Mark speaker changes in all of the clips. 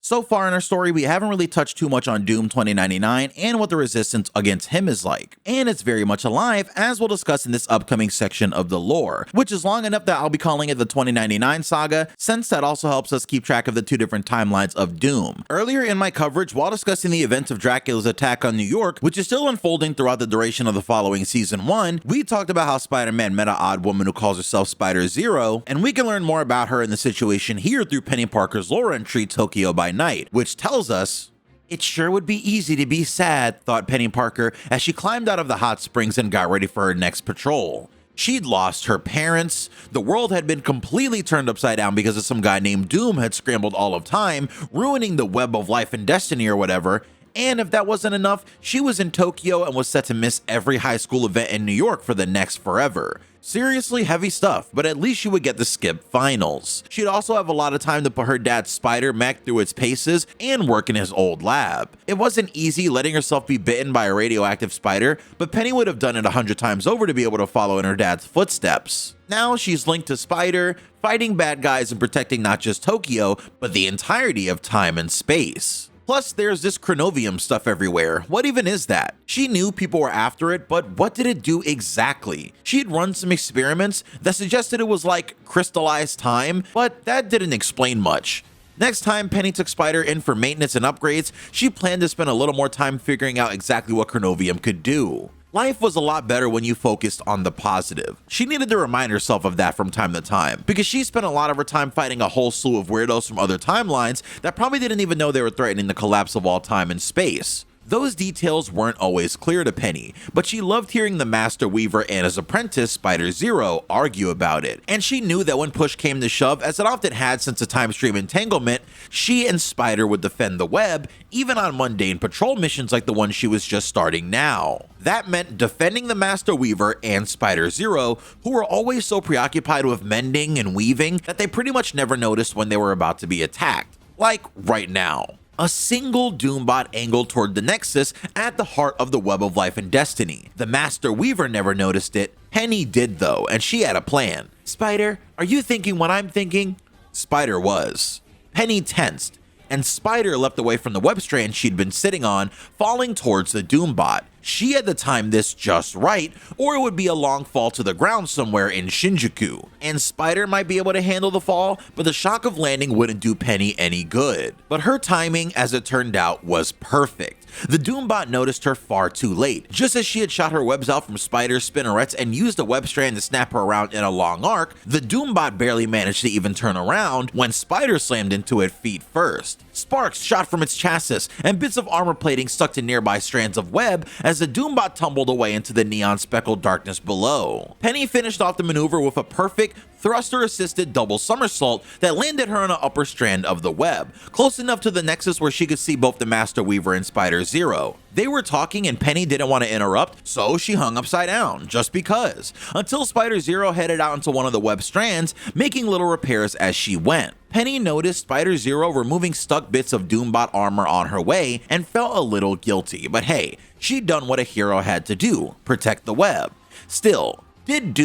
Speaker 1: So far in our story, we haven't really touched too much on Doom 2099 and what the resistance against him is like. And it's very much alive, as we'll discuss in this upcoming section of the lore, which is long enough that I'll be calling it the 2099 saga, since that also helps us keep track of the two different timelines of Doom. Earlier in my coverage, while discussing the events of Dracula's attack on New York, which is still unfolding throughout the duration of the following Season 1, we talked about how Spider-Man met an odd woman who calls herself Spider-Zero, and we can learn more about her in the situation here through Peni Parker's lore entry, Tokyo by Night, which tells us, "It sure would be easy to be sad," thought Peni Parker as she climbed out of the hot springs and got ready for her next patrol. She'd lost her parents, the world had been completely turned upside down because of some guy named Doom had scrambled all of time, ruining the web of life and destiny or whatever, and if that wasn't enough, she was in Tokyo and was set to miss every high school event in New York for the next forever. Seriously heavy stuff, but at least she would get the skip finals. She'd also have a lot of time to put her dad's spider mech through its paces and work in his old lab. It wasn't easy letting herself be bitten by a radioactive spider, but Peni would have done it 100 times over to be able to follow in her dad's footsteps. Now she's linked to Spider, fighting bad guys and protecting not just Tokyo, but the entirety of time and space. Plus, there's this chronovium stuff everywhere. What even is that? She knew people were after it, but what did it do exactly? She'd run some experiments that suggested it was like crystallized time, but that didn't explain much. Next time Peni took Spider in for maintenance and upgrades, she planned to spend a little more time figuring out exactly what chronovium could do. Life was a lot better when you focused on the positive. She needed to remind herself of that from time to time, because she spent a lot of her time fighting a whole slew of weirdos from other timelines that probably didn't even know they were threatening the collapse of all time and space. Those details weren't always clear to Peni, but she loved hearing the Master Weaver and his apprentice, Spider-Zero, argue about it. And she knew that when push came to shove, as it often had since the time stream entanglement, she and Spider would defend the web, even on mundane patrol missions like the one she was just starting now. That meant defending the Master Weaver and Spider-Zero, who were always so preoccupied with mending and weaving that they pretty much never noticed when they were about to be attacked. Like right now. A single Doombot angled toward the Nexus at the heart of the web of life and destiny. The Master Weaver never noticed it. Peni did though, and she had a plan. "Spider, are you thinking what I'm thinking?" Spider was. Peni tensed, and Spider leapt away from the web strand she'd been sitting on, falling towards the Doombot. She had to time this just right, or it would be a long fall to the ground somewhere in Shinjuku. And Spider might be able to handle the fall, but the shock of landing wouldn't do Peni any good. But her timing, as it turned out, was perfect. The Doombot noticed her far too late. Just as she had shot her webs out from Spider's spinnerets and used a web strand to snap her around in a long arc, the Doombot barely managed to even turn around when Spider slammed into it feet first. Sparks shot from its chassis, and bits of armor plating stuck to nearby strands of web as the Doombot tumbled away into the neon-speckled darkness below. Peni finished off the maneuver with a perfect, thruster-assisted double somersault that landed her on the upper strand of the web, close enough to the Nexus where she could see both the Master Weaver and Spider-Zero. They were talking and Peni didn't want to interrupt, so she hung upside down, just because, until Spider-Zero headed out into one of the web strands, making little repairs as she went. Peni noticed Spider-Zero removing stuck bits of Doombot armor on her way and felt a little guilty, but hey, she'd done what a hero had to do, protect the web. Still, did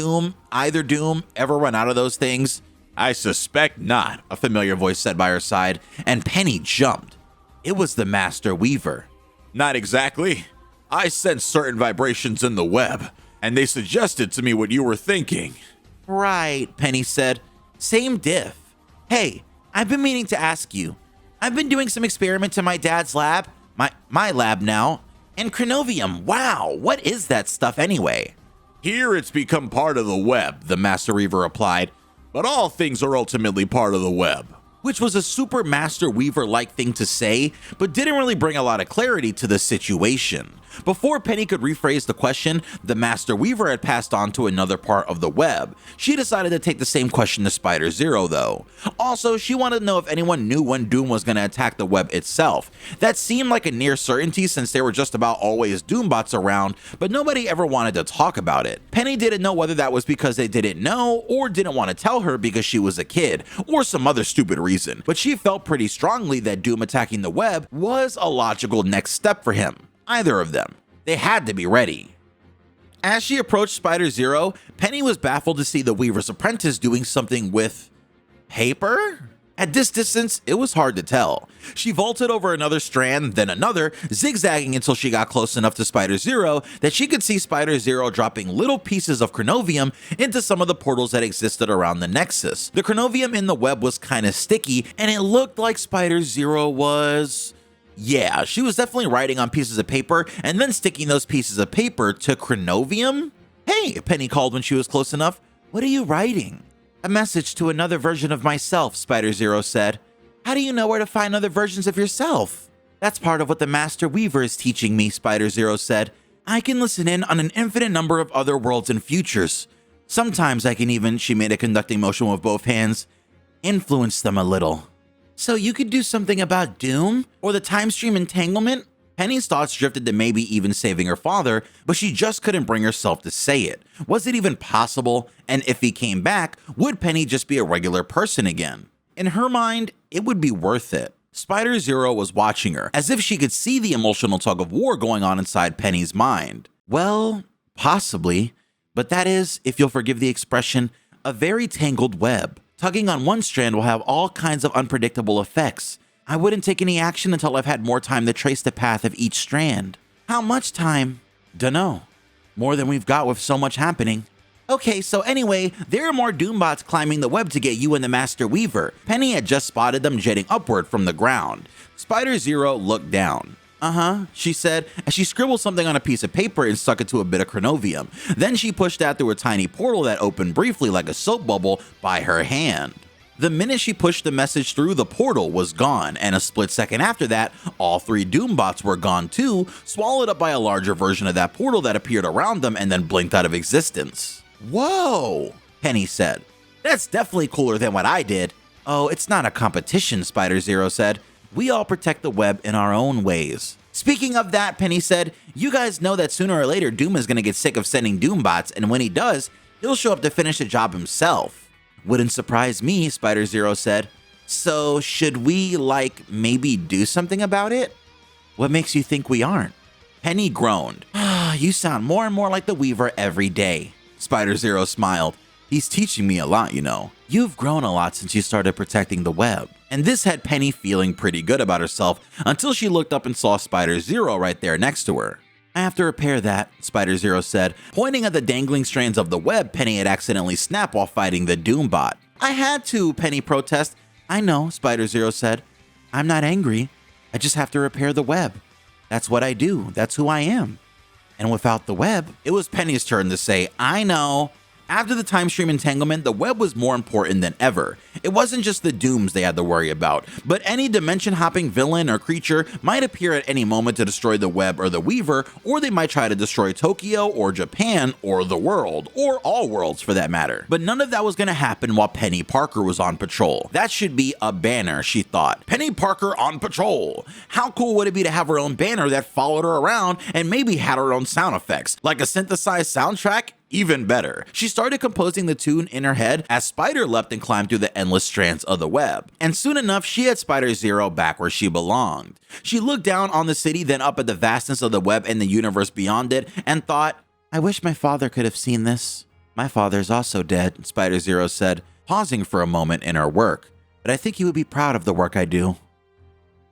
Speaker 1: either Doom, ever run out of those things? "I suspect not," a familiar voice said by her side, and Peni jumped. It was the Master Weaver. "Not exactly. I sensed certain vibrations in the web, and they suggested to me what you were thinking." "Right," Peni said. "Same diff. Hey, I've been meaning to ask you. I've been doing some experiments in my dad's lab, my lab now, and chronovium, wow, what is that stuff anyway?" "Here it's become part of the web," the Master Weaver replied, "but all things are ultimately part of the web." Which was a super Master Weaver-like thing to say, but didn't really bring a lot of clarity to the situation. Before Peni could rephrase the question, the Master Weaver had passed on to another part of the web. She decided to take the same question to Spider-Zero though. Also, she wanted to know if anyone knew when Doom was going to attack the web itself. That seemed like a near certainty since there were just about always Doombots around, but nobody ever wanted to talk about it. Peni didn't know whether that was because they didn't know or didn't want to tell her because she was a kid, or some other stupid reason, but she felt pretty strongly that Doom attacking the web was a logical next step for him. Either of them. They had to be ready. As she approached Spider-Zero, Peni was baffled to see the Weaver's apprentice doing something with paper? At this distance, it was hard to tell. She vaulted over another strand, then another, zigzagging until she got close enough to Spider-Zero that she could see Spider-Zero dropping little pieces of Chronovium into some of the portals that existed around the Nexus. The Chronovium in the web was kinda sticky, and it looked like Spider-Zero was... yeah, she was definitely writing on pieces of paper and then sticking those pieces of paper to Chronovium? Hey, Peni called when she was close enough. What are you writing? A message to another version of myself, Spider-Zero said. How do you know where to find other versions of yourself? That's part of what the Master Weaver is teaching me, Spider-Zero said. I can listen in on an infinite number of other worlds and futures. Sometimes I can even, she made a conducting motion with both hands, influence them a little. So you could do something about Doom? Or the time stream entanglement? Penny's thoughts drifted to maybe even saving her father, but she just couldn't bring herself to say it. Was it even possible? And if he came back, would Penny just be a regular person again? In her mind, it would be worth it. Spider-Zero was watching her, as if she could see the emotional tug of war going on inside Penny's mind. Well, possibly, but that is, if you'll forgive the expression, a very tangled web. Tugging on one strand will have all kinds of unpredictable effects. I wouldn't take any action until I've had more time to trace the path of each strand. How much time? Dunno. More than we've got with so much happening. Okay, so anyway, there are more Doombots climbing the web to get you and the Master Weaver. Penny had just spotted them jetting upward from the ground. Spider-Zero looked down. She said, as she scribbled something on a piece of paper and stuck it to a bit of Chronovium. Then she pushed out through a tiny portal that opened briefly like a soap bubble by her hand. The minute she pushed the message through, the portal was gone, and a split second after that, all three Doombots were gone too, swallowed up by a larger version of that portal that appeared around them and then blinked out of existence. Whoa, Penny said. That's definitely cooler than what I did. Oh, it's not a competition, Spider-Zero said. We all protect the web in our own ways. Speaking of that, Penny said, you guys know that sooner or later Doom is gonna get sick of sending Doombots, and when he does, he'll show up to finish the job himself. Wouldn't surprise me, Spider-Zero said. So should we, maybe do something about it? What makes you think we aren't? Penny groaned. You sound more and more like the Weaver every day. Spider-Zero smiled. He's teaching me a lot, you know. You've grown a lot since you started protecting the web. And this had Penny feeling pretty good about herself until she looked up and saw Spider-Zero right there next to her. I have to repair that, Spider-Zero said, pointing at the dangling strands of the web Penny had accidentally snapped while fighting the Doombot. I had to, Penny protested. I know, Spider-Zero said. I'm not angry. I just have to repair the web. That's what I do. That's who I am. And without the web, it was Penny's turn to say, I know. After the time stream entanglement, the web was more important than ever. It wasn't just the Dooms they had to worry about, but any dimension-hopping villain or creature might appear at any moment to destroy the web or the Weaver, or they might try to destroy Tokyo or Japan or the world, or all worlds for that matter. But none of that was going to happen while Penny Parker was on patrol. That should be a banner, she thought. Penny Parker on patrol. How cool would it be to have her own banner that followed her around and maybe had her own sound effects, like a synthesized soundtrack? Even better. She started composing the tune in her head as Spider leapt and climbed through the endless strands of the web. And soon enough, she had Spider-Zero back where she belonged. She looked down on the city, then up at the vastness of the web and the universe beyond it, and thought, I wish my father could have seen this. My father's also dead, Spider-Zero said, pausing for a moment in her work. But I think he would be proud of the work I do.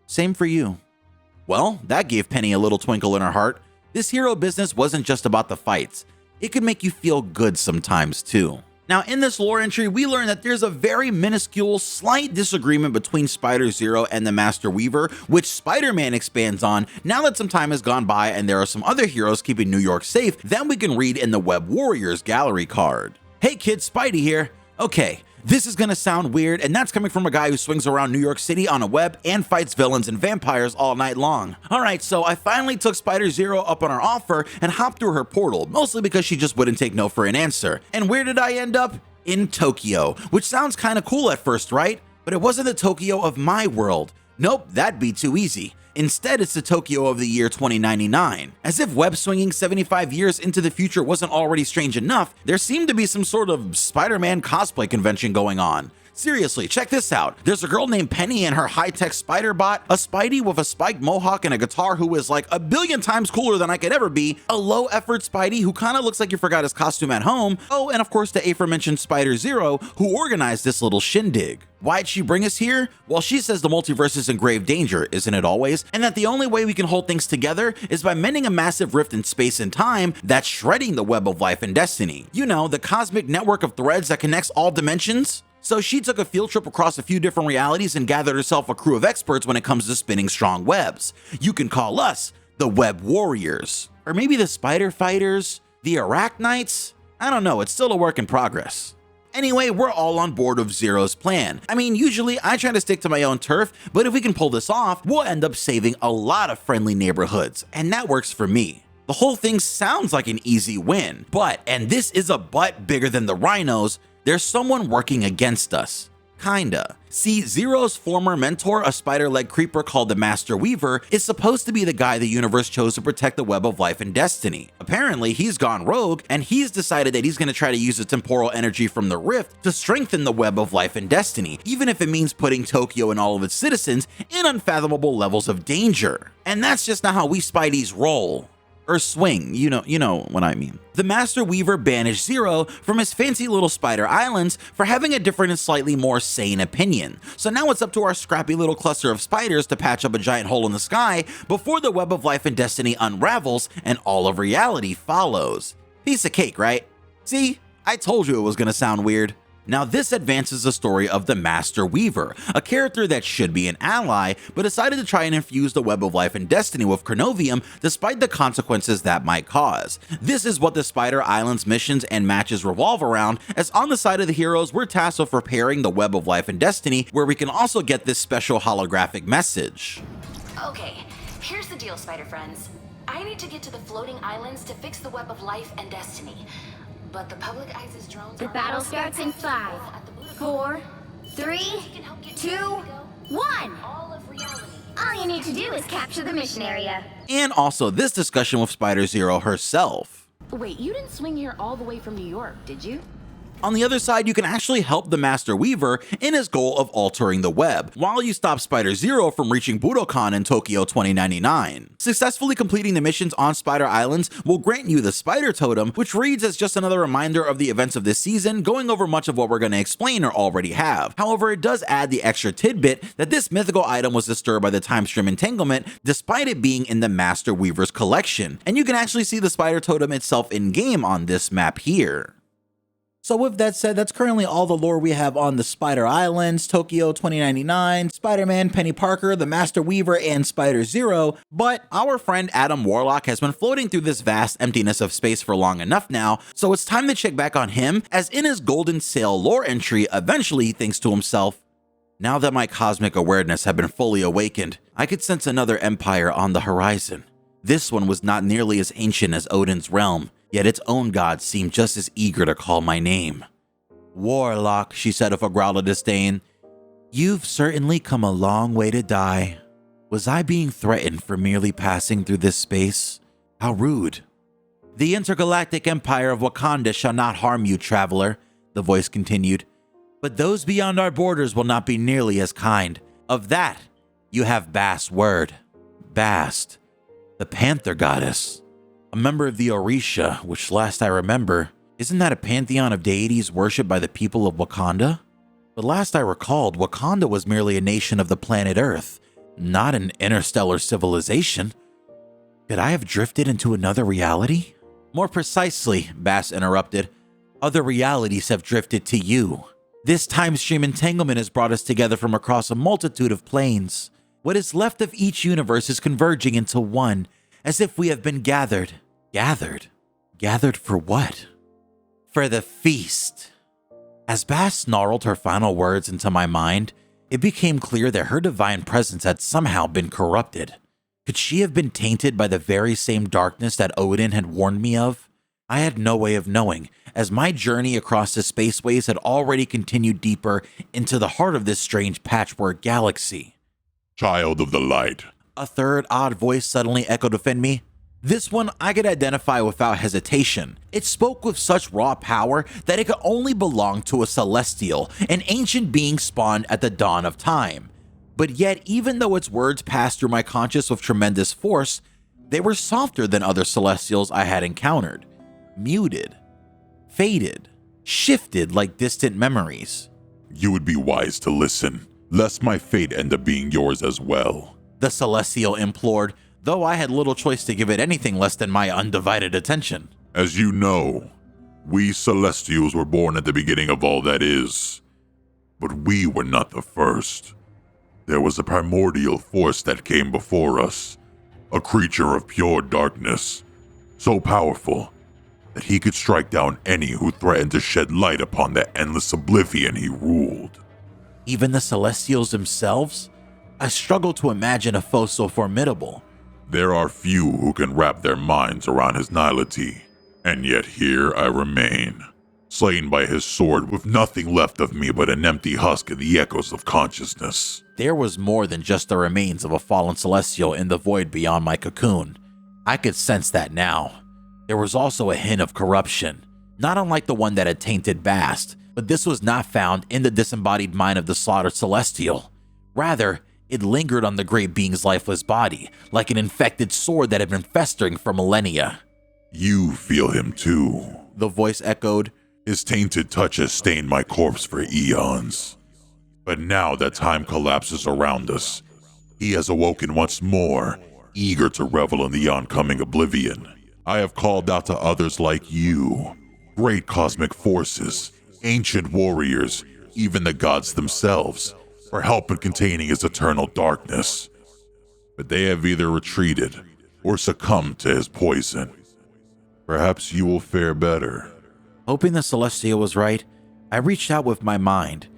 Speaker 1: Same for you. Well, that gave Penny a little twinkle in her heart. This hero business wasn't just about the fights. It could make you feel good sometimes too. Now in this lore entry, we learn that there's a very minuscule, slight disagreement between Spider-Zero and the Master Weaver, which Spider-Man expands on now that some time has gone by and there are some other heroes keeping New York safe than we can read in the Web Warriors gallery card. Hey kids, Spidey here. Okay, this is gonna sound weird, and that's coming from a guy who swings around New York City on a web and fights villains and vampires all night long. Alright, so I finally took Spider-Zero up on her offer and hopped through her portal, mostly because she just wouldn't take no for an answer. And where did I end up? In Tokyo, which sounds kinda cool at first, right? But it wasn't the Tokyo of my world. Nope, that'd be too easy. Instead, it's the Tokyo of the year 2099. As if web swinging 75 years into the future wasn't already strange enough, there seemed to be some sort of Spider-Man cosplay convention going on. Seriously, check this out. There's a girl named Peni and her high-tech spider bot, a Spidey with a spiked mohawk and a guitar who is like a billion times cooler than I could ever be, a low-effort Spidey who kind of looks like you forgot his costume at home, oh, and of course the aforementioned Spider Zero who organized this little shindig. Why'd she bring us here? Well, she says the multiverse is in grave danger, isn't it always? And that the only way we can hold things together is by mending a massive rift in space and time that's shredding the web of life and destiny. You know, the cosmic network of threads that connects all dimensions? So she took a field trip across a few different realities and gathered herself a crew of experts when it comes to spinning strong webs. You can call us the Web Warriors. Or maybe the Spider Fighters? The Arachnites? I don't know, it's still a work in progress. Anyway, we're all on board of Zero's plan. I mean, usually I try to stick to my own turf, but if we can pull this off, we'll end up saving a lot of friendly neighborhoods, and that works for me. The whole thing sounds like an easy win, but, and this is a but bigger than the rhinos, there's someone working against us. Kinda. See, Zero's former mentor, a spider-leg creeper called the Master Weaver, is supposed to be the guy the universe chose to protect the web of life and destiny. Apparently, he's gone rogue, and he's decided that he's gonna try to use the temporal energy from the rift to strengthen the web of life and destiny, even if it means putting Tokyo and all of its citizens in unfathomable levels of danger. And that's just not how we Spideys roll. Or swing, you know what I mean. The Master Weaver banished Zero from his fancy little spider islands for having a different and slightly more sane opinion. So now it's up to our scrappy little cluster of spiders to patch up a giant hole in the sky before the web of life and destiny unravels and all of reality follows. Piece of cake, right? See, I told you it was gonna sound weird. Now this advances the story of the Master Weaver, a character that should be an ally, but decided to try and infuse the web of life and destiny with Carnovium despite the consequences that might cause. This is what the Spider Island's missions and matches revolve around, as on the side of the heroes we're tasked with repairing the web of life and destiny, where we can also get this special holographic message.
Speaker 2: Okay, here's the deal, Spider Friends. I need to get to the floating islands to fix the web of life and destiny. But the public eyes is drones.
Speaker 3: The battle starts in 5, 4, 3, 2, 1. All you need to do is capture the mission area.
Speaker 1: And also this discussion with Spider Zero herself.
Speaker 2: Wait, you didn't swing here all the way from New York, did you?
Speaker 1: On the other side, you can actually help the Master Weaver in his goal of altering the web, while you stop Spider Zero from reaching Budokan in Tokyo 2099. Successfully completing the missions on Spider Islands will grant you the Spider Totem, which reads as just another reminder of the events of this season, going over much of what we're going to explain or already have. However, it does add the extra tidbit that this mythical item was disturbed by the time stream entanglement, despite it being in the Master Weaver's collection, and you can actually see the Spider Totem itself in-game on this map here. So with that said, that's currently all the lore we have on the Spider Islands, Tokyo 2099, Spider-Man, Penny Parker, the Master Weaver, and Spider Zero, but our friend Adam Warlock has been floating through this vast emptiness of space for long enough now, so it's time to check back on him, as in his Golden Sail lore entry, eventually he thinks to himself, now that my cosmic awareness had been fully awakened, I could sense another empire on the horizon. This one was not nearly as ancient as Odin's realm, yet its own gods seemed just as eager to call my name. Warlock, she said with a growl of disdain, you've certainly come a long way to die. Was I being threatened for merely passing through this space? How rude. The intergalactic empire of Wakanda shall not harm you, traveler, the voice continued, but those beyond our borders will not be nearly as kind. Of that, you have Bast's word. Bast, the Panther Goddess. A member of the Orisha, which last I remember, isn't that a pantheon of deities worshipped by the people of Wakanda? But last I recalled, Wakanda was merely a nation of the planet Earth, not an interstellar civilization. Could I have drifted into another reality? More precisely, Bast interrupted, other realities have drifted to you. This time stream entanglement has brought us together from across a multitude of planes. What is left of each universe is converging into one, as if we have been gathered. Gathered? Gathered for what? For the feast. As Bast snarled her final words into my mind, it became clear that her divine presence had somehow been corrupted. Could she have been tainted by the very same darkness that Odin had warned me of? I had no way of knowing, as my journey across the spaceways had already continued deeper into the heart of this strange patchwork galaxy.
Speaker 4: Child of the light.
Speaker 1: A third odd voice suddenly echoed within me. This one I could identify without hesitation. It spoke with such raw power that it could only belong to a celestial, an ancient being spawned at the dawn of time. But yet, even though its words passed through my conscience with tremendous force, they were softer than other celestials I had encountered. Muted, faded, shifted like distant memories.
Speaker 4: You would be wise to listen, lest my fate end up being yours as well,
Speaker 1: the celestial implored, though I had little choice to give it anything less than my undivided attention.
Speaker 4: As you know, we Celestials were born at the beginning of all that is. But we were not the first. There was a primordial force that came before us, a creature of pure darkness, so powerful that he could strike down any who threatened to shed light upon the endless oblivion he ruled.
Speaker 1: Even the Celestials themselves? I struggle to imagine a foe so formidable.
Speaker 4: There are few who can wrap their minds around his nihility, and yet here I remain, slain by his sword with nothing left of me but an empty husk of the echoes of consciousness.
Speaker 1: There was more than just the remains of a fallen Celestial in the void beyond my cocoon. I could sense that now. There was also a hint of corruption, not unlike the one that had tainted Bast, but this was not found in the disembodied mind of the slaughtered Celestial. Rather, it lingered on the great being's lifeless body, like an infected sword that had been festering for millennia.
Speaker 4: You feel him too,
Speaker 1: the voice echoed.
Speaker 4: His tainted touch has stained my corpse for eons. But now that time collapses around us, he has awoken once more, eager to revel in the oncoming oblivion. I have called out to others like you, great cosmic forces, ancient warriors, even the gods themselves, for help in containing his eternal darkness. But they have either retreated or succumbed to his poison. Perhaps you will fare better.
Speaker 1: Hoping the Celestial was right, I reached out with my mind,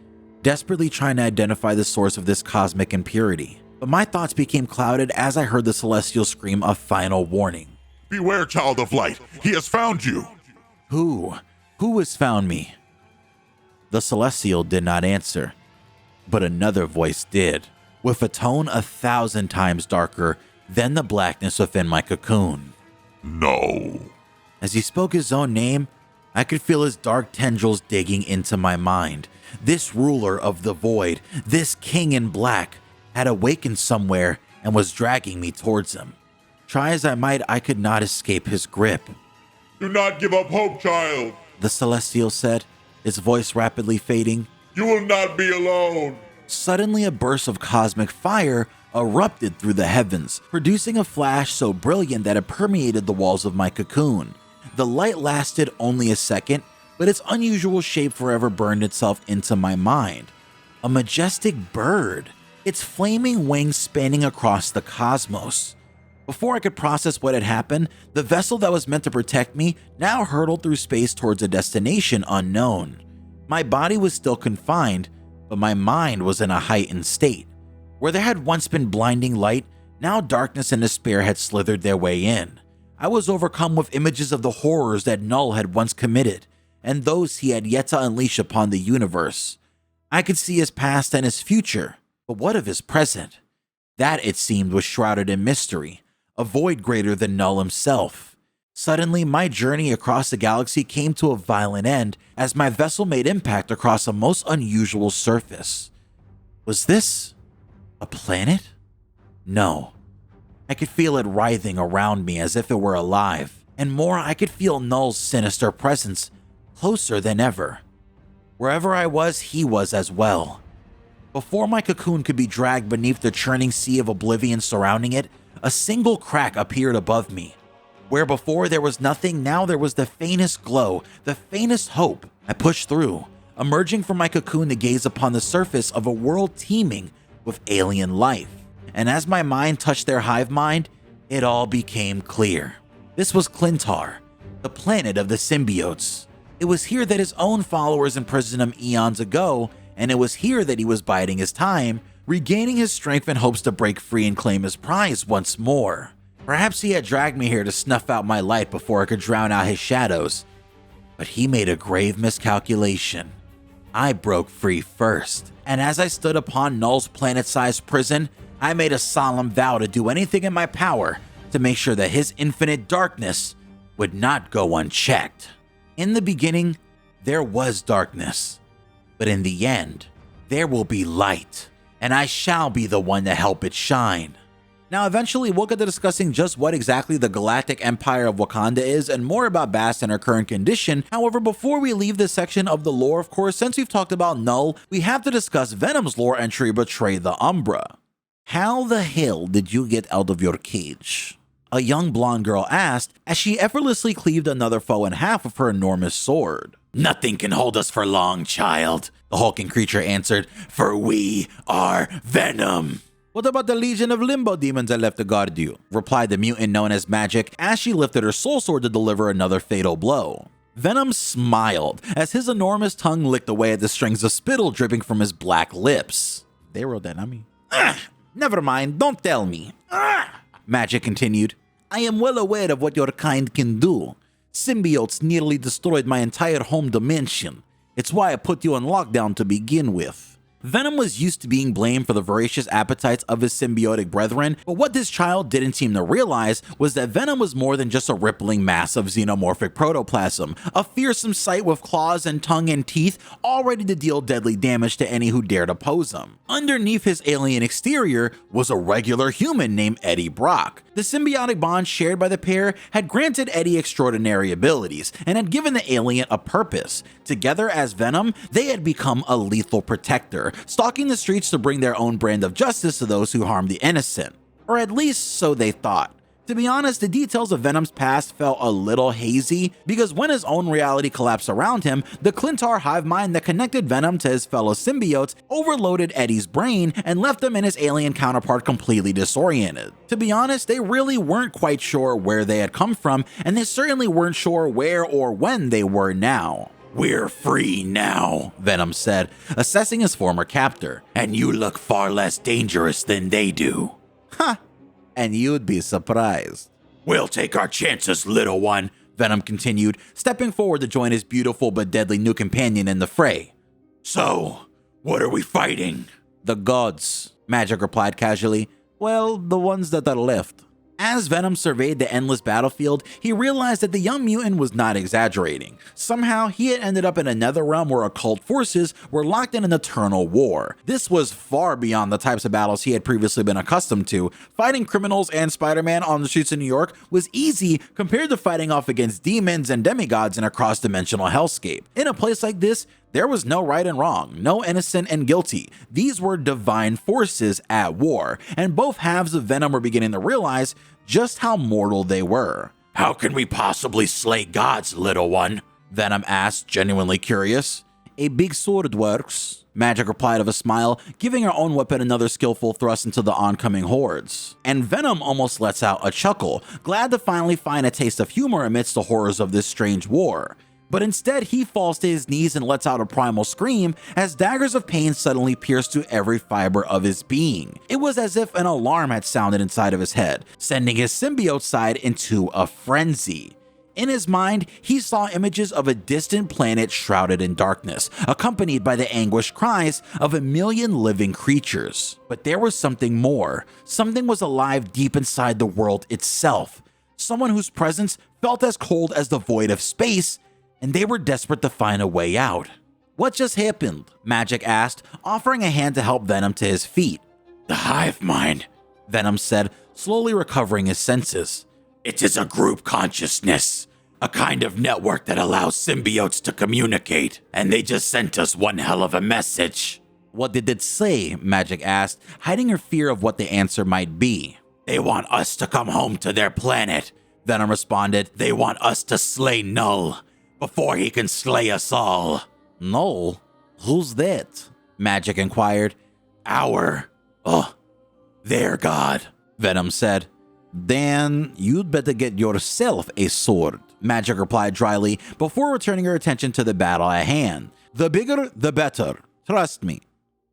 Speaker 1: desperately trying to identify the source of this cosmic impurity. But my thoughts became clouded as I heard the Celestial scream a final warning.
Speaker 4: Beware, child of light! He has found you!
Speaker 1: Who? Who has found me? The Celestial did not answer. But another voice did, with a tone 1,000 times darker than the blackness within my cocoon.
Speaker 4: No.
Speaker 1: As he spoke his own name, I could feel his dark tendrils digging into my mind. This ruler of the void, this king in black, had awakened somewhere and was dragging me towards him. Try as I might, I could not escape his grip.
Speaker 4: Do not give up hope, child,
Speaker 1: the Celestial said, his voice rapidly fading.
Speaker 4: You will not be alone.
Speaker 1: Suddenly, a burst of cosmic fire erupted through the heavens, producing a flash so brilliant that it permeated the walls of my cocoon. The light lasted only a second, but its unusual shape forever burned itself into my mind. A majestic bird, its flaming wings spanning across the cosmos. Before I could process what had happened, the vessel that was meant to protect me now hurtled through space towards a destination unknown. My body was still confined, but my mind was in a heightened state. Where there had once been blinding light, now darkness and despair had slithered their way in. I was overcome with images of the horrors that Knull had once committed, and those he had yet to unleash upon the universe. I could see his past and his future, but what of his present? That, it seemed, was shrouded in mystery, a void greater than Knull himself. Suddenly, my journey across the galaxy came to a violent end as my vessel made impact across a most unusual surface. Was this a planet? No. I could feel it writhing around me as if it were alive, and more, I could feel Knull's sinister presence closer than ever. Wherever I was, he was as well. Before my cocoon could be dragged beneath the churning sea of oblivion surrounding it, a single crack appeared above me. Where before there was nothing, now there was the faintest glow, the faintest hope. I pushed through, emerging from my cocoon to gaze upon the surface of a world teeming with alien life. And as my mind touched their hive mind, it all became clear. This was Klyntar, the planet of the symbiotes. It was here that his own followers imprisoned him eons ago, and it was here that he was biding his time, regaining his strength in hopes to break free and claim his prize once more. Perhaps he had dragged me here to snuff out my light before I could drown out his shadows. But he made a grave miscalculation. I broke free first, and as I stood upon Knull's planet-sized prison, I made a solemn vow to do anything in my power to make sure that his infinite darkness would not go unchecked. In the beginning, there was darkness, but in the end, there will be light, and I shall be the one to help it shine. Now, eventually, we'll get to discussing just what exactly the Galactic Empire of Wakanda is and more about Bast and her current condition. However, before we leave this section of the lore, of course, since we've talked about Knull, we have to discuss Venom's lore entry, Betray the Umbra. How the hell did you get out of your cage? A young blonde girl asked as she effortlessly cleaved another foe in half with her enormous sword. Nothing can hold us for long, child, the hulking creature answered, for we are Venom. What about the legion of Limbo demons that left to guard you? Replied the mutant known as Magik as she lifted her soul sword to deliver another fatal blow. Venom smiled as his enormous tongue licked away at the strings of spittle dripping from his black lips. They wrote that on me. Never mind, don't tell me. Magik continued. I am well aware of what your kind can do. Symbiotes nearly destroyed my entire home dimension. It's why I put you on lockdown to begin with. Venom was used to being blamed for the voracious appetites of his symbiotic brethren, but what this child didn't seem to realize was that Venom was more than just a rippling mass of xenomorphic protoplasm, a fearsome sight with claws and tongue and teeth, all ready to deal deadly damage to any who dared oppose him. Underneath his alien exterior was a regular human named Eddie Brock. The symbiotic bond shared by the pair had granted Eddie extraordinary abilities and had given the alien a purpose. Together as Venom, they had become a lethal protector, stalking the streets to bring their own brand of justice to those who harm the innocent. Or at least so they thought. To be honest, the details of Venom's past felt a little hazy, because when his own reality collapsed around him, the Klyntar hive mind that connected Venom to his fellow symbiotes overloaded Eddie's brain and left him and his alien counterpart completely disoriented. To be honest, they really weren't quite sure where they had come from, and they certainly weren't sure where or when they were now. We're free now, Venom said, assessing his former captor, and you look far less dangerous than they do. Ha! And you'd be surprised. We'll take our chances, little one, Venom continued, stepping forward to join his beautiful but deadly new companion in the fray. So, what are we fighting? The gods, Magik replied casually. Well, the ones that are left. As Venom surveyed the endless battlefield, he realized that the young mutant was not exaggerating. Somehow, he had ended up in another realm where occult forces were locked in an eternal war. This was far beyond the types of battles he had previously been accustomed to. Fighting criminals and Spider-Man on the streets of New York was easy compared to fighting off against demons and demigods in a cross-dimensional hellscape. In a place like this, there was no right and wrong, no innocent and guilty. These were divine forces at war, and both halves of Venom were beginning to realize just how mortal they were. How can we possibly slay gods, little one? Venom asked, genuinely curious. A big sword works, Magik replied with a smile, giving her own weapon another skillful thrust into the oncoming hordes. And Venom almost lets out a chuckle, glad to finally find a taste of humor amidst the horrors of this strange war. But instead, he falls to his knees and lets out a primal scream as daggers of pain suddenly pierce through every fiber of his being. It was as if an alarm had sounded inside of his head, sending his symbiote side into a frenzy. In his mind, he saw images of a distant planet shrouded in darkness, accompanied by the anguished cries of 1,000,000 living creatures. But there was something more. Something was alive deep inside the world itself. Someone whose presence felt as cold as the void of space, and they were desperate to find a way out. What just happened? Magik asked, offering a hand to help Venom to his feet. The hive mind, Venom said, slowly recovering his senses. It is a group consciousness, a kind of network that allows symbiotes to communicate, and they just sent us one hell of a message. What did it say? Magik asked, hiding her fear of what the answer might be. They want us to come home to their planet, Venom responded. They want us to slay Knull before he can slay us all. Knull? Who's that? Magik inquired. Their god, Venom said. Then you'd better get yourself a sword, Magik replied dryly before returning her attention to the battle at hand. The bigger, the better. Trust me.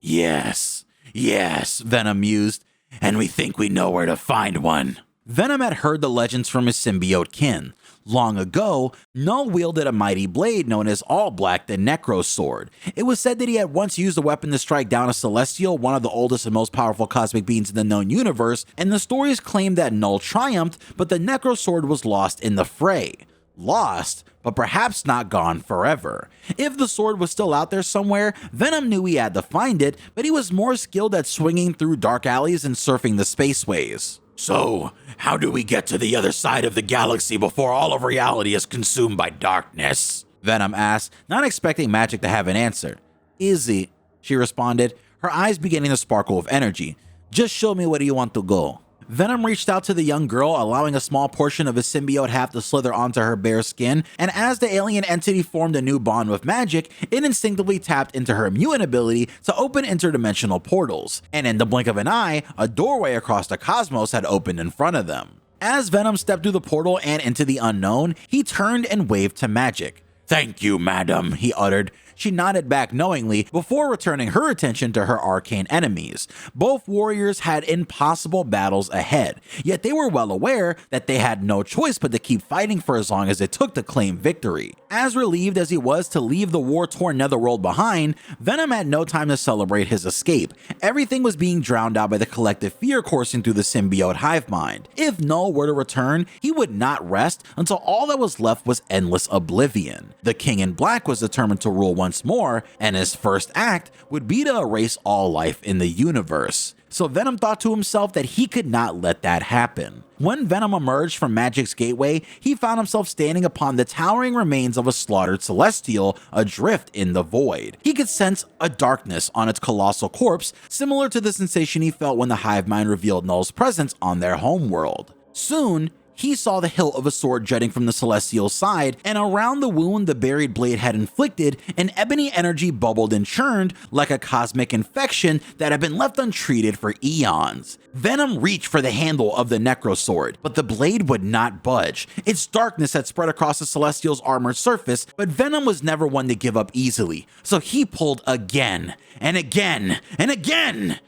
Speaker 1: Yes, Venom mused, and we think we know where to find one. Venom had heard the legends from his symbiote kin. Long ago, Knull wielded a mighty blade known as All Black, the Necro Sword. It was said that he had once used the weapon to strike down a Celestial, one of the oldest and most powerful cosmic beings in the known universe, and the stories claim that Knull triumphed, but the Necro Sword was lost in the fray. Lost, but perhaps not gone forever. If the sword was still out there somewhere, Venom knew he had to find it, but he was more skilled at swinging through dark alleys and surfing the spaceways.
Speaker 5: So, how do we get to the other side of the galaxy before all of reality is consumed by darkness?
Speaker 1: Venom asked, not expecting Magik to have an answer. Easy, she responded, her eyes beginning to sparkle with energy. Just show me where you want to go. Venom reached out to the young girl, allowing a small portion of his symbiote half to slither onto her bare skin, and as the alien entity formed a new bond with Magik, it instinctively tapped into her mutant ability to open interdimensional portals, and in the blink of an eye, a doorway across the cosmos had opened in front of them. As Venom stepped through the portal and into the unknown, he turned and waved to Magik.
Speaker 5: Thank you, madam,
Speaker 1: he uttered. She nodded back knowingly before returning her attention to her arcane enemies. Both warriors had impossible battles ahead, yet they were well aware that they had no choice but to keep fighting for as long as it took to claim victory. As relieved as he was to leave the war-torn netherworld behind, Venom had no time to celebrate his escape. Everything was being drowned out by the collective fear coursing through the symbiote hive mind. If Knull were to return, he would not rest until all that was left was endless oblivion. The King in Black was determined to rule once more, and his first act would be to erase all life in the universe. So Venom thought to himself that he could not let that happen. When Venom emerged from Magik's gateway, he found himself standing upon the towering remains of a slaughtered Celestial adrift in the void. He could sense a darkness on its colossal corpse, similar to the sensation he felt when the hive mind revealed Knull's presence on their homeworld. Soon, he saw the hilt of a sword jutting from the Celestial's side, and around the wound the buried blade had inflicted, an ebony energy bubbled and churned like a cosmic infection that had been left untreated for eons. Venom reached for the handle of the Necro Sword, but the blade would not budge. Its darkness had spread across the Celestial's armored surface, but Venom was never one to give up easily, so he pulled again, and again, and again,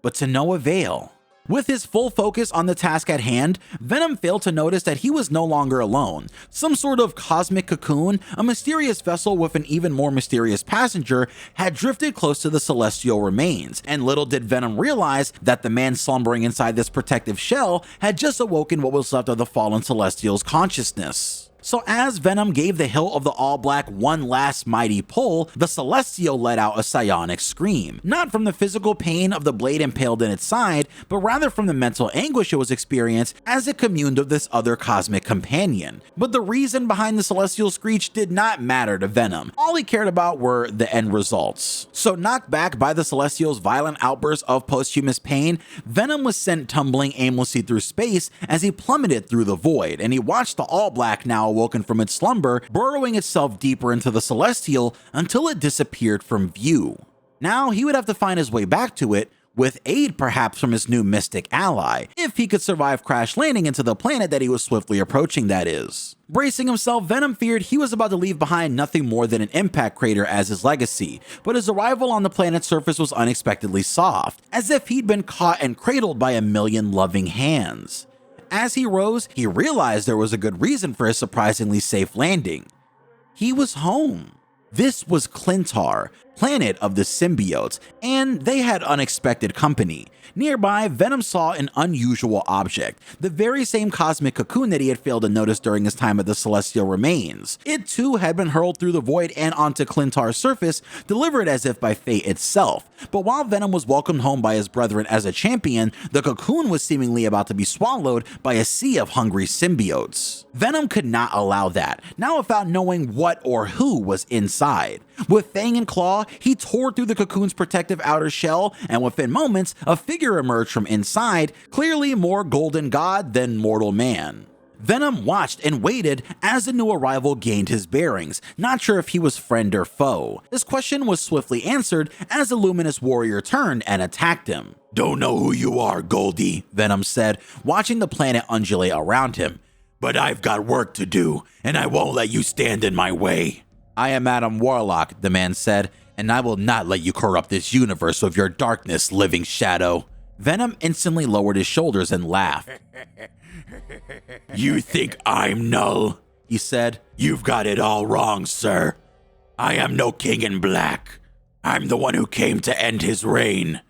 Speaker 1: but to no avail. With his full focus on the task at hand, Venom failed to notice that he was no longer alone. Some sort of cosmic cocoon, a mysterious vessel with an even more mysterious passenger, had drifted close to the Celestial remains, and little did Venom realize that the man slumbering inside this protective shell had just awoken what was left of the fallen Celestial's consciousness. So as Venom gave the hilt of the All Black one last mighty pull, the Celestial let out a psionic scream, not from the physical pain of the blade impaled in its side, but rather from the mental anguish it was experiencing as it communed with this other cosmic companion. But the reason behind the Celestial's screech did not matter to Venom. All he cared about were the end results. So knocked back by the Celestial's violent outburst of posthumous pain, Venom was sent tumbling aimlessly through space as he plummeted through the void, and he watched the All Black, now awoken from its slumber, burrowing itself deeper into the Celestial until it disappeared from view. Now he would have to find his way back to it, with aid perhaps from his new mystic ally, if he could survive crash landing into the planet that he was swiftly approaching, that is. Bracing himself, Venom feared he was about to leave behind nothing more than an impact crater as his legacy, but his arrival on the planet's surface was unexpectedly soft, as if he'd been caught and cradled by a million loving hands. As he rose, he realized there was a good reason for his surprisingly safe landing. He was home. This was Klyntar, planet of the symbiotes, and they had unexpected company. Nearby, Venom saw an unusual object, the very same cosmic cocoon that he had failed to notice during his time at the Celestial remains. It too had been hurled through the void and onto Klyntar's surface, delivered as if by fate itself. But while Venom was welcomed home by his brethren as a champion, the cocoon was seemingly about to be swallowed by a sea of hungry symbiotes. Venom could not allow that, now without knowing what or who was inside. With fang and claw, he tore through the cocoon's protective outer shell, and within moments, a figure emerged from inside, clearly more golden god than mortal man. Venom watched and waited as the new arrival gained his bearings, not sure if he was friend or foe. His question was swiftly answered as the luminous warrior turned and attacked him.
Speaker 5: "Don't know who you are, Goldie,"
Speaker 1: Venom said, watching the planet undulate around him.
Speaker 5: "But I've got work to do, and I won't let you stand in my way."
Speaker 1: "I am Adam Warlock," the man said, "and I will not let you corrupt this universe with your darkness, living shadow." Venom instantly lowered his shoulders and laughed.
Speaker 5: You think I'm Knull?
Speaker 1: He said,
Speaker 5: You've got it all wrong, sir. I am no king in black. I'm the one who came to end his reign.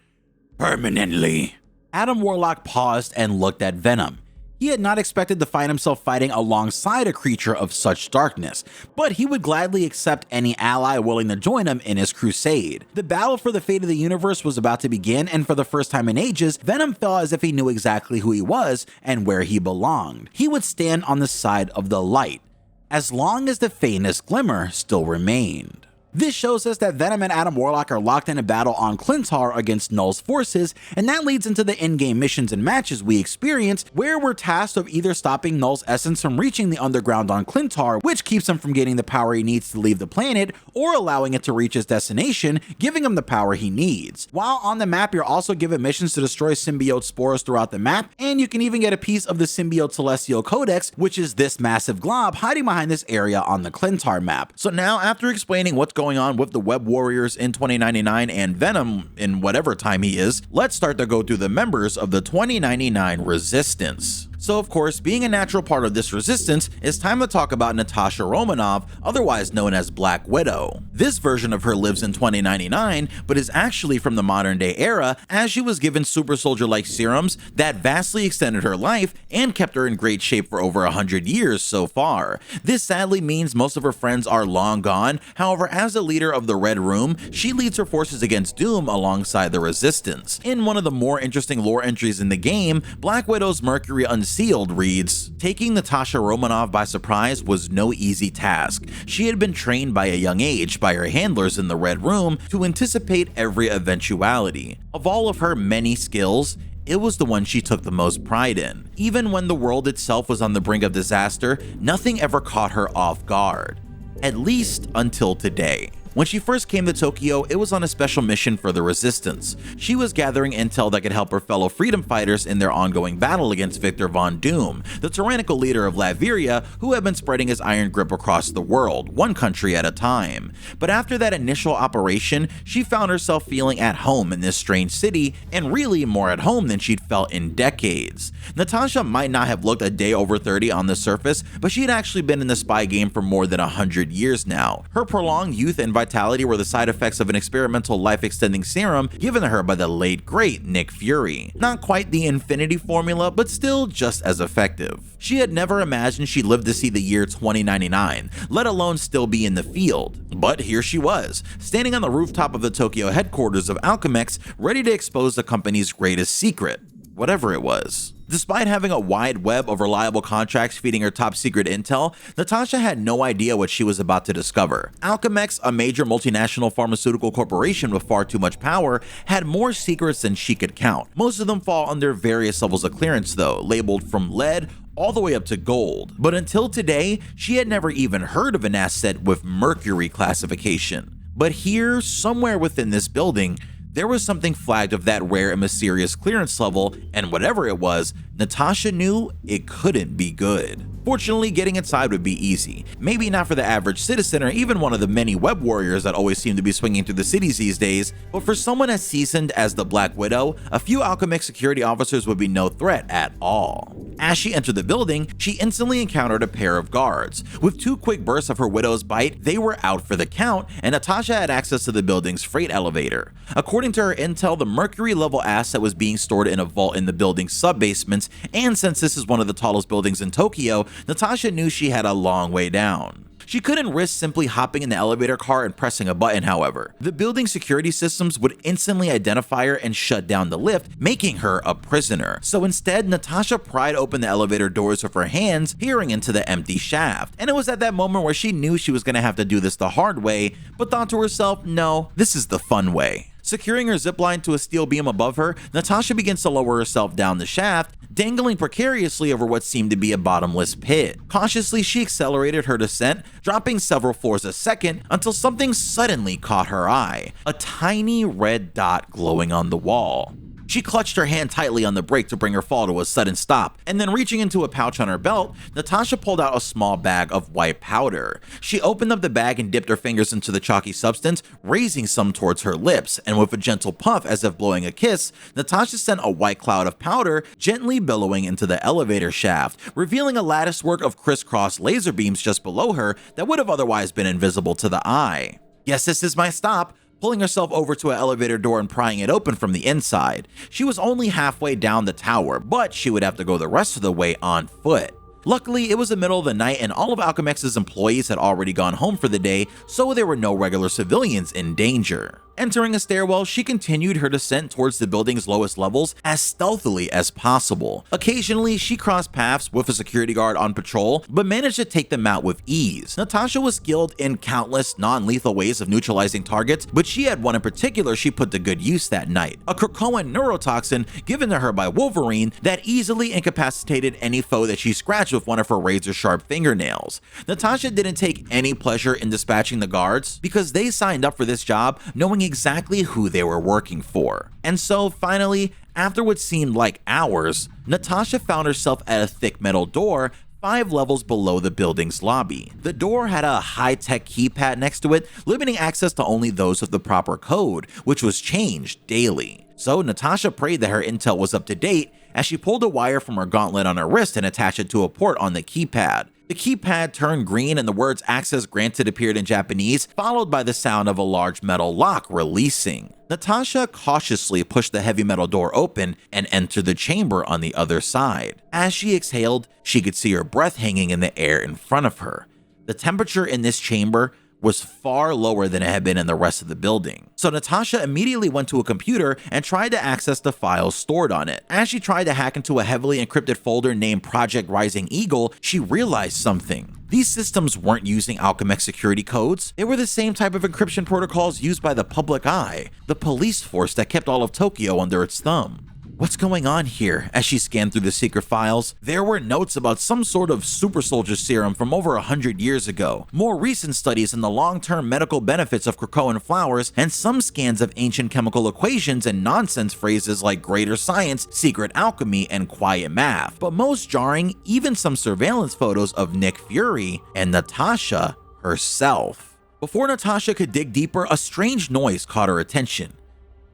Speaker 5: Permanently.
Speaker 1: Adam Warlock paused and looked at Venom. He had not expected to find himself fighting alongside a creature of such darkness, but he would gladly accept any ally willing to join him in his crusade. The battle for the fate of the universe was about to begin, and for the first time in ages, Venom felt as if he knew exactly who he was and where he belonged. He would stand on the side of the light, as long as the faintest glimmer still remained. This shows us that Venom and Adam Warlock are locked in a battle on Klyntar against Knull's forces, and that leads into the in-game missions and matches we experience, where we're tasked with either stopping Knull's essence from reaching the underground on Klyntar, which keeps him from getting the power he needs to leave the planet, or allowing it to reach his destination, giving him the power he needs. While on the map, you're also given missions to destroy symbiote spores throughout the map, and you can even get a piece of the symbiote celestial codex, which is this massive glob hiding behind this area on the Klyntar map. So now, after explaining what's going on with the Web Warriors in 2099 and Venom in whatever time he is, let's start to go through the members of the 2099 Resistance. So of course, being a natural part of this resistance, it's time to talk about Natasha Romanoff, otherwise known as Black Widow. This version of her lives in 2099, but is actually from the modern day era, as she was given super soldier-like serums that vastly extended her life and kept her in great shape for over 100 years so far. This sadly means most of her friends are long gone. However, as the leader of the Red Room, she leads her forces against Doom alongside the Resistance. In one of the more interesting lore entries in the game, Black Widow's Mercury Unsealed reads, taking Natasha Romanoff by surprise was no easy task. She had been trained by a young age by her handlers in the Red Room to anticipate every eventuality. Of all of her many skills, it was the one she took the most pride in. Even when the world itself was on the brink of disaster, nothing ever caught her off guard. At least until today. When she first came to Tokyo, it was on a special mission for the Resistance. She was gathering intel that could help her fellow freedom fighters in their ongoing battle against Victor Von Doom, the tyrannical leader of Latveria who had been spreading his iron grip across the world, one country at a time. But after that initial operation, she found herself feeling at home in this strange city, and really more at home than she'd felt in decades. Natasha might not have looked a day over 30 on the surface, but she had actually been in the spy game for more than 100 years now. Her prolonged youth and vitality were the side effects of an experimental life-extending serum given to her by the late great Nick Fury. Not quite the infinity formula, but still just as effective. She had never imagined she'd live to see the year 2099, let alone still be in the field. But here she was, standing on the rooftop of the Tokyo headquarters of Alchemex, ready to expose the company's greatest secret, whatever it was. Despite having a wide web of reliable contracts feeding her top secret intel, Natasha had no idea what she was about to discover. Alchemex, a major multinational pharmaceutical corporation with far too much power, had more secrets than she could count. Most of them fall under various levels of clearance though, labeled from lead all the way up to gold. But until today, she had never even heard of an asset with Mercury classification. But here, somewhere within this building, there was something flagged of that rare and mysterious clearance level, and whatever it was, Natasha knew it couldn't be good. Fortunately, getting inside would be easy. Maybe not for the average citizen or even one of the many web warriors that always seem to be swinging through the cities these days, but for someone as seasoned as the Black Widow, a few Alchemex security officers would be no threat at all. As she entered the building, she instantly encountered a pair of guards. With 2 quick bursts of her Widow's bite, they were out for the count, and Natasha had access to the building's freight elevator. According to her intel, the Mercury level asset was being stored in a vault in the building's sub-basements, and since this is one of the tallest buildings in Tokyo, Natasha knew she had a long way down. She couldn't risk simply hopping in the elevator car and pressing a button, however. The building's security systems would instantly identify her and shut down the lift, making her a prisoner. So instead, Natasha pried open the elevator doors with her hands, peering into the empty shaft. And it was at that moment where she knew she was going to have to do this the hard way, but thought to herself, no, this is the fun way. Securing her zipline to a steel beam above her, Natasha begins to lower herself down the shaft, dangling precariously over what seemed to be a bottomless pit. Cautiously, she accelerated her descent, dropping several floors a second until something suddenly caught her eye, a tiny red dot glowing on the wall. She clutched her hand tightly on the brake to bring her fall to a sudden stop, and then reaching into a pouch on her belt, Natasha pulled out a small bag of white powder. She opened up the bag and dipped her fingers into the chalky substance, raising some towards her lips, and with a gentle puff as if blowing a kiss, Natasha sent a white cloud of powder gently billowing into the elevator shaft, revealing a latticework of crisscross laser beams just below her that would have otherwise been invisible to the eye. Yes, this is my stop, pulling herself over to an elevator door and prying it open from the inside. She was only halfway down the tower, but she would have to go the rest of the way on foot. Luckily, it was the middle of the night and all of Alchemex's employees had already gone home for the day, so there were no regular civilians in danger. Entering a stairwell, she continued her descent towards the building's lowest levels as stealthily as possible. Occasionally, she crossed paths with a security guard on patrol, but managed to take them out with ease. Natasha was skilled in countless non-lethal ways of neutralizing targets, but she had one in particular she put to good use that night, a Krakoan neurotoxin given to her by Wolverine that easily incapacitated any foe that she scratched with one of her razor-sharp fingernails. Natasha didn't take any pleasure in dispatching the guards because they signed up for this job knowing exactly who they were working for. And so finally, after what seemed like hours, Natasha found herself at a thick metal door 5 levels below the building's lobby. The door had a high-tech keypad next to it, limiting access to only those with the proper code, which was changed daily. So Natasha prayed that her intel was up to date as she pulled a wire from her gauntlet on her wrist and attached it to a port on the keypad. The keypad turned green and the words "access granted" appeared in Japanese, followed by the sound of a large metal lock releasing. Natasha cautiously pushed the heavy metal door open and entered the chamber on the other side. As she exhaled, she could see her breath hanging in the air in front of her. The temperature in this chamber was far lower than it had been in the rest of the building. So Natasha immediately went to a computer and tried to access the files stored on it. As she tried to hack into a heavily encrypted folder named Project Rising Eagle, she realized something. These systems weren't using Alchemex security codes. They were the same type of encryption protocols used by the public eye, the police force that kept all of Tokyo under its thumb. What's going on here? As she scanned through the secret files, there were notes about some sort of super soldier serum from over 100 years ago, more recent studies in the long-term medical benefits of Krakoan flowers, and some scans of ancient chemical equations and nonsense phrases like greater science, secret alchemy, and quiet math. But most jarring, even some surveillance photos of Nick Fury and Natasha herself. Before Natasha could dig deeper, a strange noise caught her attention.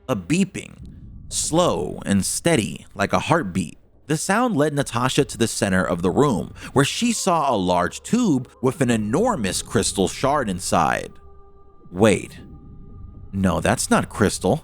Speaker 1: A beeping. Slow and steady, like a heartbeat. The sound led Natasha to the center of the room, where she saw a large tube with an enormous crystal shard inside. Wait. No, that's not crystal.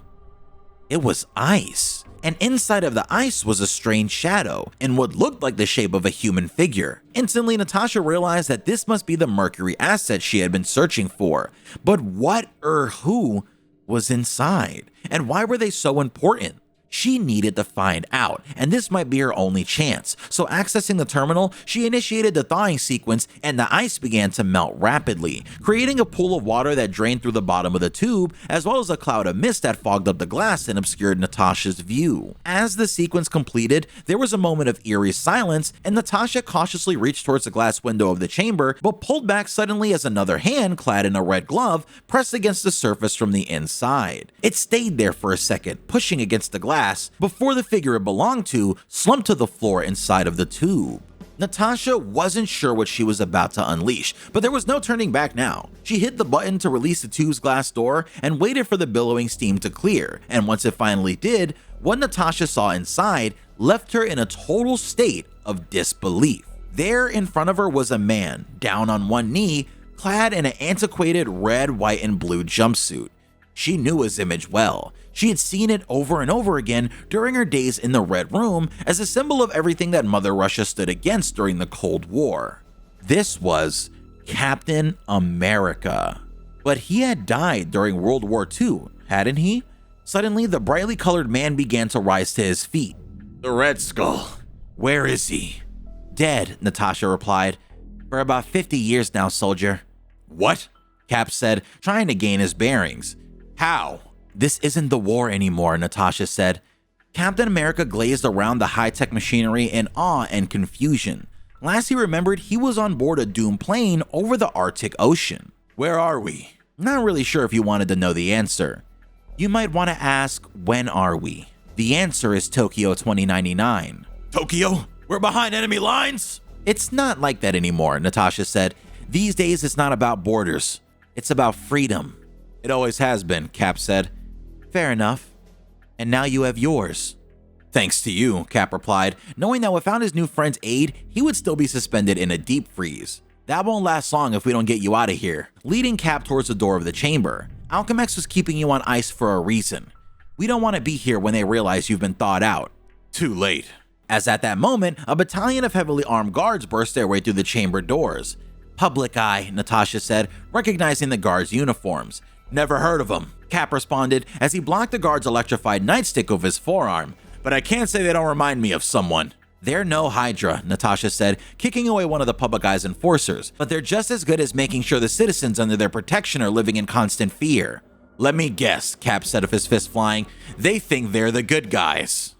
Speaker 1: It was ice. And inside of the ice was a strange shadow, in what looked like the shape of a human figure. Instantly, Natasha realized that this must be the Mercury asset she had been searching for. But what or who was inside? And why were they so important? She needed to find out, and this might be her only chance. So accessing the terminal, she initiated the thawing sequence and the ice began to melt rapidly, creating a pool of water that drained through the bottom of the tube, as well as a cloud of mist that fogged up the glass and obscured Natasha's view. As the sequence completed, there was a moment of eerie silence, and Natasha cautiously reached towards the glass window of the chamber, but pulled back suddenly as another hand, clad in a red glove, pressed against the surface from the inside. It stayed there for a second, pushing against the glass, before the figure it belonged to slumped to the floor inside of the tube. Natasha wasn't sure what she was about to unleash, but there was no turning back now. She hit the button to release the tube's glass door and waited for the billowing steam to clear, and once it finally did, what Natasha saw inside left her in a total state of disbelief. There in front of her was a man, down on one knee, clad in an antiquated red, white, and blue jumpsuit. She knew his image well. She had seen it over and over again during her days in the Red Room as a symbol of everything that Mother Russia stood against during the Cold War. This was Captain America. But he had died during World War II, hadn't he? Suddenly, the brightly colored man began to rise to his feet.
Speaker 5: The Red Skull. Where is he?
Speaker 1: Dead, Natasha replied. For about 50 years now, soldier.
Speaker 5: What?
Speaker 1: Cap said, trying to gain his bearings.
Speaker 5: How?
Speaker 1: This isn't the war anymore, Natasha said. Captain America glazed around the high-tech machinery in awe and confusion. Last he remembered, he was on board a doomed plane over the Arctic Ocean.
Speaker 5: Where are we?
Speaker 1: Not really sure if you wanted to know the answer. You might want to ask, when are we? The answer is Tokyo 2099.
Speaker 5: Tokyo? We're behind enemy lines?
Speaker 1: It's not like that anymore, Natasha said. These days it's not about borders. It's about freedom. It always has been, Cap said. Fair enough. And now you have yours. Thanks to you, Cap replied, knowing that without his new friend's aid, he would still be suspended in a deep freeze. That won't last long if we don't get you out of here. Leading Cap towards the door of the chamber. Alchemax was keeping you on ice for a reason. We don't want to be here when they realize you've been thawed out.
Speaker 5: Too late.
Speaker 1: As at that moment, a battalion of heavily armed guards burst their way through the chamber doors. Public eye, Natasha said, recognizing the guards' uniforms.
Speaker 5: Never heard of them,
Speaker 1: Cap responded as he blocked the guard's electrified nightstick with his forearm.
Speaker 5: but I can't say they don't remind me of someone.
Speaker 1: They're no Hydra, Natasha said, kicking away one of the public eye's enforcers, but they're just as good as making sure the citizens under their protection are living in constant fear.
Speaker 5: Let me guess, Cap said with his fist flying. They think they're the good guys.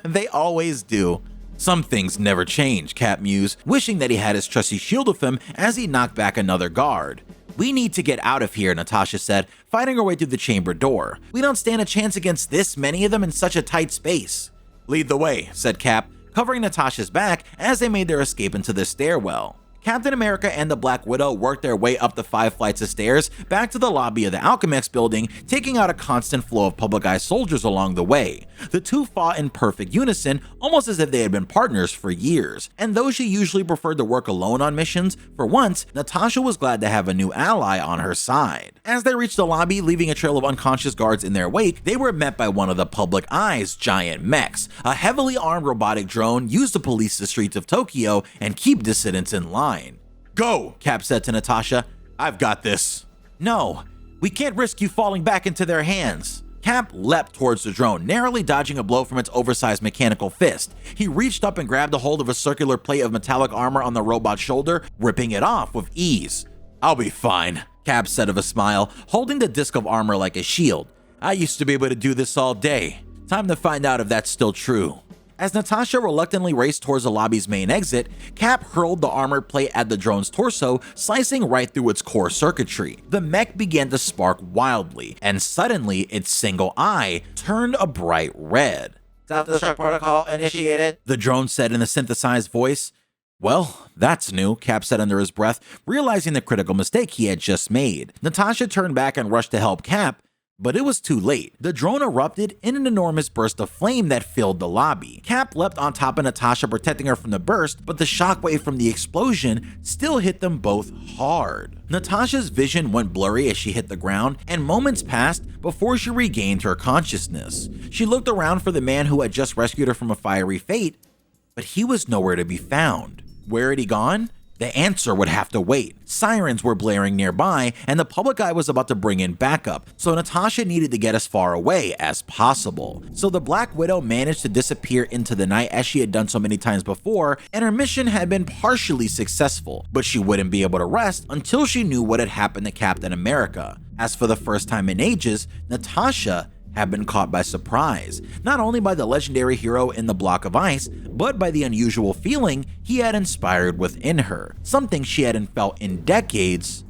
Speaker 1: They always do. Some things never change, Cap mused, wishing that he had his trusty shield with him as he knocked back another guard. We need to get out of here, Natasha said, fighting her way through the chamber door. We don't stand a chance against this many of them in such a tight space.
Speaker 5: Lead the way, said Cap,
Speaker 1: covering Natasha's back as they made their escape into the stairwell. Captain America and the Black Widow worked their way up the 5 flights of stairs back to the lobby of the Alchemax building, taking out a constant flow of public eye soldiers along the way. The two fought in perfect unison, almost as if they had been partners for years. And though she usually preferred to work alone on missions, for once, Natasha was glad to have a new ally on her side. As they reached the lobby, leaving a trail of unconscious guards in their wake, they were met by one of the public eye's giant mechs, a heavily armed robotic drone used to police the streets of Tokyo and keep dissidents in line.
Speaker 5: Go,
Speaker 1: Cap said to Natasha.
Speaker 5: I've got this.
Speaker 1: No, we can't risk you falling back into their hands. Cap leapt towards the drone, narrowly dodging a blow from its oversized mechanical fist. He reached up and grabbed a hold of a circular plate of metallic armor on the robot's shoulder, ripping it off with ease.
Speaker 5: I'll be fine,
Speaker 1: Cap said with a smile, holding the disc of armor like a shield.
Speaker 5: I used to be able to do this all day.
Speaker 1: Time to find out if that's still true. As Natasha reluctantly raced towards the lobby's main exit, Cap hurled the armored plate at the drone's torso, slicing right through its core circuitry. The mech began to spark wildly, and suddenly its single eye turned a bright red.
Speaker 6: Self-destruct protocol initiated,
Speaker 1: the drone said in a synthesized voice. Well, that's new, Cap said under his breath, realizing the critical mistake he had just made. Natasha turned back and rushed to help Cap, but it was too late. The drone erupted in an enormous burst of flame that filled the lobby. Cap leapt on top of Natasha, protecting her from the burst, but the shockwave from the explosion still hit them both hard. Natasha's vision went blurry as she hit the ground, and moments passed before she regained her consciousness. She looked around for the man who had just rescued her from a fiery fate, but he was nowhere to be found. Where had he gone? The answer would have to wait. Sirens were blaring nearby, and the public eye was about to bring in backup, so Natasha needed to get as far away as possible. So the Black Widow managed to disappear into the night as she had done so many times before, and her mission had been partially successful, but she wouldn't be able to rest until she knew what had happened to Captain America. As for the first time in ages, Natasha had been caught by surprise, not only by the legendary hero in the block of ice, but by the unusual feeling he had inspired within her, something she hadn't felt in decades: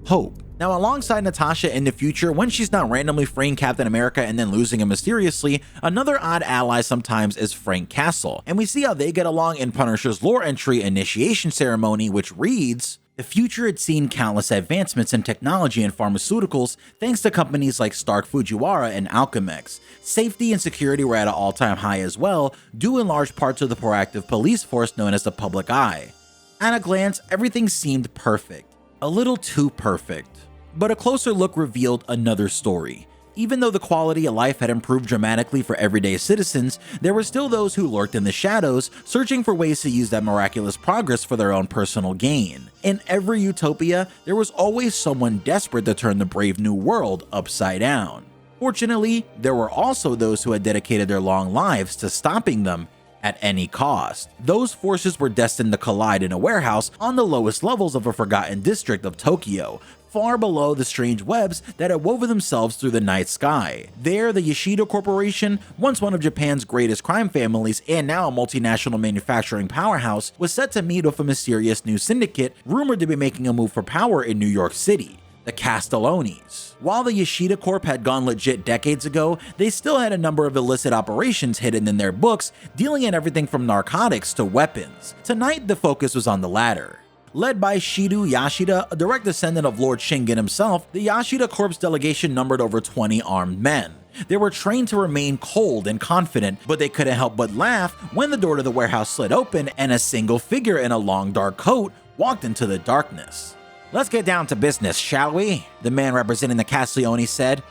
Speaker 1: hope. Now, alongside Natasha in the future, when she's not randomly freeing Captain America and then losing him mysteriously, another odd ally sometimes is Frank Castle, and we see how they get along in Punisher's lore entry Initiation Ceremony, which reads, "The future had seen countless advancements in technology and pharmaceuticals thanks to companies like Stark Fujiwara and Alchemax. Safety and security were at an all-time high as well, due in large part to the proactive police force known as the Public Eye. At a glance, everything seemed perfect. A little too perfect. But a closer look revealed another story. Even though the quality of life had improved dramatically for everyday citizens, there were still those who lurked in the shadows, searching for ways to use that miraculous progress for their own personal gain. In every utopia, there was always someone desperate to turn the brave new world upside down. Fortunately, there were also those who had dedicated their long lives to stopping them at any cost. Those forces were destined to collide in a warehouse on the lowest levels of a forgotten district of Tokyo, far below the strange webs that had woven themselves through the night sky. There, the Yoshida Corporation, once one of Japan's greatest crime families and now a multinational manufacturing powerhouse, was set to meet with a mysterious new syndicate rumored to be making a move for power in New York City. the Castellonis. While the Yashida Corp had gone legit decades ago, they still had a number of illicit operations hidden in their books, dealing in everything from narcotics to weapons. Tonight, the focus was on the latter. Led by Shiru Yashida, a direct descendant of Lord Shingen himself, the Yashida Corp's delegation numbered over 20 armed men. They were trained to remain cold and confident, but they couldn't help but laugh when the door to the warehouse slid open and a single figure in a long dark coat walked into the darkness.
Speaker 6: Let's get down to business, shall we? The man representing the Castelloni said.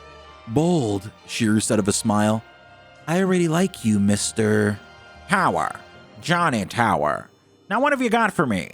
Speaker 1: Bold, Shiru said with a smile. I already like you, Mr.
Speaker 6: Tower. Johnny Tower. Now what have you got for me?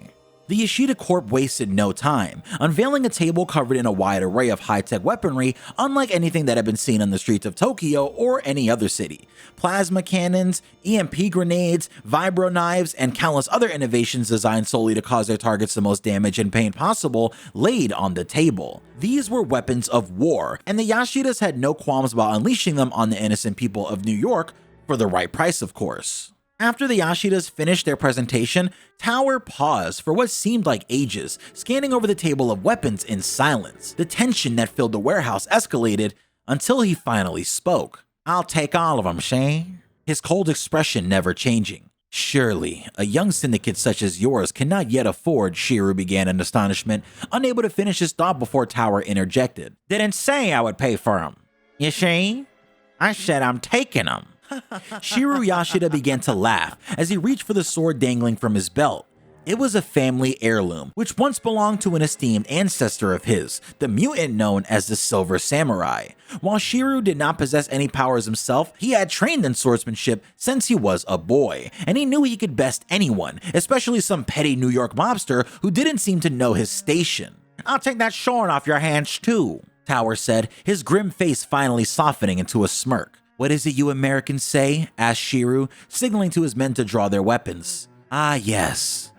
Speaker 1: The Yashida Corp wasted no time, unveiling a table covered in a wide array of high-tech weaponry unlike anything that had been seen on the streets of Tokyo or any other city. Plasma cannons, EMP grenades, vibro knives, and countless other innovations designed solely to cause their targets the most damage and pain possible laid on the table. These were weapons of war, and the Yashidas had no qualms about unleashing them on the innocent people of New York for the right price, of course. After the Yashidas finished their presentation, Tower paused for what seemed like ages, scanning over the table of weapons in silence. The tension that filled the warehouse escalated until he finally spoke.
Speaker 6: I'll take all of them, Shin.
Speaker 1: His cold expression never changing. Surely, a young syndicate such as yours cannot yet afford, Shiru began in astonishment, unable to finish his thought before Tower interjected.
Speaker 6: Didn't say I would pay for them. You see? I said I'm taking them.
Speaker 1: Shiru Yashida began to laugh as he reached for the sword dangling from his belt. It was a family heirloom, which once belonged to an esteemed ancestor of his, the mutant known as the Silver Samurai. While Shiru did not possess any powers himself, he had trained in swordsmanship since he was a boy, and he knew he could best anyone, especially some petty New York mobster who didn't seem to know his station.
Speaker 6: I'll take that sword off your hands too,
Speaker 1: Tower said, his grim face finally softening into a smirk. What is it you Americans say? Asked Shiru, signaling to his men to draw their weapons. Ah yes,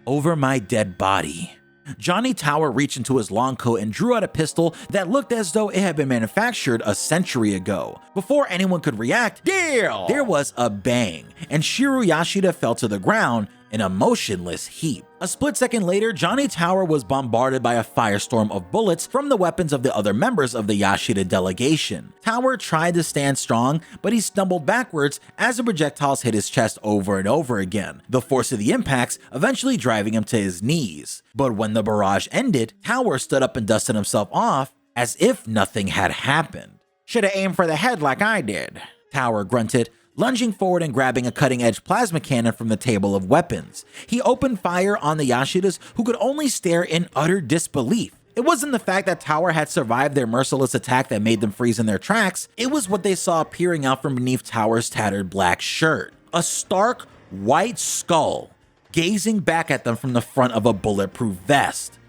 Speaker 1: over my dead body. Johnny Tower reached into his long coat and drew out a pistol that looked as though it had been manufactured a century ago. Before anyone could react,
Speaker 6: deal!
Speaker 1: There was a bang, and Shiru Yashida fell to the ground in a motionless heap. A split second later, Johnny Tower was bombarded by a firestorm of bullets from the weapons of the other members of the Yashida delegation. Tower tried to stand strong, but he stumbled backwards as the projectiles hit his chest over and over again, the force of the impacts eventually driving him to his knees. But when the barrage ended, Tower stood up and dusted himself off as if nothing had happened.
Speaker 6: Should've aimed for the head like I did,
Speaker 1: Tower grunted, lunging forward and grabbing a cutting-edge plasma cannon from the table of weapons. He opened fire on the Yashidas, who could only stare in utter disbelief. It wasn't the fact that Tower had survived their merciless attack that made them freeze in their tracks, it was what they saw peering out from beneath Tower's tattered black shirt. A stark, white skull, gazing back at them from the front of a bulletproof vest.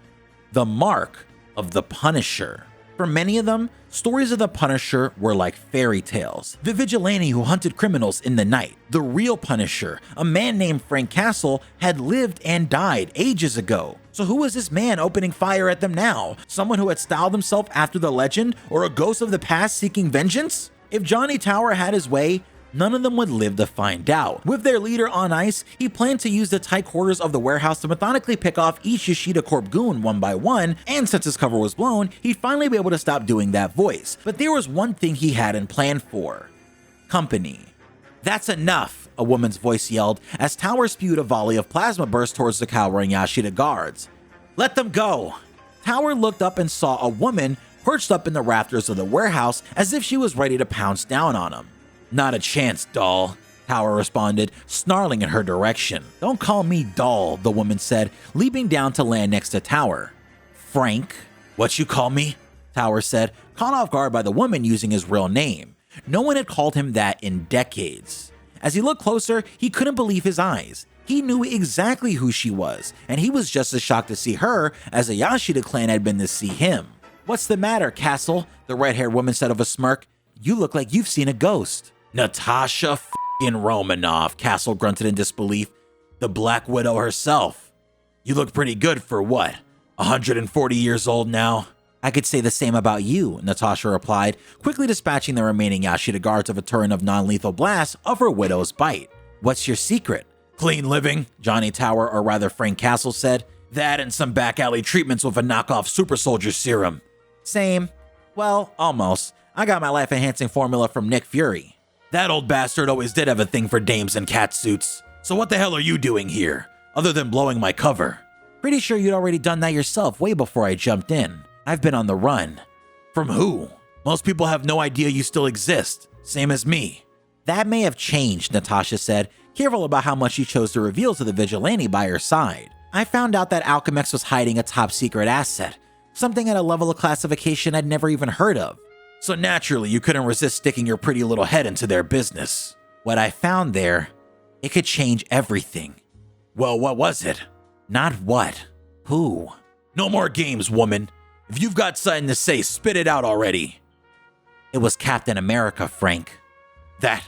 Speaker 1: The mark of the Punisher. For many of them, stories of the Punisher were like fairy tales. The vigilante who hunted criminals in the night. The real Punisher, a man named Frank Castle, had lived and died ages ago. So who was this man opening fire at them now? Someone who had styled himself after the legend, or a ghost of the past seeking vengeance? If Johnny Tower had his way, none of them would live to find out. With their leader on ice, he planned to use the tight quarters of the warehouse to methodically pick off each Yashida Corp goon one by one, and since his cover was blown, he'd finally be able to stop doing that voice. But there was one thing he hadn't planned for. Company. That's enough, a woman's voice yelled as Tower spewed a volley of plasma burst towards the cowering Yashida guards. Let them go! Tower looked up and saw a woman perched up in the rafters of the warehouse as if she was ready to pounce down on him. Not a chance, doll, Tower responded, snarling in her direction. Don't call me doll, the woman said, leaping down to land next to Tower. Frank? What you call me? Tower said, caught off guard by the woman using his real name. No one had called him that in decades. As he looked closer, he couldn't believe his eyes. He knew exactly who she was, and he was just as shocked to see her as the Yashida clan had been to see him. What's the matter, Castle? The red-haired woman said with a smirk. You look like you've seen a ghost. Natasha f***ing Romanoff, Castle grunted in disbelief. The Black Widow herself. You look pretty good for what, 140 years old now? I could say the same about you, Natasha replied, quickly dispatching the remaining Yashida guards of a turn of non-lethal blasts of her widow's bite. What's your secret? Clean living, Johnny Tower, or rather Frank Castle, said. That and some back alley treatments with a knockoff super soldier serum.
Speaker 6: Same. Well, almost. I got my life-enhancing formula from Nick Fury.
Speaker 5: That old bastard always did have a thing for dames in cat suits. So what the hell are you doing here, other than blowing my cover?
Speaker 6: Pretty sure you'd already done that yourself way before I jumped in. I've been on the run.
Speaker 5: From who? Most people have no idea you still exist, same as me.
Speaker 6: That may have changed, Natasha said, careful about how much she chose to reveal to the vigilante by her side. I found out that Alchemex was hiding a top-secret asset, something at a level of classification I'd never even heard of.
Speaker 5: So naturally, you couldn't resist sticking your pretty little head into their business.
Speaker 6: What I found there, it could change everything.
Speaker 5: Well, what was it?
Speaker 6: Not what. Who?
Speaker 5: No more games, woman. If you've got something to say, spit it out already.
Speaker 6: It was Captain America, Frank.
Speaker 5: That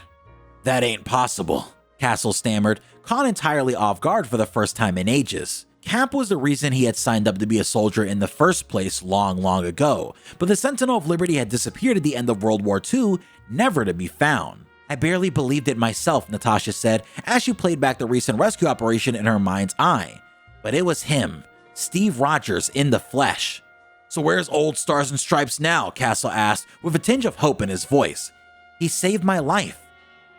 Speaker 5: ain't possible.
Speaker 6: Castle stammered, caught entirely off guard for the first time in ages. Cap was the reason he had signed up to be a soldier in the first place long ago, but the Sentinel of Liberty had disappeared at the end of World War II, never to be found. I barely believed it myself, Natasha said, as she played back the recent rescue operation in her mind's eye. But it was him, Steve Rogers, in the flesh.
Speaker 5: So where's old Stars and Stripes now? Castle asked, with a tinge of hope in his voice.
Speaker 6: He saved my life,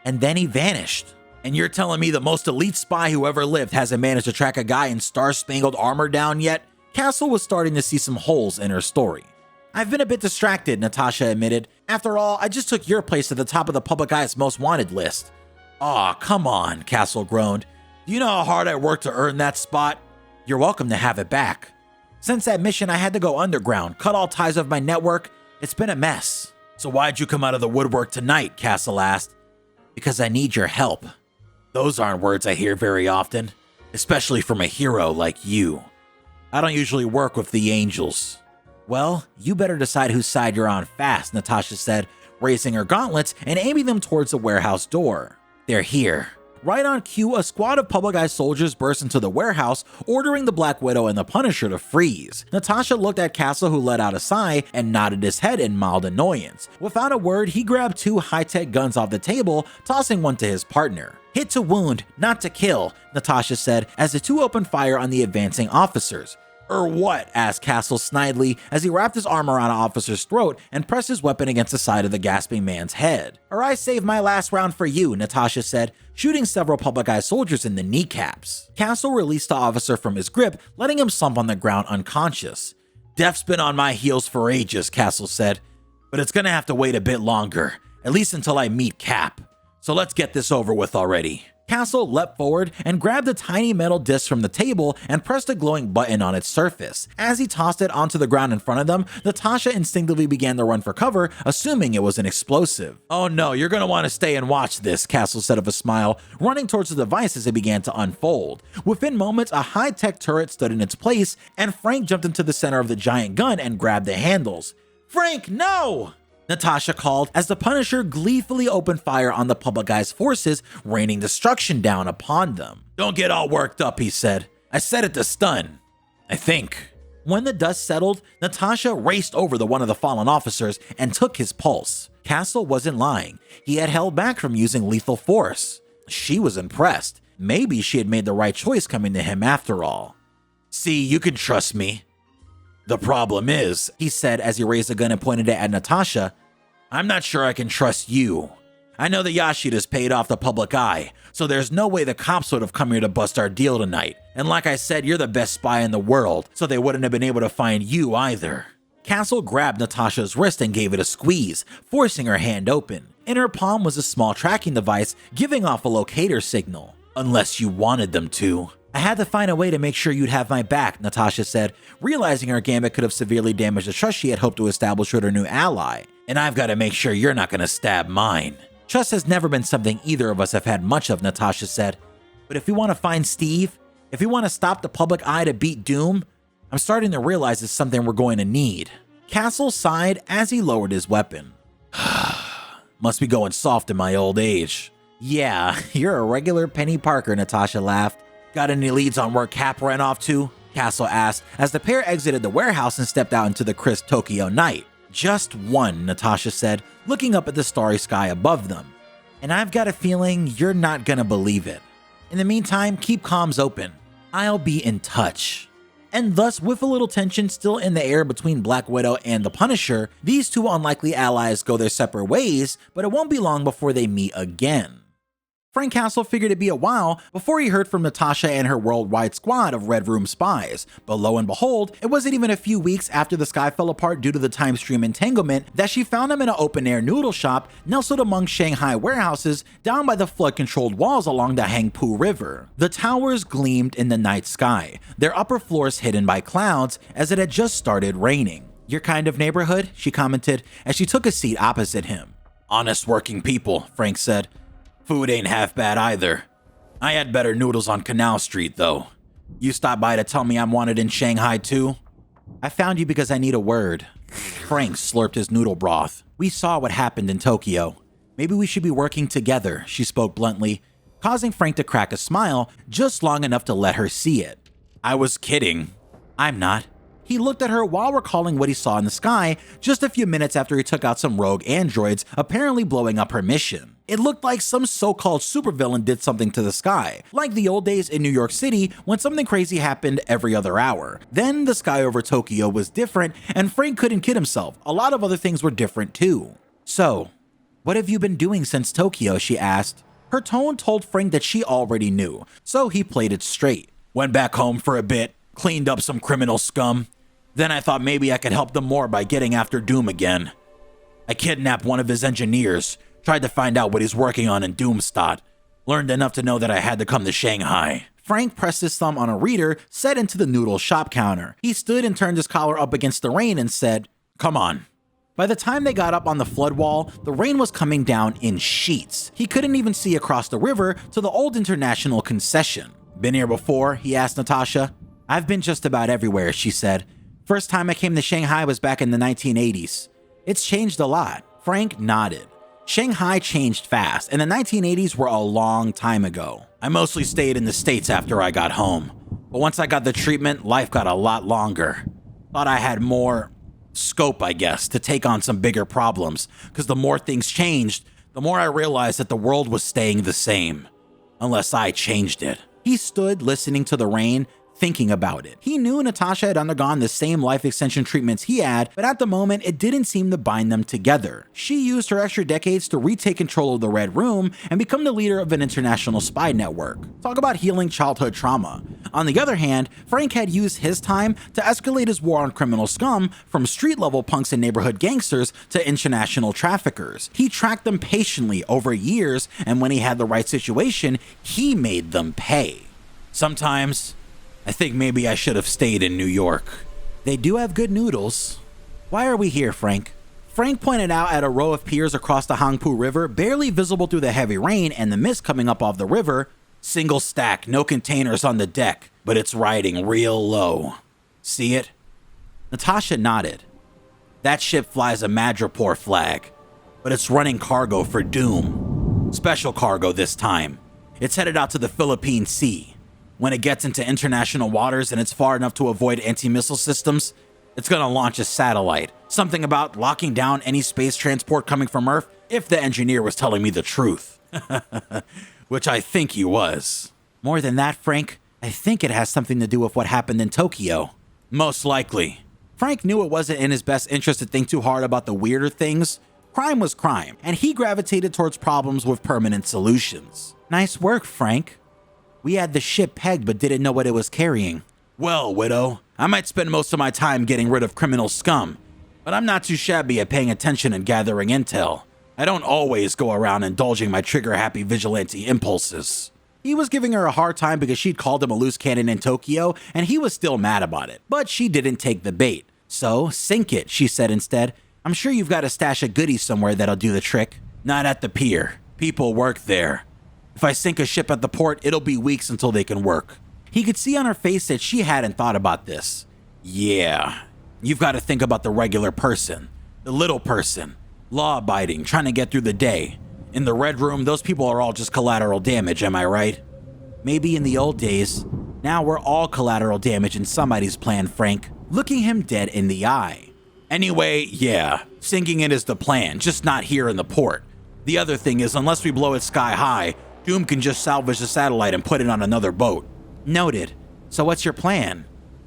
Speaker 6: and then he vanished.
Speaker 5: And you're telling me the most elite spy who ever lived hasn't managed to track a guy in star-spangled armor down yet?
Speaker 6: Castle was starting to see some holes in her story. I've been a bit distracted, Natasha admitted. After all, I just took your place at the top of the public eye's most wanted list.
Speaker 5: Aw, come on, Castle groaned. Do you know how hard I worked to earn that spot?
Speaker 6: You're welcome to have it back. Since that mission, I had to go underground, cut all ties with my network. It's been a mess.
Speaker 5: So why'd you come out of the woodwork tonight? Castle asked.
Speaker 6: Because I need your help.
Speaker 5: Those aren't words I hear very often, especially from a hero like you. I don't usually work with the angels.
Speaker 6: Well, you better decide whose side you're on fast, Natasha said, raising her gauntlets and aiming them towards the warehouse door. They're here. Right on cue, a squad of Public Eye soldiers burst into the warehouse, ordering the Black Widow and the Punisher to freeze. Natasha looked at Castle, who let out a sigh and nodded his head in mild annoyance. Without a word, he grabbed two high-tech guns off the table, tossing one to his partner. Hit to wound, not to kill, Natasha said as the two opened fire on the advancing officers.
Speaker 5: What?
Speaker 6: Asked Castle snidely as he wrapped his arm around an officer's throat and pressed his weapon against the side of the gasping man's head. I saved my last round for you, Natasha said, shooting several Public Eye soldiers in the kneecaps. Castle released the officer from his grip, letting him slump on the ground unconscious.
Speaker 5: Death's been on my heels for ages, Castle said, but it's gonna have to wait a bit longer, at least until I meet Cap. So let's get this over with already.
Speaker 6: Castle leapt forward and grabbed a tiny metal disc from the table and pressed a glowing button on its surface. As he tossed it onto the ground in front of them, Natasha instinctively began to run for cover, assuming it was an explosive.
Speaker 5: Oh no, you're gonna want to stay and watch this,
Speaker 6: Castle said with a smile, running towards the device as it began to unfold. Within moments, a high-tech turret stood in its place, and Frank jumped into the center of the giant gun and grabbed the handles.
Speaker 5: Frank, no!
Speaker 6: Natasha called as the Punisher gleefully opened fire on the Public Eye's forces, raining destruction down upon them.
Speaker 5: Don't get all worked up, he said. I said it to stun. I think.
Speaker 6: When the dust settled, Natasha raced over to one of the fallen officers and took his pulse. Castle wasn't lying. He had held back from using lethal force. She was impressed. Maybe she had made the right choice coming to him after all.
Speaker 5: See, you can trust me. The problem is,
Speaker 6: he said as he raised a gun and pointed it at Natasha,
Speaker 5: I'm not sure I can trust you. I know that Yashida's paid off the Public Eye, so there's no way the cops would have come here to bust our deal tonight. And like I said, you're the best spy in the world, so they wouldn't have been able to find you either.
Speaker 6: Castle grabbed Natasha's wrist and gave it a squeeze, forcing her hand open. In her palm was a small tracking device, giving off a locator signal.
Speaker 5: Unless you wanted them to.
Speaker 6: I had to find a way to make sure you'd have my back, Natasha said, realizing her gambit could have severely damaged the trust she had hoped to establish with her new ally.
Speaker 5: And I've got to make sure you're not going to stab mine.
Speaker 6: Trust has never been something either of us have had much of, Natasha said. But if we want to find Steve, if we want to stop the Public Eye to beat Doom, I'm starting to realize it's something we're going to need. Castle sighed as he lowered his weapon.
Speaker 5: Must be going soft in my old age.
Speaker 6: Yeah, you're a regular Penny Parker, Natasha laughed.
Speaker 5: Got any leads on where Cap ran off to?
Speaker 6: Castle asked as the pair exited the warehouse and stepped out into the crisp Tokyo night. Just one, Natasha said, looking up at the starry sky above them. And I've got a feeling you're not gonna believe it. In the meantime, keep comms open. I'll be in touch. and thus with a little tension still in the air between Black Widow and the Punisher, these two unlikely allies go their separate ways, but it won't be long before they meet again. Frank Castle figured it'd be a while before he heard from Natasha and her worldwide squad of Red Room spies, but lo and behold, it wasn't even a few weeks after the sky fell apart due to the time stream entanglement that she found him in an open-air noodle shop nestled among Shanghai warehouses down by the flood-controlled walls along the Hangpu River. The towers gleamed in the night sky, their upper floors hidden by clouds as it had just started raining. "Your kind of neighborhood?" she commented as she took a seat opposite him.
Speaker 5: "Honest working people," Frank said. "Food ain't half bad either. I had better noodles on Canal Street, though. You stopped by to tell me I'm wanted in Shanghai, too?"
Speaker 6: "I found you because I need a word." Frank slurped his noodle broth. "We saw what happened in Tokyo. Maybe we should be working together," she spoke bluntly, causing Frank to crack a smile just long enough to let her see it.
Speaker 5: "I was kidding."
Speaker 6: "I'm not." He looked at her while recalling what he saw in the sky just a few minutes after he took out some rogue androids, apparently blowing up her mission. It looked like some so-called supervillain did something to the sky, like the old days in New York City when something crazy happened every other hour. Then the sky over Tokyo was different, and Frank couldn't kid himself. A lot of other things were different too. "So, what have you been doing since Tokyo?" she asked. Her tone told Frank that she already knew, so he played it straight.
Speaker 5: "Went back home for a bit, cleaned up some criminal scum. Then I thought maybe I could help them more by getting after Doom again. I kidnapped one of his engineers, tried to find out what he's working on in Doomstadt. Learned enough to know that I had to come to Shanghai."
Speaker 6: Frank pressed his thumb on a reader set into the noodle shop counter. He stood and turned his collar up against the rain and said,
Speaker 5: "Come on."
Speaker 6: By the time they got up on the flood wall, the rain was coming down in sheets. He couldn't even see across the river to the old international concession.
Speaker 5: "Been here before?" he asked Natasha.
Speaker 6: "I've been just about everywhere," she said. "First time I came to Shanghai was back in the 1980s. It's changed a lot." Frank nodded. Shanghai changed fast, and the 1980s were a long time ago.
Speaker 5: "I mostly stayed in the States after I got home. But once I got the treatment, life got a lot longer. Thought I had more scope, I guess, to take on some bigger problems, because the more things changed, the more I realized that the world was staying the same. Unless I changed it."
Speaker 6: He stood listening to the rain, thinking about it. He knew Natasha had undergone the same life extension treatments he had, but at the moment it didn't seem to bind them together. She used her extra decades to retake control of the Red Room and become the leader of an international spy network. Talk about healing childhood trauma. On the other hand, Frank had used his time to escalate his war on criminal scum from street-level punks and neighborhood gangsters to international traffickers. He tracked them patiently over years, and when he had the right situation, he made them pay.
Speaker 5: "Sometimes I think maybe I should have stayed in New York."
Speaker 6: "They do have good noodles." "Why are we here, Frank?" Frank pointed out at a row of piers across the Hangpu River, barely visible through the heavy rain and the mist coming up off the river.
Speaker 5: "Single stack, no containers on the deck, but it's riding real low. See it?"
Speaker 6: Natasha nodded.
Speaker 5: "That ship flies a Madripoor flag, but it's running cargo for Doom. Special cargo this time. It's headed out to the Philippine Sea. When it gets into international waters and it's far enough to avoid anti-missile systems, it's gonna launch a satellite. Something about locking down any space transport coming from Earth, if the engineer was telling me the truth." Which I think he was.
Speaker 6: "More than that, Frank, I think it has something to do with what happened in Tokyo."
Speaker 5: "Most likely."
Speaker 6: Frank knew it wasn't in his best interest to think too hard about the weirder things. Crime was crime, and he gravitated towards problems with permanent solutions. "Nice work, Frank. We had the ship pegged but didn't know what it was carrying."
Speaker 5: "Well, Widow, I might spend most of my time getting rid of criminal scum, but I'm not too shabby at paying attention and gathering intel. I don't always go around indulging my trigger-happy vigilante impulses."
Speaker 6: He was giving her a hard time because she'd called him a loose cannon in Tokyo, and he was still mad about it. But she didn't take the bait. "So, sink it," she said instead. "I'm sure you've got a stash of goodies somewhere that'll do the trick."
Speaker 5: "Not at the pier. People work there. If I sink a ship at the port, it'll be weeks until they can work."
Speaker 6: He could see on her face that she hadn't thought about this.
Speaker 5: "Yeah, you've got to think about the regular person, the little person, law-abiding, trying to get through the day. In the Red Room, those people are all just collateral damage, am I right?"
Speaker 6: "Maybe in the old days. Now we're all collateral damage in somebody's plan, Frank," looking him dead in the eye.
Speaker 5: "Anyway, yeah, sinking it is the plan, just not here in the port. The other thing is, unless we blow it sky high, Doom can just salvage the satellite and put it on another boat."
Speaker 6: "Noted. So what's your plan?"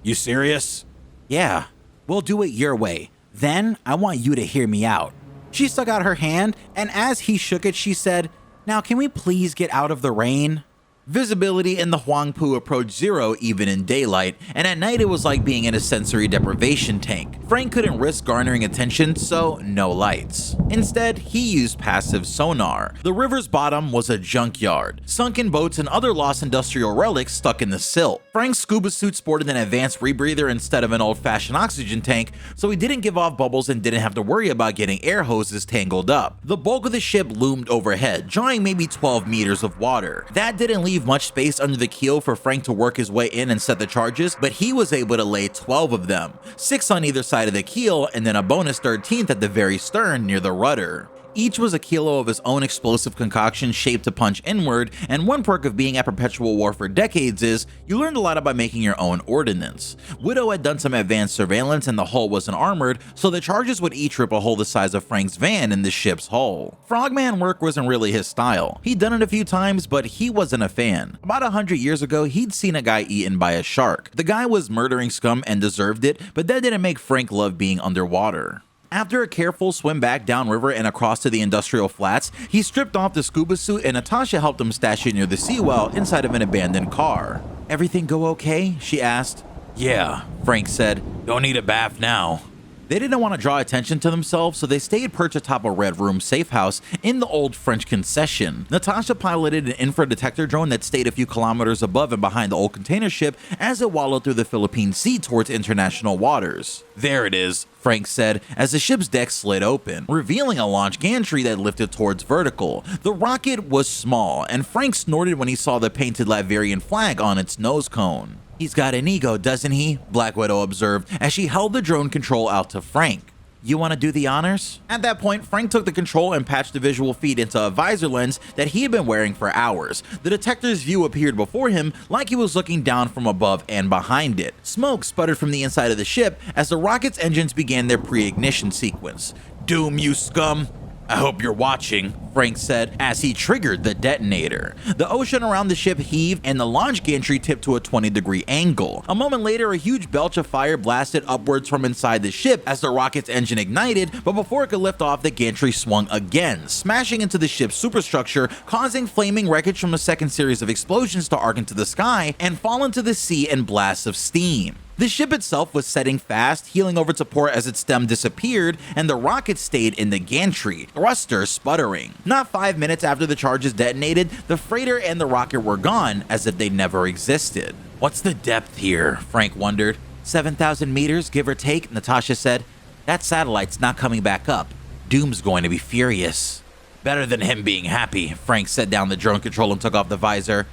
Speaker 6: You serious?
Speaker 5: Yeah, we'll do it your way. Then I want you to hear me out. She stuck out her hand, and as he shook it, she said, "Now can we please get out of the rain?" Visibility in the Huangpu approached zero even in daylight, and at night it was like being in a sensory deprivation tank. Frank couldn't risk garnering attention, so no lights. Instead, he used passive sonar. The river's bottom was a junkyard, sunken boats and other lost industrial relics stuck in the silt. Frank's scuba suit sported an advanced rebreather instead of an old-fashioned oxygen tank, so he didn't give off bubbles and didn't have to worry about getting air hoses tangled up. The bulk of the ship loomed overhead, drawing maybe 12 meters of water. That didn't leave much space under the keel for Frank to work his way in and set the charges, but he was able to lay 12 of them, 6 on either side of the keel and then a bonus 13th at the very stern near the rudder. Each was a kilo of his own explosive concoction shaped to punch inward, and one perk of being at perpetual war for decades is you learned a lot about making your own ordnance. Widow had done some advanced surveillance and the hull wasn't armored, so the charges would each rip a hole the size of Frank's van in the ship's hull. Frogman work wasn't really his style. He'd done it a few times, but he wasn't a fan. About 100 years ago, he'd seen a guy eaten by a shark. The guy was murdering scum and deserved it, but that didn't make Frank love being underwater. After a careful swim back downriver and across to the industrial flats, he stripped off the scuba suit and Natasha helped him stash it near the seawall inside of an abandoned car. "Everything go okay?" she asked.
Speaker 6: Yeah, Frank said. Don't need a bath now.
Speaker 5: They didn't want to draw attention to themselves, so they stayed perched atop a red room safe house in the old French concession. Natasha piloted an infrared detector drone that stayed a few kilometers above and behind the old container ship as it wallowed through the Philippine Sea towards international waters.
Speaker 6: There it is,
Speaker 5: Frank said as the ship's deck slid open, revealing a launch gantry that lifted towards vertical. The rocket was small, and Frank snorted when he saw the painted Latvian flag on its nose cone. "He's got an ego, doesn't he?" Black Widow observed as she held the drone control out to Frank. "You want to do the honors?" At that point, Frank took the control and patched the visual feed into a visor lens that he had been wearing for hours. The detector's view appeared before him like he was looking down from above and behind it. Smoke sputtered from the inside of the ship as the rocket's engines began their pre-ignition sequence.
Speaker 6: Doom, you scum. I hope you're watching,
Speaker 5: Frank said as he triggered the detonator. The ocean around the ship heaved and the launch gantry tipped to a 20-degree angle. A moment later, a huge belch of fire blasted upwards from inside the ship as the rocket's engine ignited, but before it could lift off, the gantry swung again, smashing into the ship's superstructure, causing flaming wreckage from a second series of explosions to arc into the sky and fall into the sea in blasts of steam. The ship itself was setting fast, heeling over to port as its stem disappeared, and the rocket stayed in the gantry, thrusters sputtering. Not 5 minutes after the charges detonated, the freighter and the rocket were gone, as if they never existed.
Speaker 6: What's the depth here?
Speaker 5: Frank wondered. 7,000 meters, give or take, Natasha said. That satellite's not coming back up. Doom's going to be furious.
Speaker 6: Better than him being happy,
Speaker 5: Frank set down the drone control and took off the visor.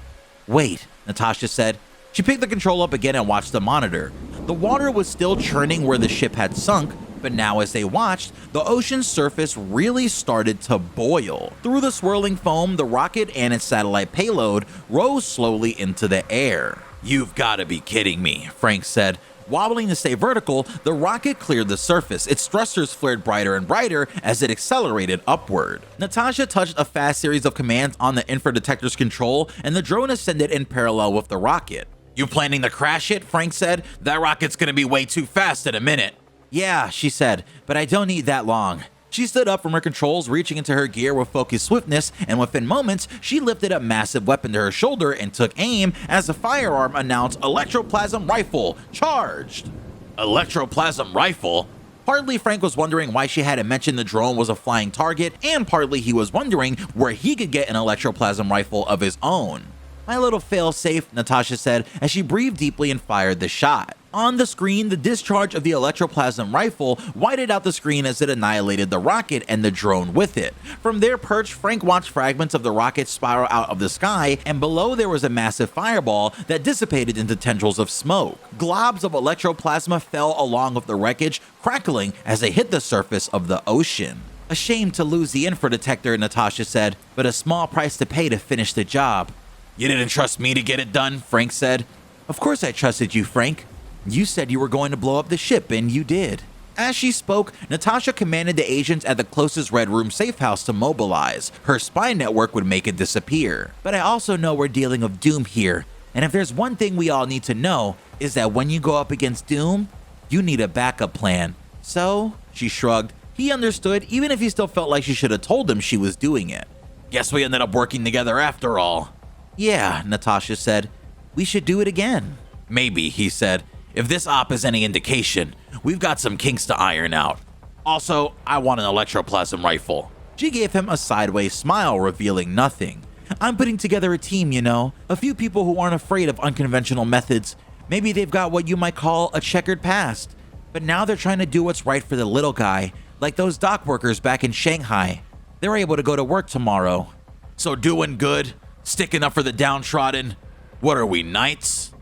Speaker 5: Wait, Natasha said. She picked the control up again and watched the monitor. The water was still churning where the ship had sunk, but now as they watched, the ocean's surface really started to boil. Through the swirling foam, the rocket and its satellite payload rose slowly into the air.
Speaker 6: You've got to be kidding me,
Speaker 5: Frank said. Wobbling to stay vertical, the rocket cleared the surface. Its thrusters flared brighter and brighter as it accelerated upward. Natasha touched a fast series of commands on the infrared detector's control, and the drone ascended in parallel with the rocket.
Speaker 6: You planning to crash it? Frank said. That rocket's gonna be way too fast in a minute.
Speaker 5: Yeah, she said, but I don't need that long. She stood up from her controls, reaching into her gear with focused swiftness, and within moments, she lifted a massive weapon to her shoulder and took aim as the firearm announced Electroplasm Rifle, charged.
Speaker 6: Electroplasm Rifle?
Speaker 5: Partly Frank was wondering why she hadn't mentioned the drone was a flying target, and partly he was wondering where he could get an Electroplasm Rifle of his own. My little fail-safe, Natasha said as she breathed deeply and fired the shot. On the screen, the discharge of the Electroplasm Rifle whited out the screen as it annihilated the rocket and the drone with it. From their perch, Frank watched fragments of the rocket spiral out of the sky, and below there was a massive fireball that dissipated into tendrils of smoke. Globs of electroplasma fell along with the wreckage, crackling as they hit the surface of the ocean. A shame to lose the infra detector, Natasha said, but a small price to pay to finish the job.
Speaker 6: You didn't trust me to get it done?
Speaker 5: Frank said. Of course I trusted you, Frank. You said you were going to blow up the ship, and you did. As she spoke, Natasha commanded the agents at the closest Red Room safe house to mobilize. Her spy network would make it disappear. But I also know we're dealing with doom here.
Speaker 6: And if there's one thing we all need to know, is that when you go up against Doom, you need a backup plan. So, she shrugged. He understood, even if he still felt like she should have told him she was doing it.
Speaker 5: Guess we ended up working together after all.
Speaker 6: Yeah, Natasha said. We should do it again.
Speaker 5: Maybe, he said. If this op is any indication, we've got some kinks to iron out. Also, I want an electroplasm rifle.
Speaker 6: She gave him a sideways smile, revealing nothing. I'm putting together a team, you know. A few people who aren't afraid of unconventional methods. Maybe they've got what you might call a checkered past. But now they're trying to do what's right for the little guy, like those dock workers back in Shanghai. They're able to go to work tomorrow.
Speaker 5: So doing good? Sticking up for the downtrodden? What are we, knights?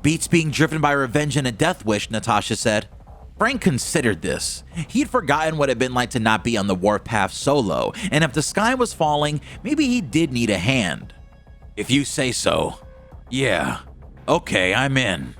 Speaker 6: Beats being driven by revenge and a death wish, Natasha said. Frank considered this. He'd forgotten what it had been like to not be on the warpath solo, and if the sky was falling, maybe he did need a hand.
Speaker 5: If you say so. Yeah. Okay, I'm in.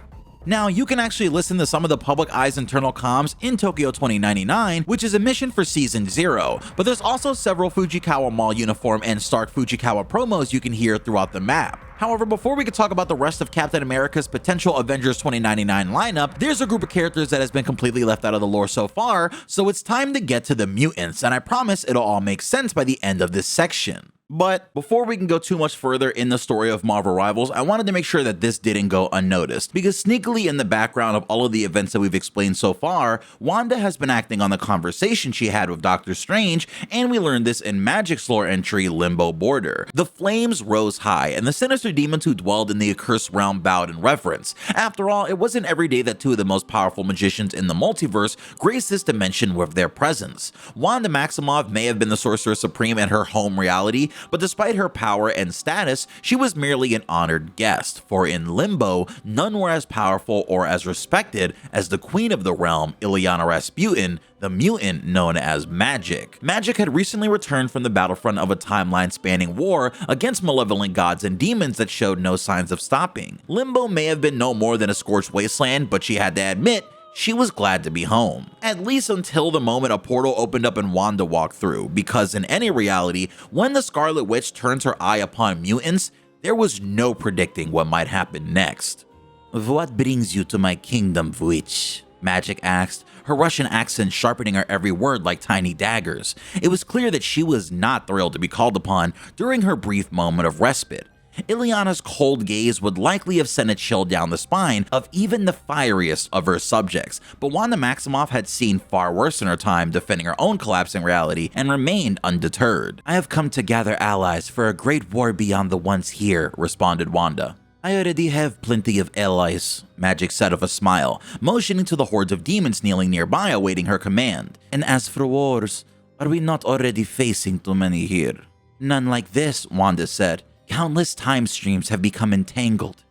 Speaker 6: Now, you can actually listen to some of the Public Eye's internal comms in Tokyo 2099, which is a mission for Season 0, but there's also several Fujikawa Mall uniform and Stark Fujikawa promos you can hear throughout the map. However, before we can talk about the rest of Captain America's potential Avengers 2099 lineup, there's a group of characters that has been completely left out of the lore so far, so it's time to get to the mutants, and I promise it'll all make sense by the end of this section. But before we can go too much further in the story of Marvel Rivals, I wanted to make sure that this didn't go unnoticed, because sneakily in the background of all of the events that we've explained so far, Wanda has been acting on the conversation she had with Doctor Strange, and we learned this in Magik's lore entry, Limbo Border. The flames rose high, and the sinister demons who dwelled in the accursed realm bowed in reverence. After all, it wasn't every day that two of the most powerful magicians in the multiverse graced this dimension with their presence. Wanda Maximoff may have been the Sorcerer Supreme in her home reality, but despite her power and status, she was merely an honored guest, for in Limbo, none were as powerful or as respected as the queen of the realm, Illyana Rasputin, the mutant known as Magik. Magik had recently returned from the battlefront of a timeline-spanning war against malevolent gods and demons that showed no signs of stopping. Limbo may have been no more than a scorched wasteland, but she had to admit, she was glad to be home. At least until the moment a portal opened up and Wanda walked through, because in any reality, when the Scarlet Witch turns her eye upon mutants, there was no predicting what might happen next. "What brings you to my kingdom, witch?" Magik asked, her Russian accent sharpening her every word like tiny daggers. It was clear that she was not thrilled to be called upon during her brief moment of respite. Illyana's cold gaze would likely have sent a chill down the spine of even the fieriest of her subjects, but Wanda Maximoff had seen far worse in her time defending her own collapsing reality and remained undeterred. "I have come to gather allies for a great war beyond the ones here," responded Wanda. "I already have plenty of allies," Magik said with a smile, motioning to the hordes of demons kneeling nearby awaiting her command. "And as for wars, are we not already facing too many here?" "None like this," Wanda said. "Countless time streams have become entangled.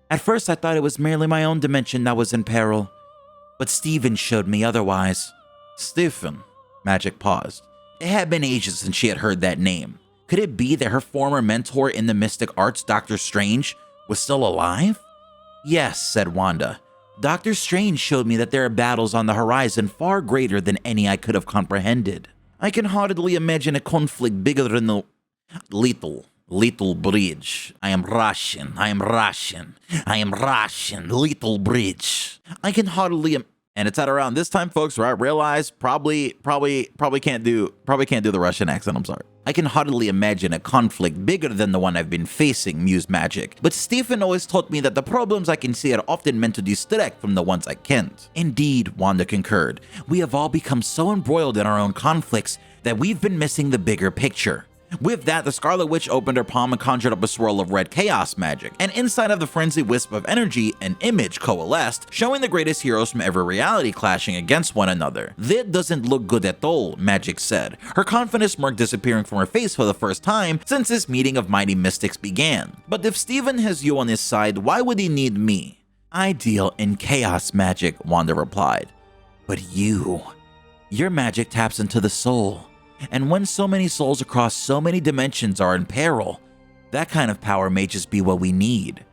Speaker 6: At first I thought it was merely my own dimension that was in peril, but Stephen showed me otherwise." "Stephen?" Magik paused. It had been ages since she had heard that name. Could it be that her former mentor in the mystic arts, Doctor Strange, was still alive? "Yes," said Wanda. "Doctor Strange showed me that there are battles on the horizon far greater than any I could have comprehended. I can hardly imagine a conflict bigger than the Little bridge. I am Russian. Little bridge. I can hardly and it's at around this time, folks, where I realized probably can't do the Russian accent. I'm sorry. "I can hardly imagine a conflict bigger than the one I've been facing," mused Magik. "But Stephen always taught me that the problems I can see are often meant to distract from the ones I can't." "Indeed," Wanda concurred. "We have all become so embroiled in our own conflicts that we've been missing the bigger picture." With that, the Scarlet Witch opened her palm and conjured up a swirl of red chaos magic, and inside of the frenzied wisp of energy, an image coalesced, showing the greatest heroes from every reality clashing against one another. "That doesn't look good at all," Magik said, her confident smirk disappearing from her face for the first time since this meeting of mighty mystics began. "But if Stephen has you on his side, why would he need me?" "I deal in chaos magic," Wanda replied. "But your magic taps into the soul. And when so many souls across so many dimensions are in peril, that kind of power may just be what we need."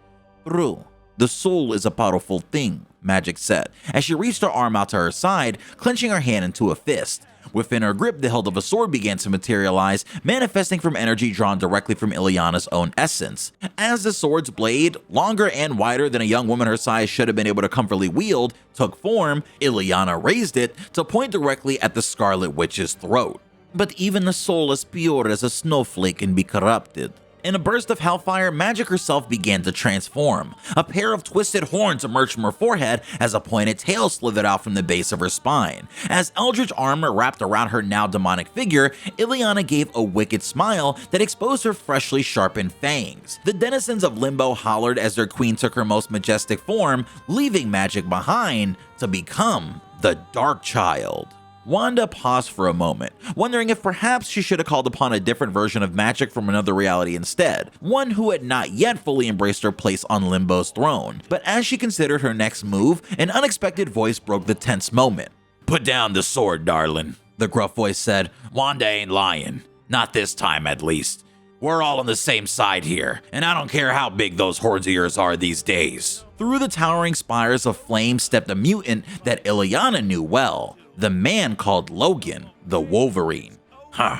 Speaker 6: "True. The soul is a powerful thing," Magik said, as she reached her arm out to her side, clenching her hand into a fist.
Speaker 1: Within her grip, the hilt of a sword began to materialize, manifesting from energy drawn directly from Illyana's own essence. As the sword's blade, longer and wider than a young woman her size should have been able to comfortably wield, took form, Illyana raised it to point directly at the Scarlet Witch's throat. But even the soul as pure as a snowflake can be corrupted. In a burst of hellfire, Magik herself began to transform. A pair of twisted horns emerged from her forehead as a pointed tail slithered out from the base of her spine. As eldritch armor wrapped around her now demonic figure, Illyana gave a wicked smile that exposed her freshly sharpened fangs. The denizens of Limbo hollered as their queen took her most majestic form, leaving Magik behind to become the Dark Child. Wanda paused for a moment, wondering if perhaps she should have called upon a different version of Magik from another reality instead, one who had not yet fully embraced her place on Limbo's throne. But as she considered her next move, an unexpected voice broke the tense moment.
Speaker 5: "Put down the sword, darling," the gruff voice said. "Wanda ain't lying. Not this time, at least. We're all on the same side here, and I don't care how big those horns of yours are these days."
Speaker 1: Through the towering spires of flame stepped a mutant that Illyana knew well. The man called Logan, the Wolverine.
Speaker 5: "Huh.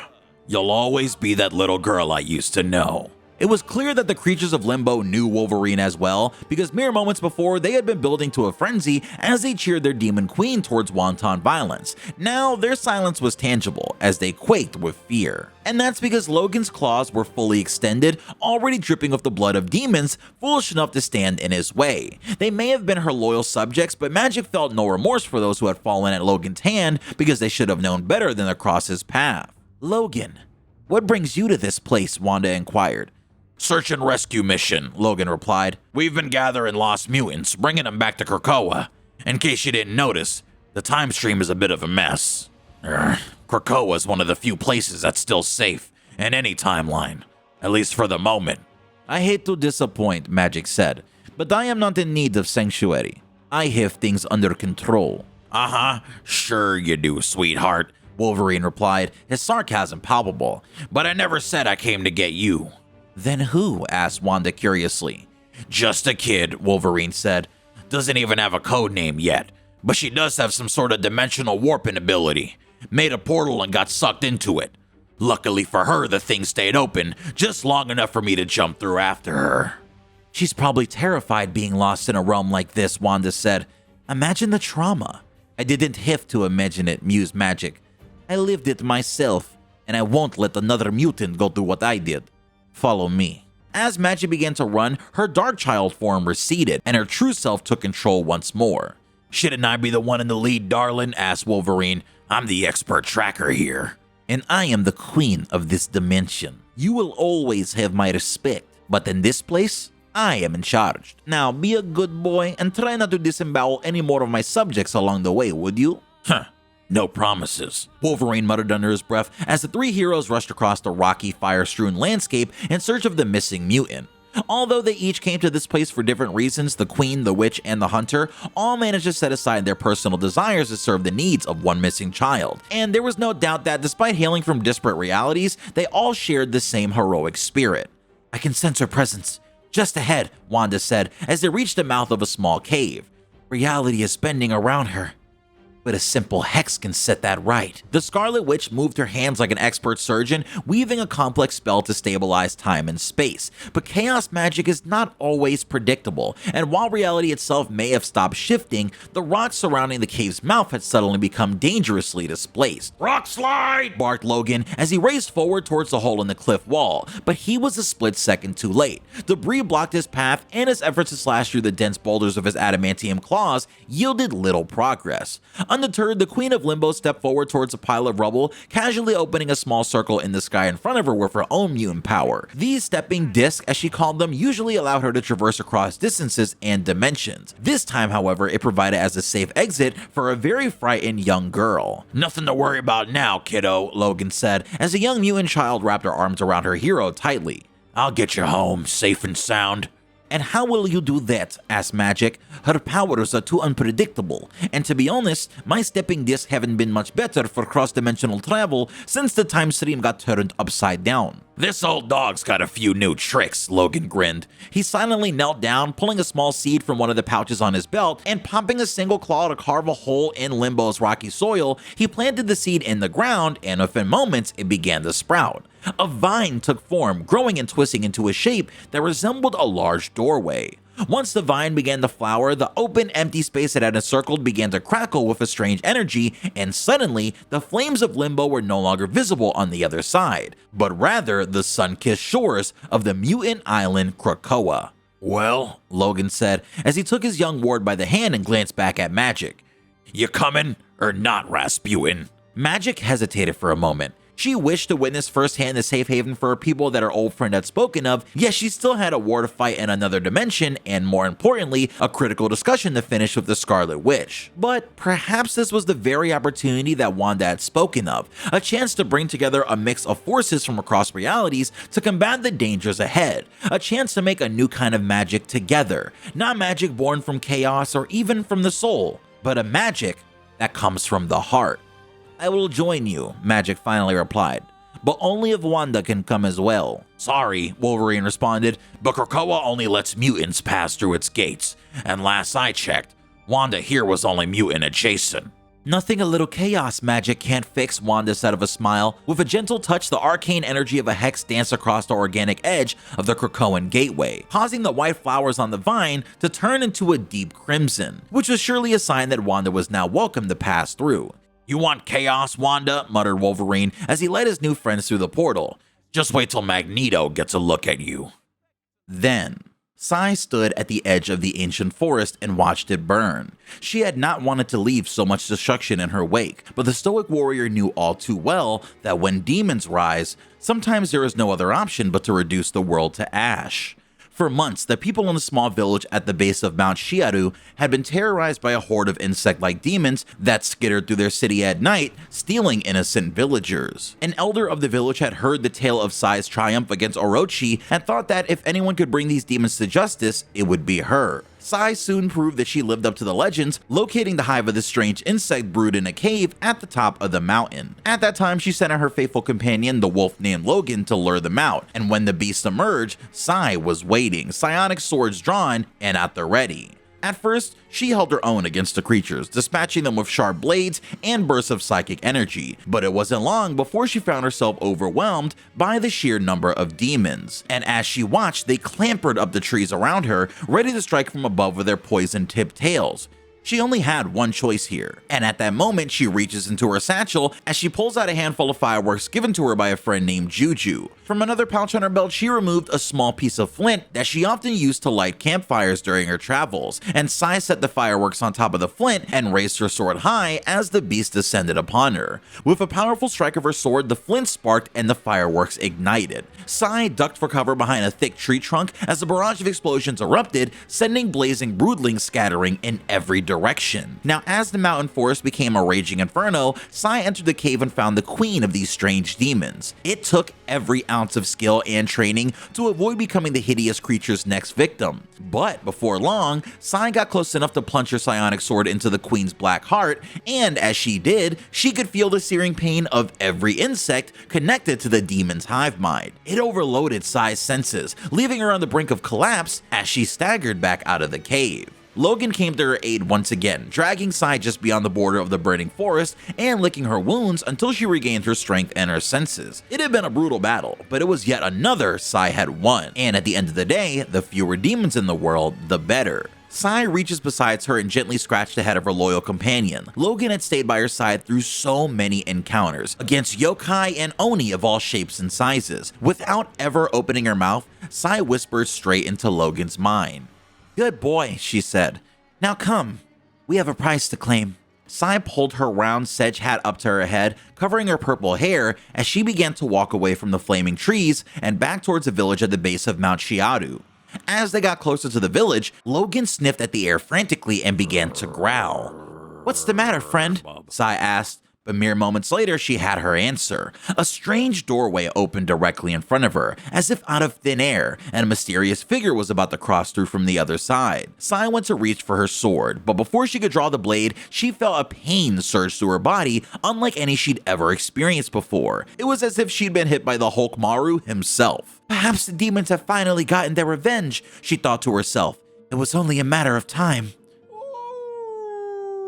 Speaker 5: You'll always be that little girl I used to know."
Speaker 1: It was clear that the creatures of Limbo knew Wolverine as well, because mere moments before they had been building to a frenzy as they cheered their demon queen towards wanton violence. Now their silence was tangible as they quaked with fear. And that's because Logan's claws were fully extended, already dripping with the blood of demons foolish enough to stand in his way. They may have been her loyal subjects, but Magik felt no remorse for those who had fallen at Logan's hand because they should have known better than to cross his path.
Speaker 6: "Logan, what brings you to this place?" Wanda inquired.
Speaker 5: "Search and rescue mission," Logan replied. "We've been gathering lost mutants, bringing them back to Krakoa. In case you didn't notice, the time stream is a bit of a mess. Krakoa is one of the few places that's still safe in any timeline, at least for the moment."
Speaker 6: "I hate to disappoint," Magik said, "but I am not in need of sanctuary. I have things under control."
Speaker 5: "Uh-huh, sure you do, sweetheart," Wolverine replied, his sarcasm palpable. "But I never said I came to get you."
Speaker 6: "Then who?" asked Wanda curiously.
Speaker 5: "Just a kid," Wolverine said. "Doesn't even have a code name yet, but she does have some sort of dimensional warping ability. Made a portal and got sucked into it. Luckily for her, the thing stayed open just long enough for me to jump through after her."
Speaker 6: "She's probably terrified being lost in a realm like this," Wanda said. "Imagine the trauma." "I didn't have to imagine it," mused Magik. "I lived it myself, and I won't let another mutant go through what I did. Follow me." As Magik began to run, her Dark Child form receded, and her true self took control once more.
Speaker 5: "Shouldn't I be the one in the lead, darling?" asked Wolverine. "I'm the expert tracker here."
Speaker 6: "And I am the queen of this dimension. You will always have my respect, but in this place, I am in charge. Now be a good boy and try not to disembowel any more of my subjects along the way, would you?"
Speaker 5: "Huh. No promises,"
Speaker 1: Wolverine muttered under his breath as the three heroes rushed across the rocky, fire-strewn landscape in search of the missing mutant. Although they each came to this place for different reasons, the Queen, the Witch, and the Hunter all managed to set aside their personal desires to serve the needs of one missing child. And there was no doubt that despite hailing from disparate realities, they all shared the same heroic spirit.
Speaker 6: "I can sense her presence. Just ahead," Wanda said as they reached the mouth of a small cave. "Reality is bending around her, but a simple hex can set that right."
Speaker 1: The Scarlet Witch moved her hands like an expert surgeon, weaving a complex spell to stabilize time and space. But chaos magic is not always predictable, and while reality itself may have stopped shifting, the rocks surrounding the cave's mouth had suddenly become dangerously displaced.
Speaker 5: "Rock slide!"
Speaker 1: barked Logan as he raced forward towards the hole in the cliff wall, but he was a split second too late. Debris blocked his path, and his efforts to slash through the dense boulders of his adamantium claws yielded little progress. Undeterred, the Queen of Limbo stepped forward towards a pile of rubble, casually opening a small circle in the sky in front of her with her own mutant power. These stepping discs, as she called them, usually allowed her to traverse across distances and dimensions. This time, however, it provided as a safe exit for a very frightened young girl.
Speaker 5: "Nothing to worry about now, kiddo,"
Speaker 1: Logan said, as a young mutant child wrapped her arms around her hero tightly.
Speaker 5: "I'll get you home, safe and sound."
Speaker 1: And how will you do that? Asked Magik. Her powers are too unpredictable, and to be honest, my stepping discs haven't been much better for cross-dimensional travel since the time stream got turned upside down.
Speaker 5: This old dog's got a few new tricks, Logan grinned.
Speaker 1: He silently knelt down, pulling a small seed from one of the pouches on his belt, and popping a single claw to carve a hole in Limbo's rocky soil, he planted the seed in the ground, and within moments, it began to sprout. A vine took form, growing and twisting into a shape that resembled a large doorway. Once the vine began to flower, the open, empty space it had encircled began to crackle with a strange energy, and suddenly, the flames of Limbo were no longer visible on the other side, but rather the sun-kissed shores of the mutant island Krakoa.
Speaker 5: Well,
Speaker 1: Logan said as he took his young ward by the hand and glanced back at Magik.
Speaker 5: You coming or not, Rasputin?
Speaker 1: Magik hesitated for a moment. She wished to witness firsthand the safe haven for her people that her old friend had spoken of, yet she still had a war to fight in another dimension, and more importantly, a critical discussion to finish with the Scarlet Witch. But perhaps this was the very opportunity that Wanda had spoken of, a chance to bring together a mix of forces from across realities to combat the dangers ahead, a chance to make a new kind of magic together, not magic born from chaos or even from the soul, but a magic that comes from the heart. I will join you, Magik finally replied, but only if Wanda can come as well.
Speaker 5: Sorry, Wolverine responded, but Krakoa only lets mutants pass through its gates, and last I checked, Wanda here was only mutant adjacent.
Speaker 1: Nothing a little chaos magic can't fix, Wanda said with a smile. With a gentle touch, the arcane energy of a hex danced across the organic edge of the Krakoan gateway, causing the white flowers on the vine to turn into a deep crimson, which was surely a sign that Wanda was now welcome to pass through.
Speaker 5: You want chaos, Wanda? Muttered Wolverine as he led his new friends through the portal. Just wait till Magneto gets a look at you.
Speaker 1: Then, Psy stood at the edge of the ancient forest and watched it burn. She had not wanted to leave so much destruction in her wake, but the stoic warrior knew all too well that when demons rise, sometimes there is no other option but to reduce the world to ash. For months, the people in the small village at the base of Mount Shiaru had been terrorized by a horde of insect-like demons that skittered through their city at night, stealing innocent villagers. An elder of the village had heard the tale of Psy's triumph against Orochi and thought that if anyone could bring these demons to justice, it would be her. Psy soon proved that she lived up to the legends, locating the hive of the strange insect brewed in a cave at the top of the mountain. At that time, she sent out her faithful companion, the wolf named Logan, to lure them out, and when the beast emerged, Psy was waiting, psionic swords drawn and at the ready. At first, she held her own against the creatures, dispatching them with sharp blades and bursts of psychic energy, but it wasn't long before she found herself overwhelmed by the sheer number of demons. And as she watched, they clambered up the trees around her, ready to strike from above with their poison-tipped tails. She only had one choice here, and at that moment she reaches into her satchel as she pulls out a handful of fireworks given to her by a friend named Jeju. From another pouch on her belt, she removed a small piece of flint that she often used to light campfires during her travels, and Psy set the fireworks on top of the flint and raised her sword high as the beast descended upon her. With a powerful strike of her sword, the flint sparked and the fireworks ignited. Psy ducked for cover behind a thick tree trunk as the barrage of explosions erupted, sending blazing broodlings scattering in every direction. Now, as the mountain forest became a raging inferno, Psy entered the cave and found the queen of these strange demons. It took every ounce of skill and training to avoid becoming the hideous creature's next victim. But before long, Psy got close enough to plunge her psionic sword into the queen's black heart, and as she did, she could feel the searing pain of every insect connected to the demon's hive mind. It overloaded Psy's senses, leaving her on the brink of collapse as she staggered back out of the cave. Logan came to her aid once again, dragging Psy just beyond the border of the burning forest and licking her wounds until she regained her strength and her senses. It had been a brutal battle, but it was yet another Psy had won, and at the end of the day, the fewer demons in the world, the better. Psy reaches beside her and gently scratched the head of her loyal companion. Logan had stayed by her side through so many encounters, against yokai and oni of all shapes and sizes. Without ever opening her mouth, Psy whispered straight into Logan's mind. "Good boy," she said. "Now come, we have a prize to claim." Psy pulled her round sedge hat up to her head, covering her purple hair as she began to walk away from the flaming trees and back towards the village at the base of Mount Shiaru. As they got closer to the village, Logan sniffed at the air frantically and began to growl. "What's the matter, friend?" Psy asked, But mere moments later, she had her answer. A strange doorway opened directly in front of her, as if out of thin air, and a mysterious figure was about to cross through from the other side. Psy went to reach for her sword, but before she could draw the blade, she felt a pain surge through her body, unlike any she'd ever experienced before. It was as if she'd been hit by the Hulk Maru himself. Perhaps the demons have finally gotten their revenge, she thought to herself. It was only a matter of time.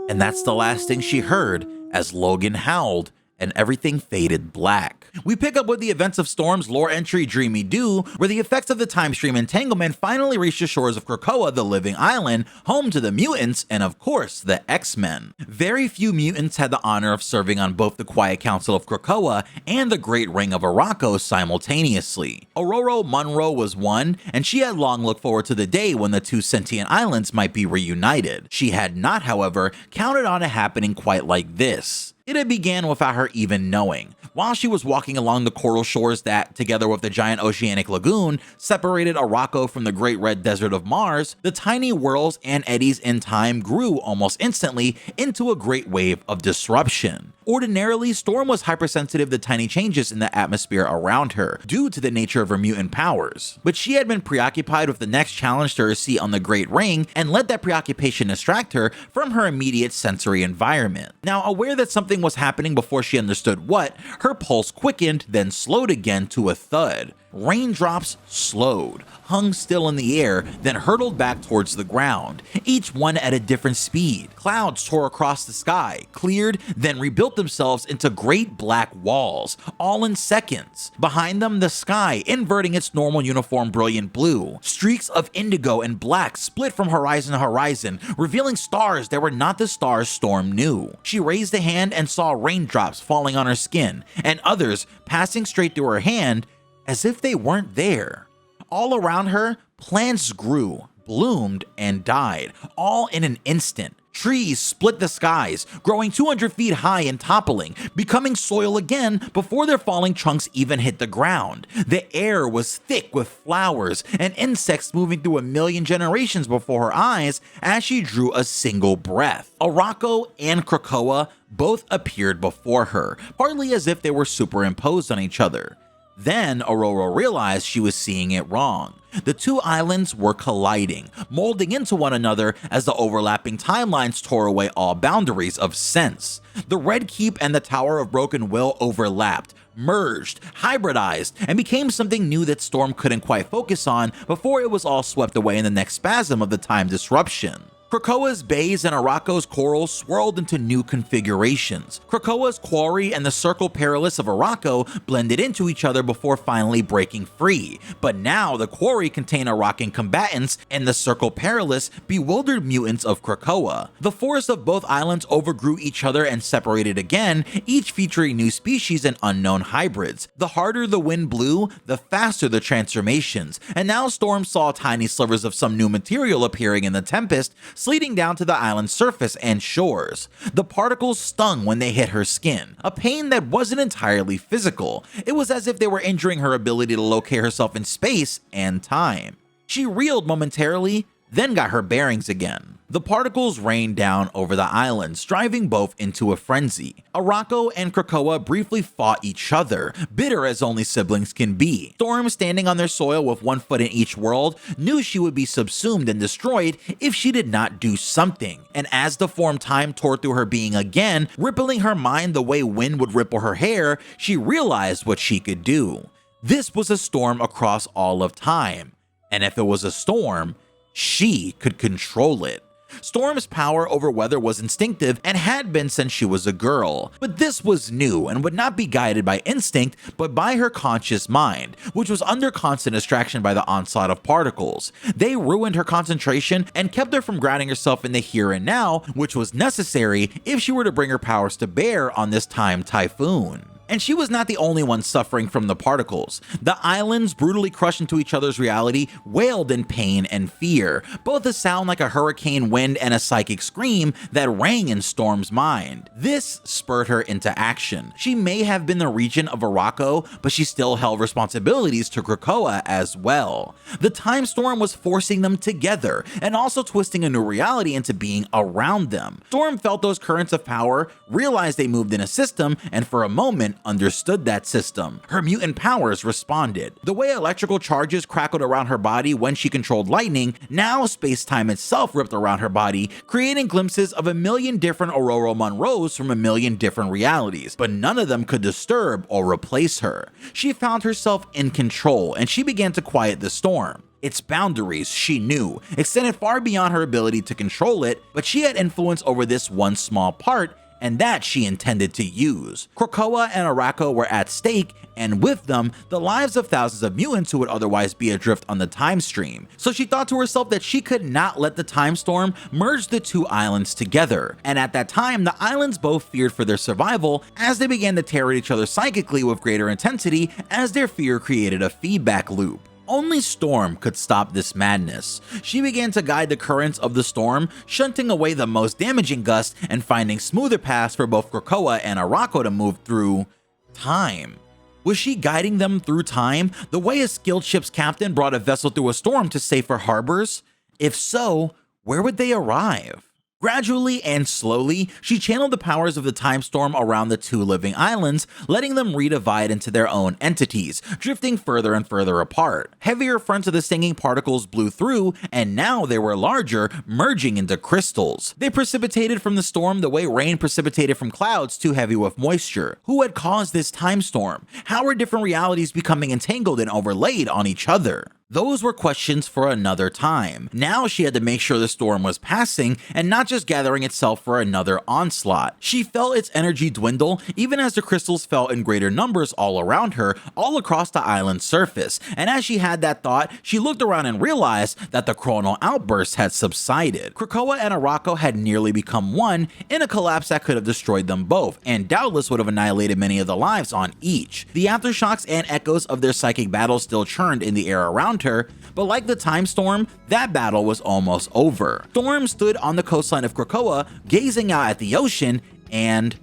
Speaker 1: And that's the last thing she heard as Logan howled and everything faded black. We pick up with the events of Storm's lore entry Dreamy Dew, where the effects of the time stream entanglement finally reach the shores of Krakoa, the living island, home to the mutants and of course the X-Men. Very few mutants had the honor of serving on both the Quiet Council of Krakoa and the Great Ring of Arakko simultaneously. Aurora Munro was one, and she had long looked forward to the day when the two sentient islands might be reunited. She had not, however, counted on it happening quite like this. It had began without her even knowing. While she was walking along the coral shores that, together with the giant oceanic lagoon, separated Arakko from the Great Red Desert of Mars, the tiny whirls and eddies in time grew almost instantly into a great wave of disruption. Ordinarily, Storm was hypersensitive to tiny changes in the atmosphere around her, due to the nature of her mutant powers. But she had been preoccupied with the next challenge to her seat on the Great Ring, and let that preoccupation distract her from her immediate sensory environment. Now, aware that something was happening before she understood what, her pulse quickened, then slowed again to a thud. Raindrops slowed, hung still in the air, then hurtled back towards the ground, each one at a different speed. Clouds tore across the sky, cleared, then rebuilt themselves into great black walls, all in seconds. Behind them, the sky inverting its normal uniform brilliant blue. Streaks of indigo and black split from horizon to horizon, revealing stars that were not the stars Storm knew. She raised a hand and saw raindrops falling on her skin, and others passing straight through her hand as if they weren't there. All around her, plants grew, bloomed, and died, all in an instant. Trees split the skies, growing 200 feet high and toppling, becoming soil again before their falling trunks even hit the ground. The air was thick with flowers and insects moving through a million generations before her eyes as she drew a single breath. Arakko and Krakoa both appeared before her, partly as if they were superimposed on each other. Then Aurora realized she was seeing it wrong. The two islands were colliding, molding into one another as the overlapping timelines tore away all boundaries of sense. The Red Keep and the Tower of Broken Will overlapped, merged, hybridized, and became something new that Storm couldn't quite focus on before it was all swept away in the next spasm of the time disruption. Krakoa's bays and Arakko's corals swirled into new configurations. Krakoa's quarry and the Circle Perilous of Arakko blended into each other before finally breaking free. But now the quarry contained Arakkan combatants and the Circle Perilous bewildered mutants of Krakoa. The forests of both islands overgrew each other and separated again, each featuring new species and unknown hybrids. The harder the wind blew, the faster the transformations, and now Storm saw tiny slivers of some new material appearing in the Tempest, sleeting down to the island's surface and shores. The particles stung when they hit her skin, a pain that wasn't entirely physical. It was as if they were injuring her ability to locate herself in space and time. She reeled momentarily, then got her bearings again. The particles rained down over the islands, driving both into a frenzy. Arakko and Krakoa briefly fought each other, bitter as only siblings can be. Storm, standing on their soil with one foot in each world, knew she would be subsumed and destroyed if she did not do something. And as the form time tore through her being again, rippling her mind the way wind would ripple her hair, she realized what she could do. This was a storm across all of time. And if it was a storm, she could control it. Storm's power over weather was instinctive and had been since she was a girl, but this was new and would not be guided by instinct but by her conscious mind, which was under constant distraction by the onslaught of particles. They ruined her concentration and kept her from grounding herself in the here and now, which was necessary if she were to bring her powers to bear on this time typhoon. And she was not the only one suffering from the particles. The islands, brutally crushed into each other's reality, wailed in pain and fear, both a sound like a hurricane wind and a psychic scream that rang in Storm's mind. This spurred her into action. She may have been the regent of Arakko, but she still held responsibilities to Krakoa as well. The time storm was forcing them together and also twisting a new reality into being around them. Storm felt those currents of power, realized they moved in a system, and for a moment understood that system. Her mutant powers responded. The way electrical charges crackled around her body when she controlled lightning, now space-time itself ripped around her body, creating glimpses of a million different Aurora Monroes from a million different realities, but none of them could disturb or replace her. She found herself in control, and she began to quiet the storm. Its boundaries, she knew, extended far beyond her ability to control it, but she had influence over this one small part, and that she intended to use. Krakoa and Arakko were at stake, and with them, the lives of thousands of mutants who would otherwise be adrift on the time stream. So she thought to herself that she could not let the time storm merge the two islands together. And at that time, the islands both feared for their survival as they began to tear at each other psychically with greater intensity as their fear created a feedback loop. Only Storm could stop this madness. She began to guide the currents of the storm, shunting away the most damaging gusts and finding smoother paths for both Krakoa and Arakko to move through time. Was she guiding them through time the way a skilled ship's captain brought a vessel through a storm to safer harbors? If so, where would they arrive? Gradually and slowly, she channeled the powers of the time storm around the two living islands, letting them redivide into their own entities, drifting further and further apart. Heavier fronts of the stinging particles blew through, and now they were larger, merging into crystals. They precipitated from the storm the way rain precipitated from clouds too heavy with moisture. Who had caused this time storm? How were different realities becoming entangled and overlaid on each other? Those were questions for another time. Now she had to make sure the storm was passing and not just gathering itself for another onslaught. She felt its energy dwindle even as the crystals fell in greater numbers all around her, all across the island's surface. And as she had that thought, she looked around and realized that the chronal outburst had subsided. Krakoa and Arakko had nearly become one in a collapse that could have destroyed them both, and doubtless would have annihilated many of the lives on each. The aftershocks and echoes of their psychic battles still churned in the air around her, but like the time storm, that battle was almost over. Storm stood on the coastline of Krakoa, gazing out at the ocean, and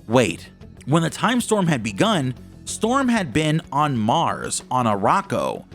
Speaker 1: wait. When the time storm had begun, Storm had been on Mars, on Arakko.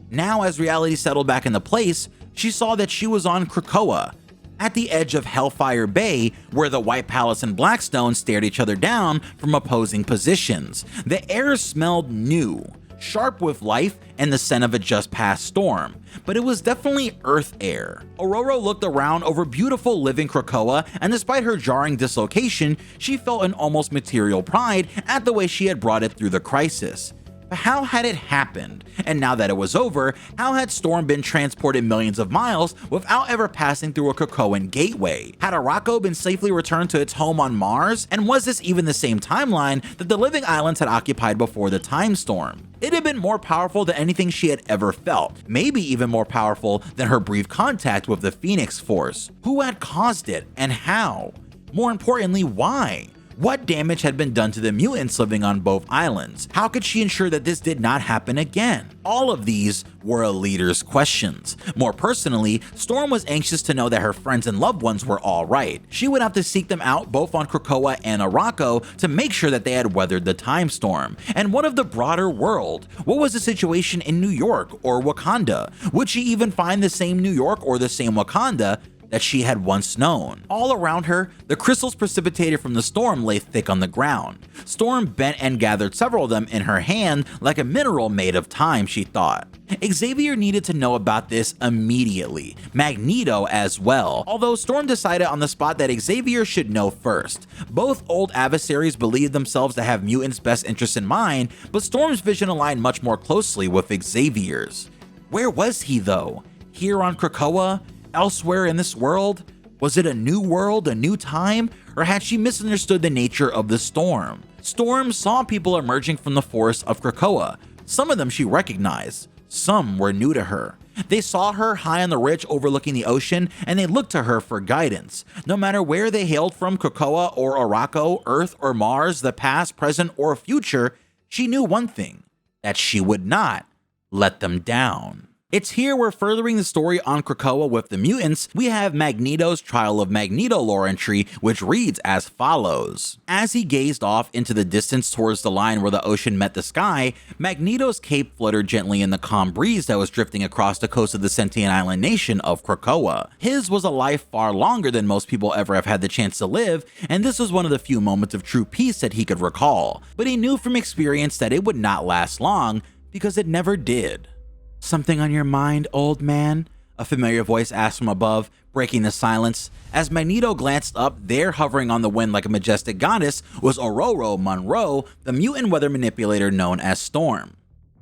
Speaker 1: Now, as reality settled back into place, she saw that she was on Krakoa, at the edge of Hellfire Bay, where the White Palace and Blackstone stared each other down from opposing positions. The air smelled new, sharp with life and the scent of a just passed storm, but it was definitely Earth air. Aurora looked around over beautiful living Krakoa, and despite her jarring dislocation, she felt an almost material pride at the way she had brought it through the crisis. But how had it happened? And now that it was over, how had Storm been transported millions of miles without ever passing through a Krakoan gateway? Had Arakko been safely returned to its home on Mars? And was this even the same timeline that the living islands had occupied before the time storm? It had been more powerful than anything she had ever felt, maybe even more powerful than her brief contact with the Phoenix Force. Who had caused it, and how? More importantly, why? What damage had been done to the mutants living on both islands? How could she ensure that this did not happen again? All of these were a leader's questions. More personally, Storm was anxious to know that her friends and loved ones were all right. She would have to seek them out both on Krakoa and Arakko to make sure that they had weathered the time storm. And what of the broader world? What was the situation in New York or Wakanda? Would she even find the same New York or the same Wakanda that she had once known? All around her, the crystals precipitated from the storm lay thick on the ground. Storm bent and gathered several of them in her hand like a mineral made of time, she thought. Xavier needed to know about this immediately, Magneto as well, although Storm decided on the spot that Xavier should know first. Both old adversaries believed themselves to have mutants' best interests in mind, but Storm's vision aligned much more closely with Xavier's. Where was he though? Here on Krakoa? Elsewhere in this world? Was it a new world, a new time, or had she misunderstood the nature of the storm? Storm saw people emerging from the forests of Krakoa. Some of them she recognized, some were new to her.
Speaker 6: They saw her high on the ridge overlooking the ocean, and they looked to her for guidance. No matter where they hailed from, Krakoa or Arakko, Earth or Mars, the past, present, or future, she knew one thing, that she would not let them down. It's here we're furthering the story on Krakoa with the mutants. We have Magneto's Trial of Magneto lore entry, which reads as follows. As he gazed off into the distance towards the line where the ocean met the sky, Magneto's cape fluttered gently in the calm breeze that was drifting across the coast of the sentient island nation of Krakoa. His was a life far longer than most people ever have had the chance to live, and this was one of the few moments of true peace that he could recall. But he knew from experience that it would not last long, because it never did. "Something on your mind, old man?" a familiar voice asked from above, breaking the silence. As Magneto glanced up, there hovering on the wind like a majestic goddess was Ororo Monroe, the mutant weather manipulator known as Storm.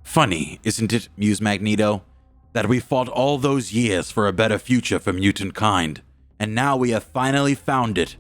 Speaker 6: "Funny, isn't it," mused Magneto, "that we fought all those years for a better future for mutant kind, and now we have finally found it,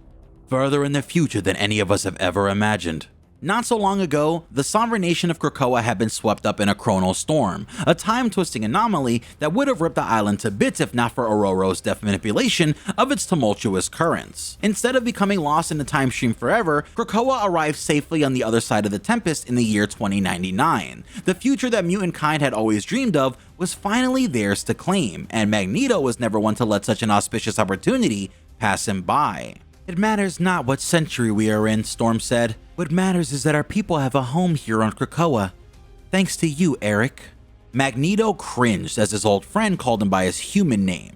Speaker 6: further in the future than any of us have ever imagined." Not so long ago, the sovereign nation of Krakoa had been swept up in a chronal storm, a time-twisting anomaly that would have ripped the island to bits if not for Ororo's deft manipulation of its tumultuous currents. Instead of becoming lost in the time stream forever, Krakoa arrived safely on the other side of the Tempest in the year 2099. The future that mutant kind had always dreamed of was finally theirs to claim, and Magneto was never one to let such an auspicious opportunity pass him by. "It matters not what century we are in," Storm said. "What matters is that our people have a home here on Krakoa. Thanks to you, Eric." Magneto cringed as his old friend called him by his human name.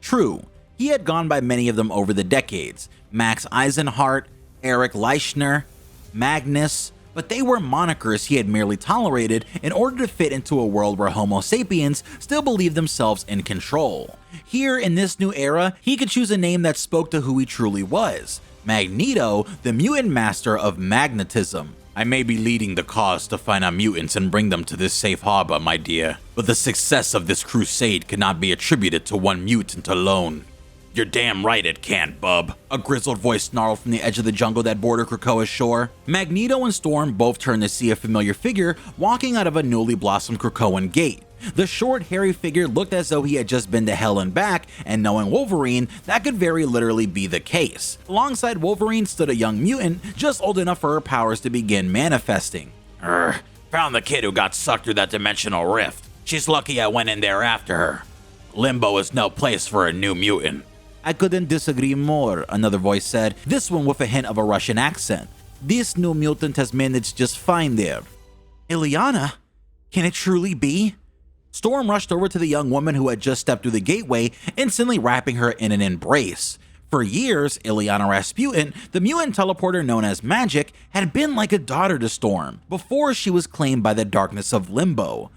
Speaker 6: True, he had gone by many of them over the decades. Max Eisenhart, Eric Leichner, Magnus, but they were monikers he had merely tolerated in order to fit into a world where Homo sapiens still believed themselves in control. Here, in this new era, he could choose a name that spoke to who he truly was. Magneto, the mutant master of magnetism. "I may be leading the cause to find our mutants and bring them to this safe harbor, my dear, but the success of this crusade cannot be attributed to one mutant alone." "You're damn right it can't, bub," a grizzled voice snarled from the edge of the jungle that bordered Krakoa's shore. Magneto and Storm both turned to see a familiar figure walking out of a newly blossomed Krakoan gate. The short, hairy figure looked as though he had just been to hell and back, and knowing Wolverine, that could very literally be the case. Alongside Wolverine stood a young mutant, just old enough for her powers to begin manifesting. "Found the kid who got sucked through that dimensional rift. She's lucky I went in there after her. Limbo is no place for a new mutant." "I couldn't disagree more," another voice said, this one with a hint of a Russian accent. "This new mutant has managed just fine there." "Illyana? Can it truly be?" Storm rushed over to the young woman who had just stepped through the gateway, instantly wrapping her in an embrace. For years, Illyana Rasputin, the mutant teleporter known as Magik, had been like a daughter to Storm, before she was claimed by the darkness of Limbo.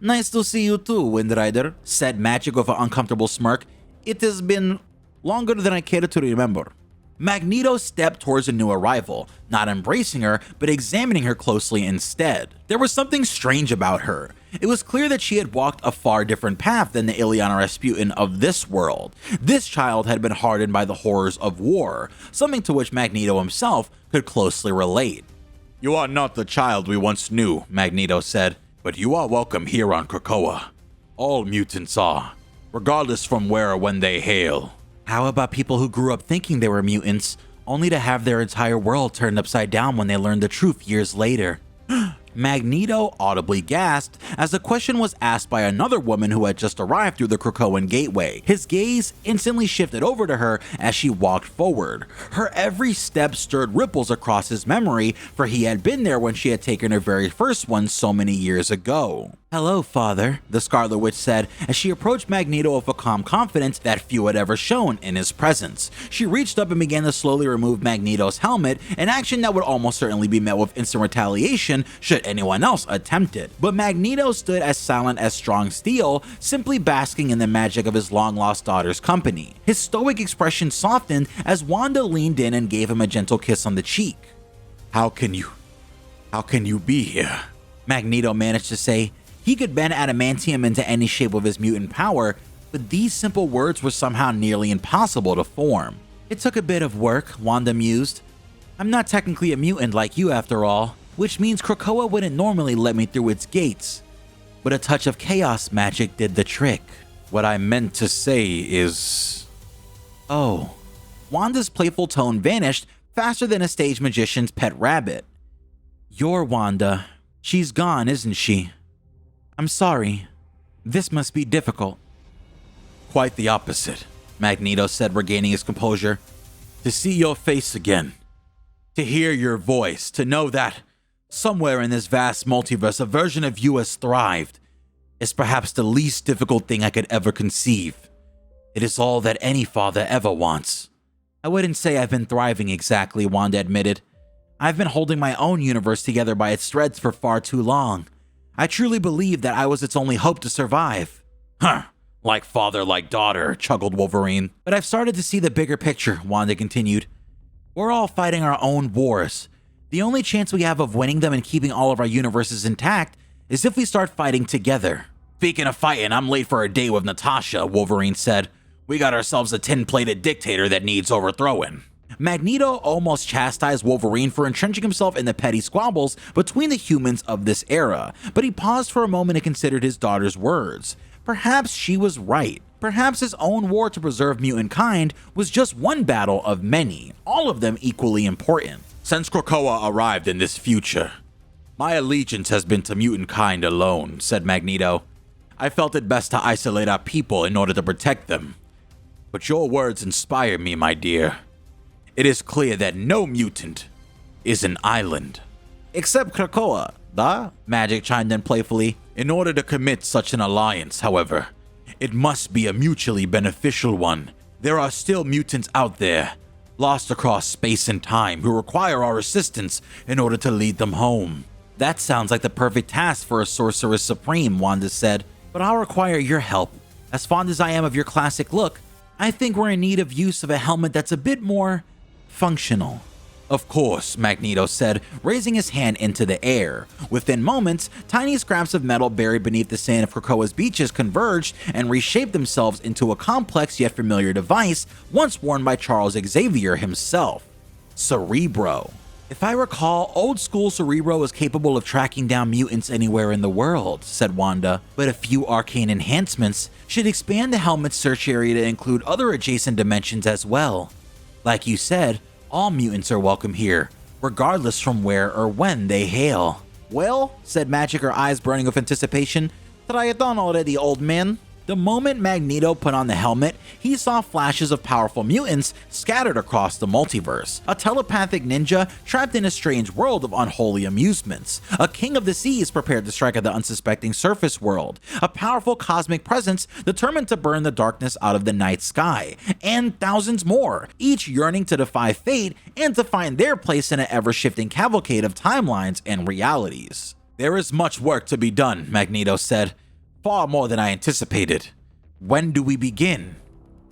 Speaker 6: "Nice to see you too, Windrider," said Magik with an uncomfortable smirk. "It has been longer than I care to remember." Magneto stepped towards a new arrival, not embracing her, but examining her closely instead. There was something strange about her. It was clear that she had walked a far different path than the Illyana Rasputin of this world. This child had been hardened by the horrors of war, something to which Magneto himself could closely relate. "You are not the child we once knew," Magneto said, "but you are welcome here on Krakoa. All mutants are, regardless from where or when they hail." How about people who grew up thinking they were mutants, only to have their entire world turned upside down when they learned the truth years later? Magneto audibly gasped as the question was asked by another woman who had just arrived through the Krakoan gateway. His gaze instantly shifted over to her as she walked forward. Her every step stirred ripples across his memory, for he had been there when she had taken her very first one so many years ago. "Hello, father," the Scarlet Witch said as she approached Magneto with a calm confidence that few had ever shown in his presence. She reached up and began to slowly remove Magneto's helmet, an action that would almost certainly be met with instant retaliation should anyone else attempt it. But Magneto stood as silent as strong steel, simply basking in the magic of his long-lost daughter's company. His stoic expression softened as Wanda leaned in and gave him a gentle kiss on the cheek. How can you be here?" Magneto managed to say. He could bend adamantium into any shape with his mutant power, but these simple words were somehow nearly impossible to form. "It took a bit of work," Wanda mused. "I'm not technically a mutant like you after all, which means Krakoa wouldn't normally let me through its gates. but a touch of chaos magic did the trick.
Speaker 5: What I meant to say is...
Speaker 6: Oh. Wanda's playful tone vanished faster than a stage magician's pet rabbit. Your Wanda. She's gone, isn't she? I'm sorry. This must be difficult.
Speaker 5: Quite the opposite, Magneto said, regaining his composure. To see your face again. To hear your voice. To know that, somewhere in this vast multiverse, a version of you has thrived is perhaps the least difficult thing I could ever conceive. It is all that any father ever wants.
Speaker 6: I wouldn't say I've been thriving exactly, Wanda admitted. I've been holding my own universe together by its threads for far too long. I truly believed that I was its only hope to survive.
Speaker 5: Huh. Like father, like daughter, chuckled Wolverine.
Speaker 6: But I've started to see the bigger picture, Wanda continued. We're all fighting our own wars. The only chance we have of winning them and keeping all of our universes intact is if we start fighting together.
Speaker 5: Speaking of fighting, I'm late for a date with Natasha, Wolverine said. We got ourselves a tin-plated dictator that needs overthrowing.
Speaker 6: Magneto almost chastised Wolverine for entrenching himself in the petty squabbles between the humans of this era, but he paused for a moment and considered his daughter's words. Perhaps she was right. Perhaps his own war to preserve mutant kind was just one battle of many, all of them equally important.
Speaker 5: Since Krakoa arrived in this future, my allegiance has been to mutant kind alone, said Magneto. I felt it best to isolate our people in order to protect them. But your words inspire me, my dear. It is clear that no mutant is an island.
Speaker 6: Except Krakoa, da? Magik chimed in playfully.
Speaker 5: In order to commit such an alliance, however, it must be a mutually beneficial one. There are still mutants out there, lost across space and time, who require our assistance in order to lead them home.
Speaker 6: That sounds like the perfect task for a Sorceress Supreme, Wanda said. But I'll require your help. As fond as I am of your classic look, I think we're in need of use of a helmet that's a bit more functional.
Speaker 5: Of course, Magneto said, raising his hand into the air.
Speaker 6: Within moments, tiny scraps of metal buried beneath the sand of Krakoa's beaches converged and reshaped themselves into a complex yet familiar device once worn by Charles Xavier himself. Cerebro. If I recall, old school Cerebro was capable of tracking down mutants anywhere in the world, said Wanda, but a few arcane enhancements should expand the helmet's search area to include other adjacent dimensions as well. Like you said, all mutants are welcome here, regardless from where or when they hail. Well, said Magik, her eyes burning with anticipation, try it on already, old man. The moment Magneto put on the helmet, he saw flashes of powerful mutants scattered across the multiverse. A telepathic ninja trapped in a strange world of unholy amusements. A king of the seas prepared to strike at the unsuspecting surface world. A powerful cosmic presence determined to burn the darkness out of the night sky. And thousands more, each yearning to defy fate and to find their place in an ever-shifting cavalcade of timelines and realities.
Speaker 5: There is much work to be done, Magneto said. Far more than I anticipated. When do we begin?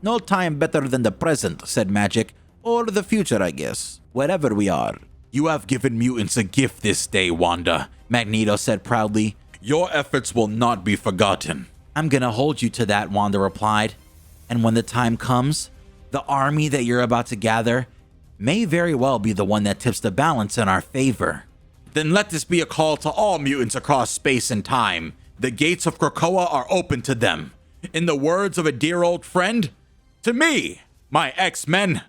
Speaker 6: No time better than the present, said Magik. Or the future, I guess. Wherever we are.
Speaker 5: You have given mutants a gift this day, Wanda, Magneto said proudly. Your efforts will not be forgotten.
Speaker 6: I'm gonna hold you to that, Wanda replied. And when the time comes, the army that you're about to gather may very well be the one that tips the balance in our favor.
Speaker 5: Then let this be a call to all mutants across space and time. The gates of Krakoa are open to them. In the words of a dear old friend, to me, my X-Men.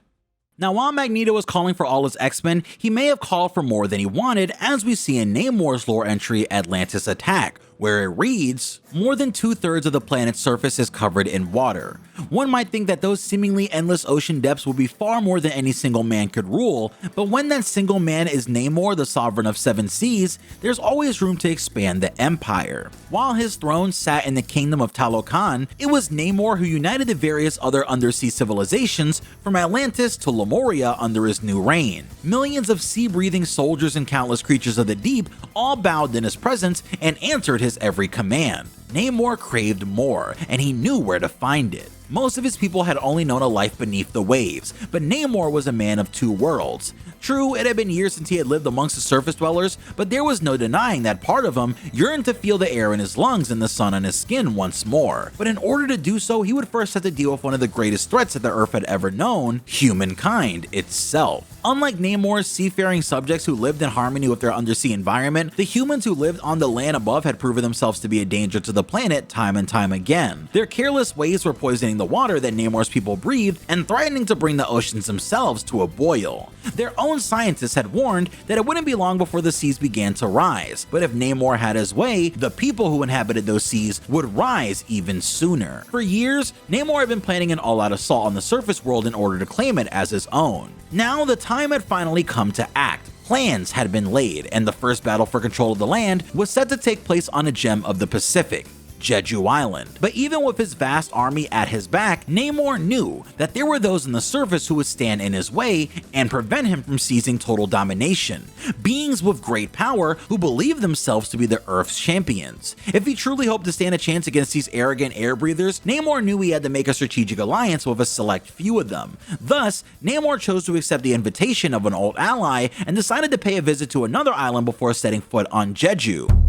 Speaker 6: Now, while Magneto was calling for all his X-Men, he may have called for more than he wanted, as we see in Namor's lore entry Atlantis Attack, where it reads, more than 2/3 of the planet's surface is covered in water. One might think that those seemingly endless ocean depths would be far more than any single man could rule, but when that single man is Namor, the sovereign of 7 seas, there's always room to expand the empire. While his throne sat in the kingdom of Talokan, it was Namor who united the various other undersea civilizations from Atlantis to Lemuria under his new reign. Millions of sea-breathing soldiers and countless creatures of the deep all bowed in his presence and answered his every command. Namor craved more, and he knew where to find it. Most of his people had only known a life beneath the waves, but Namor was a man of two worlds. True, it had been years since he had lived amongst the surface dwellers, but there was no denying that part of him yearned to feel the air in his lungs and the sun on his skin once more. But in order to do so, he would first have to deal with one of the greatest threats that the Earth had ever known, humankind itself. Unlike Namor's seafaring subjects who lived in harmony with their undersea environment, the humans who lived on the land above had proven themselves to be a danger to the planet time and time again. Their careless ways were poisoning the water that Namor's people breathed and threatening to bring the oceans themselves to a boil. Their own scientists had warned that it wouldn't be long before the seas began to rise, but if Namor had his way, the people who inhabited those seas would rise even sooner. For years, Namor had been planning an all-out assault on the surface world in order to claim it as his own. Now the time had finally come to act. Plans had been laid, and the first battle for control of the land was set to take place on a gem of the Pacific, Jeju Island. But even with his vast army at his back, Namor knew that there were those on the surface who would stand in his way and prevent him from seizing total domination. Beings with great power who believed themselves to be the Earth's champions. If he truly hoped to stand a chance against these arrogant air breathers, Namor knew he had to make a strategic alliance with a select few of them. Thus, Namor chose to accept the invitation of an old ally and decided to pay a visit to another island before setting foot on Jeju.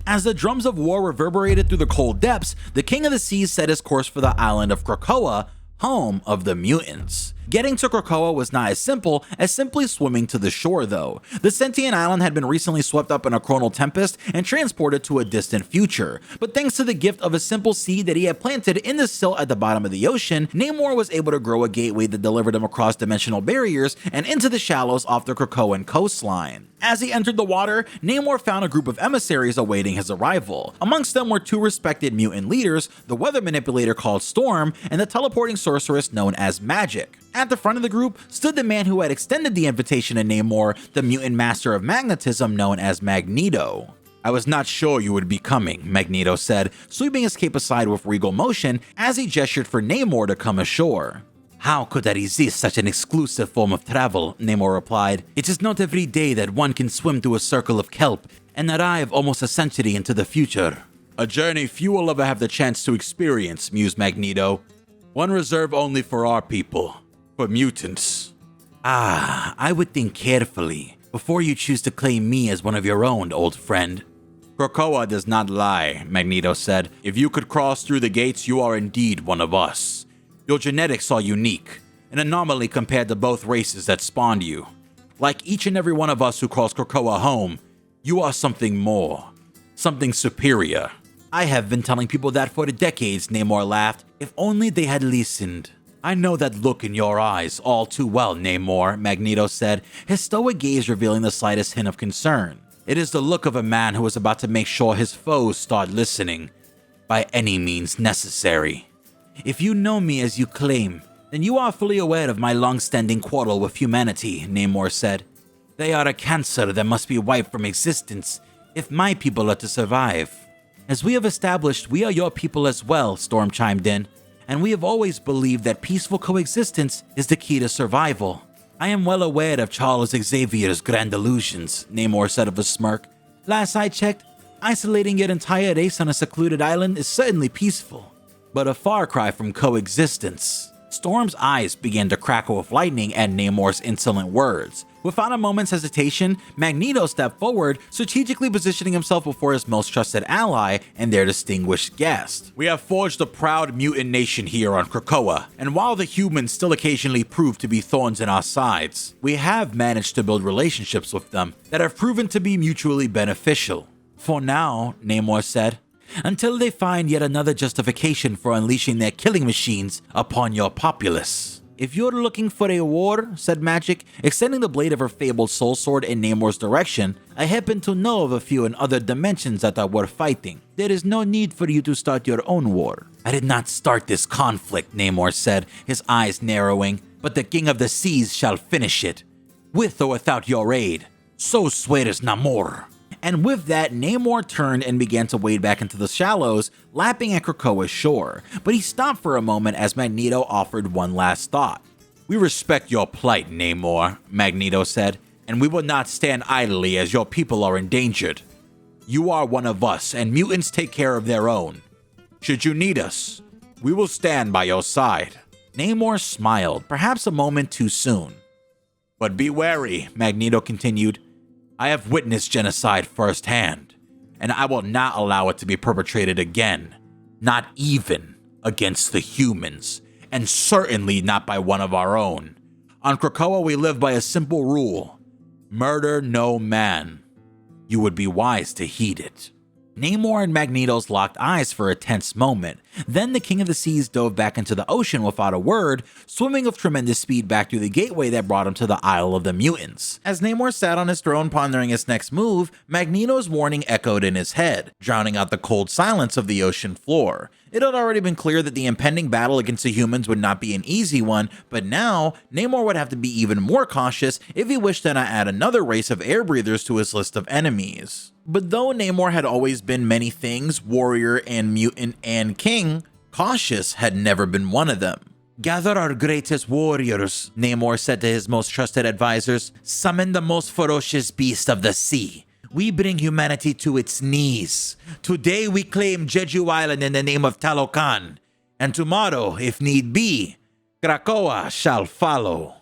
Speaker 6: As the drums of war reverberated through the cold depths, the King of the Seas set his course for the island of Krakoa, home of the mutants. Getting to Krakoa was not as simple as simply swimming to the shore though. The sentient island had been recently swept up in a chronal tempest and transported to a distant future, but thanks to the gift of a simple seed that he had planted in the silt at the bottom of the ocean, Namor was able to grow a gateway that delivered him across dimensional barriers and into the shallows off the Krakoan coastline. As he entered the water, Namor found a group of emissaries awaiting his arrival. Amongst them were two respected mutant leaders, the weather manipulator called Storm and the teleporting sorceress known as Magik. At the front of the group stood the man who had extended the invitation to Namor, the mutant master of magnetism known as Magneto. "I was not sure you would be coming," Magneto said, sweeping his cape aside with regal motion as he gestured for Namor to come ashore. "How could I resist such an exclusive form of travel?" Namor replied. "It is not every day that one can swim through a circle of kelp and arrive almost a century into the future." "A journey few will ever have the chance to experience," mused Magneto. "One reserved only for our people, for mutants." "Ah, I would think carefully before you choose to claim me as one of your own, old friend." "Krakoa does not lie," Magneto said. "If you could cross through the gates, you are indeed one of us. Your genetics are unique, an anomaly compared to both races that spawned you. Like each and every one of us who calls Krakoa home, you are something more, something superior." "I have been telling people that for decades," Namor laughed. "If only they had listened." "I know that look in your eyes all too well, Namor," Magneto said, his stoic gaze revealing the slightest hint of concern. "It is the look of a man who is about to make sure his foes start listening, by any means necessary. If you know me as you claim, then you are fully aware of my long-standing quarrel with humanity," Namor said. "They are a cancer that must be wiped from existence if my people are to survive." "As we have established, we are your people as well," Storm chimed in, "and we have always believed that peaceful coexistence is the key to survival." "I am well aware of Charles Xavier's grand illusions," Namor said with a smirk. "Last I checked, isolating your entire race on a secluded island is certainly peaceful, but a far cry from coexistence." Storm's eyes began to crackle with lightning at Namor's insolent words. Without a moment's hesitation, Magneto stepped forward, strategically positioning himself before his most trusted ally and their distinguished guest. "We have forged a proud mutant nation here on Krakoa, and while the humans still occasionally prove to be thorns in our sides, we have managed to build relationships with them that have proven to be mutually beneficial. For now," Namor said, "until they find yet another justification for unleashing their killing machines upon your populace." "If you're looking for a war," said Magik, extending the blade of her fabled soul sword in Namor's direction, "I happen to know of a few in other dimensions that are worth fighting. There is no need for you to start your own war." "I did not start this conflict," Namor said, his eyes narrowing, "but the King of the Seas shall finish it, with or without your aid. So swears Namor." And with that, Namor turned and began to wade back into the shallows, lapping at Krakoa's shore. But he stopped for a moment as Magneto offered one last thought. "We respect your plight, Namor," Magneto said, "and we will not stand idly as your people are endangered.
Speaker 5: You are one of us, and mutants take care of their own. Should you need us, we will stand by your side."
Speaker 6: Namor smiled, perhaps a moment too soon.
Speaker 5: "But be wary," Magneto continued. "I have witnessed genocide firsthand, and I will not allow it to be perpetrated again, not even against the humans, and certainly not by one of our own. On Krakoa, we live by a simple rule: murder no man. You would be wise to heed it."
Speaker 6: Namor and Magneto's locked eyes for a tense moment. Then the King of the Seas dove back into the ocean without a word, swimming with tremendous speed back through the gateway that brought him to the Isle of the Mutants.
Speaker 1: As Namor sat on his throne pondering his next move, Magneto's warning echoed in his head, drowning out the cold silence of the ocean floor. It had already been clear that the impending battle against the humans would not be an easy one, but now Namor would have to be even more cautious if he wished to not add another race of air breathers to his list of enemies. But though Namor had always been many things, warrior and mutant and king, cautious had never been one of them.
Speaker 6: "Gather our greatest warriors," Namor said to his most trusted advisors. "Summon the most ferocious beast of the sea. We bring humanity to its knees. Today we claim Jeju Island in the name of Talokan, and tomorrow, if need be, Krakoa shall follow."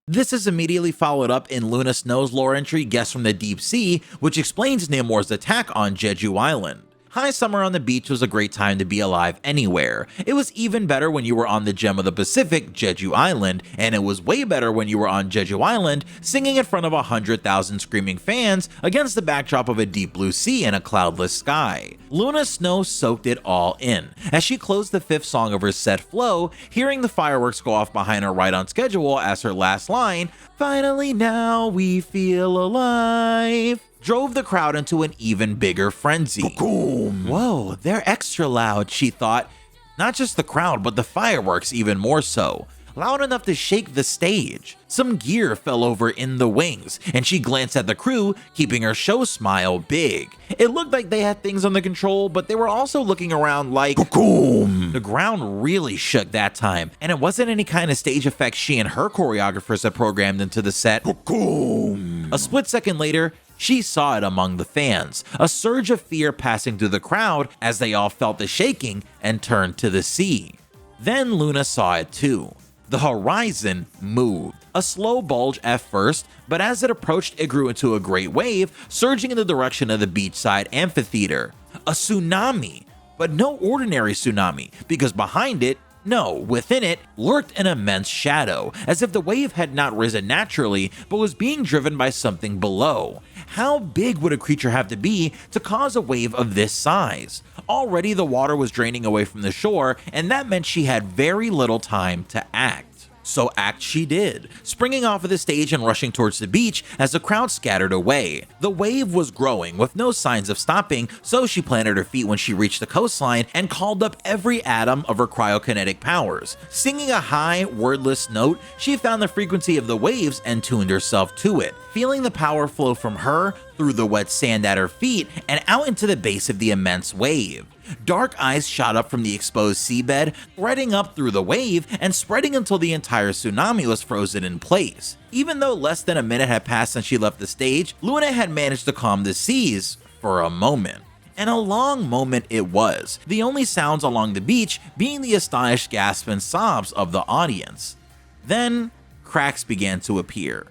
Speaker 6: This is immediately followed up in Luna Snow's lore entry Guest from the Deep Sea, which explains Namor's attack on Jeju Island. High summer on the beach was a great time to be alive anywhere. It was even better when you were on the Gem of the Pacific, Jeju Island, and it was way better when you were on Jeju Island singing in front of 100,000 screaming fans against the backdrop of a deep blue sea and a cloudless sky. Luna Snow soaked it all in. As she closed the fifth song of her set flow, hearing the fireworks go off behind her right on schedule as her last line, "Finally now we feel alive," drove the crowd into an even bigger frenzy.
Speaker 5: Boom.
Speaker 6: Whoa, they're extra loud, she thought. Not just the crowd, but the fireworks even more so. Loud enough to shake the stage. Some gear fell over in the wings, and she glanced at the crew, keeping her show smile big. It looked like they had things under control, but they were also looking around like
Speaker 5: Boom.
Speaker 6: The ground really shook that time, and it wasn't any kind of stage effects she and her choreographers had programmed into the set.
Speaker 5: Boom.
Speaker 6: A split second later, she saw it among the fans, a surge of fear passing through the crowd as they all felt the shaking and turned to the sea. Then Luna saw it too. The horizon moved. A slow bulge at first, but as it approached, it grew into a great wave, surging in the direction of the beachside amphitheater. A tsunami, but no ordinary tsunami, because behind it, no, within it, lurked an immense shadow, as if the wave had not risen naturally, but was being driven by something below. How big would a creature have to be to cause a wave of this size? Already the water was draining away from the shore, and that meant she had very little time to act. So act she did, springing off of the stage and rushing towards the beach as the crowd scattered away. The wave was growing with no signs of stopping, so she planted her feet when she reached the coastline and called up every atom of her cryokinetic powers. Singing a high, wordless note, she found the frequency of the waves and tuned herself to it, feeling the power flow from her through the wet sand at her feet and out into the base of the immense wave. Dark eyes shot up from the exposed seabed, threading up through the wave and spreading until the entire tsunami was frozen in place. Even though less than a minute had passed since she left the stage, Luna had managed to calm the seas for a moment. And a long moment it was, the only sounds along the beach being the astonished gasps and sobs of the audience. Then, cracks began to appear.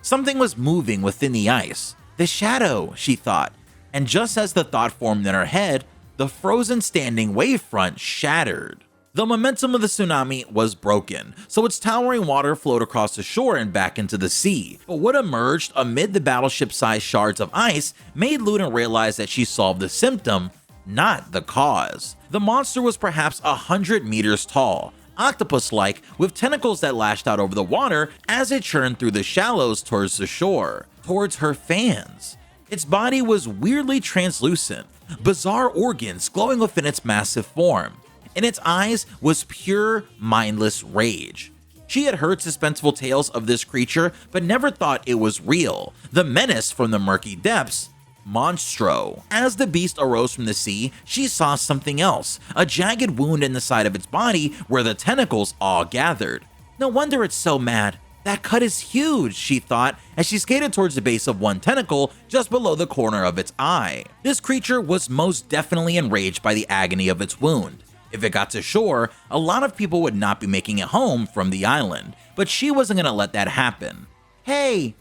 Speaker 6: Something was moving within the ice. The shadow, she thought, and just as the thought formed in her head, the frozen standing wavefront shattered. The momentum of the tsunami was broken, so its towering water flowed across the shore and back into the sea. But what emerged amid the battleship-sized shards of ice made Luna realize that she solved the symptom, not the cause. The monster was perhaps 100 meters tall, octopus-like, with tentacles that lashed out over the water as it churned through the shallows towards the shore, towards her fans. Its body was weirdly translucent, bizarre organs glowing within its massive form. In its eyes was pure, mindless rage. She had heard suspenseful tales of this creature, but never thought it was real. The menace from the murky depths, Monstro. As the beast arose from the sea, she saw something else, a jagged wound in the side of its body where the tentacles all gathered. No wonder it's so mad. That cut is huge, she thought, as she skated towards the base of one tentacle just below the corner of its eye. This creature was most definitely enraged by the agony of its wound. If it got to shore, a lot of people would not be making it home from the island, but she wasn't gonna let that happen. Hey,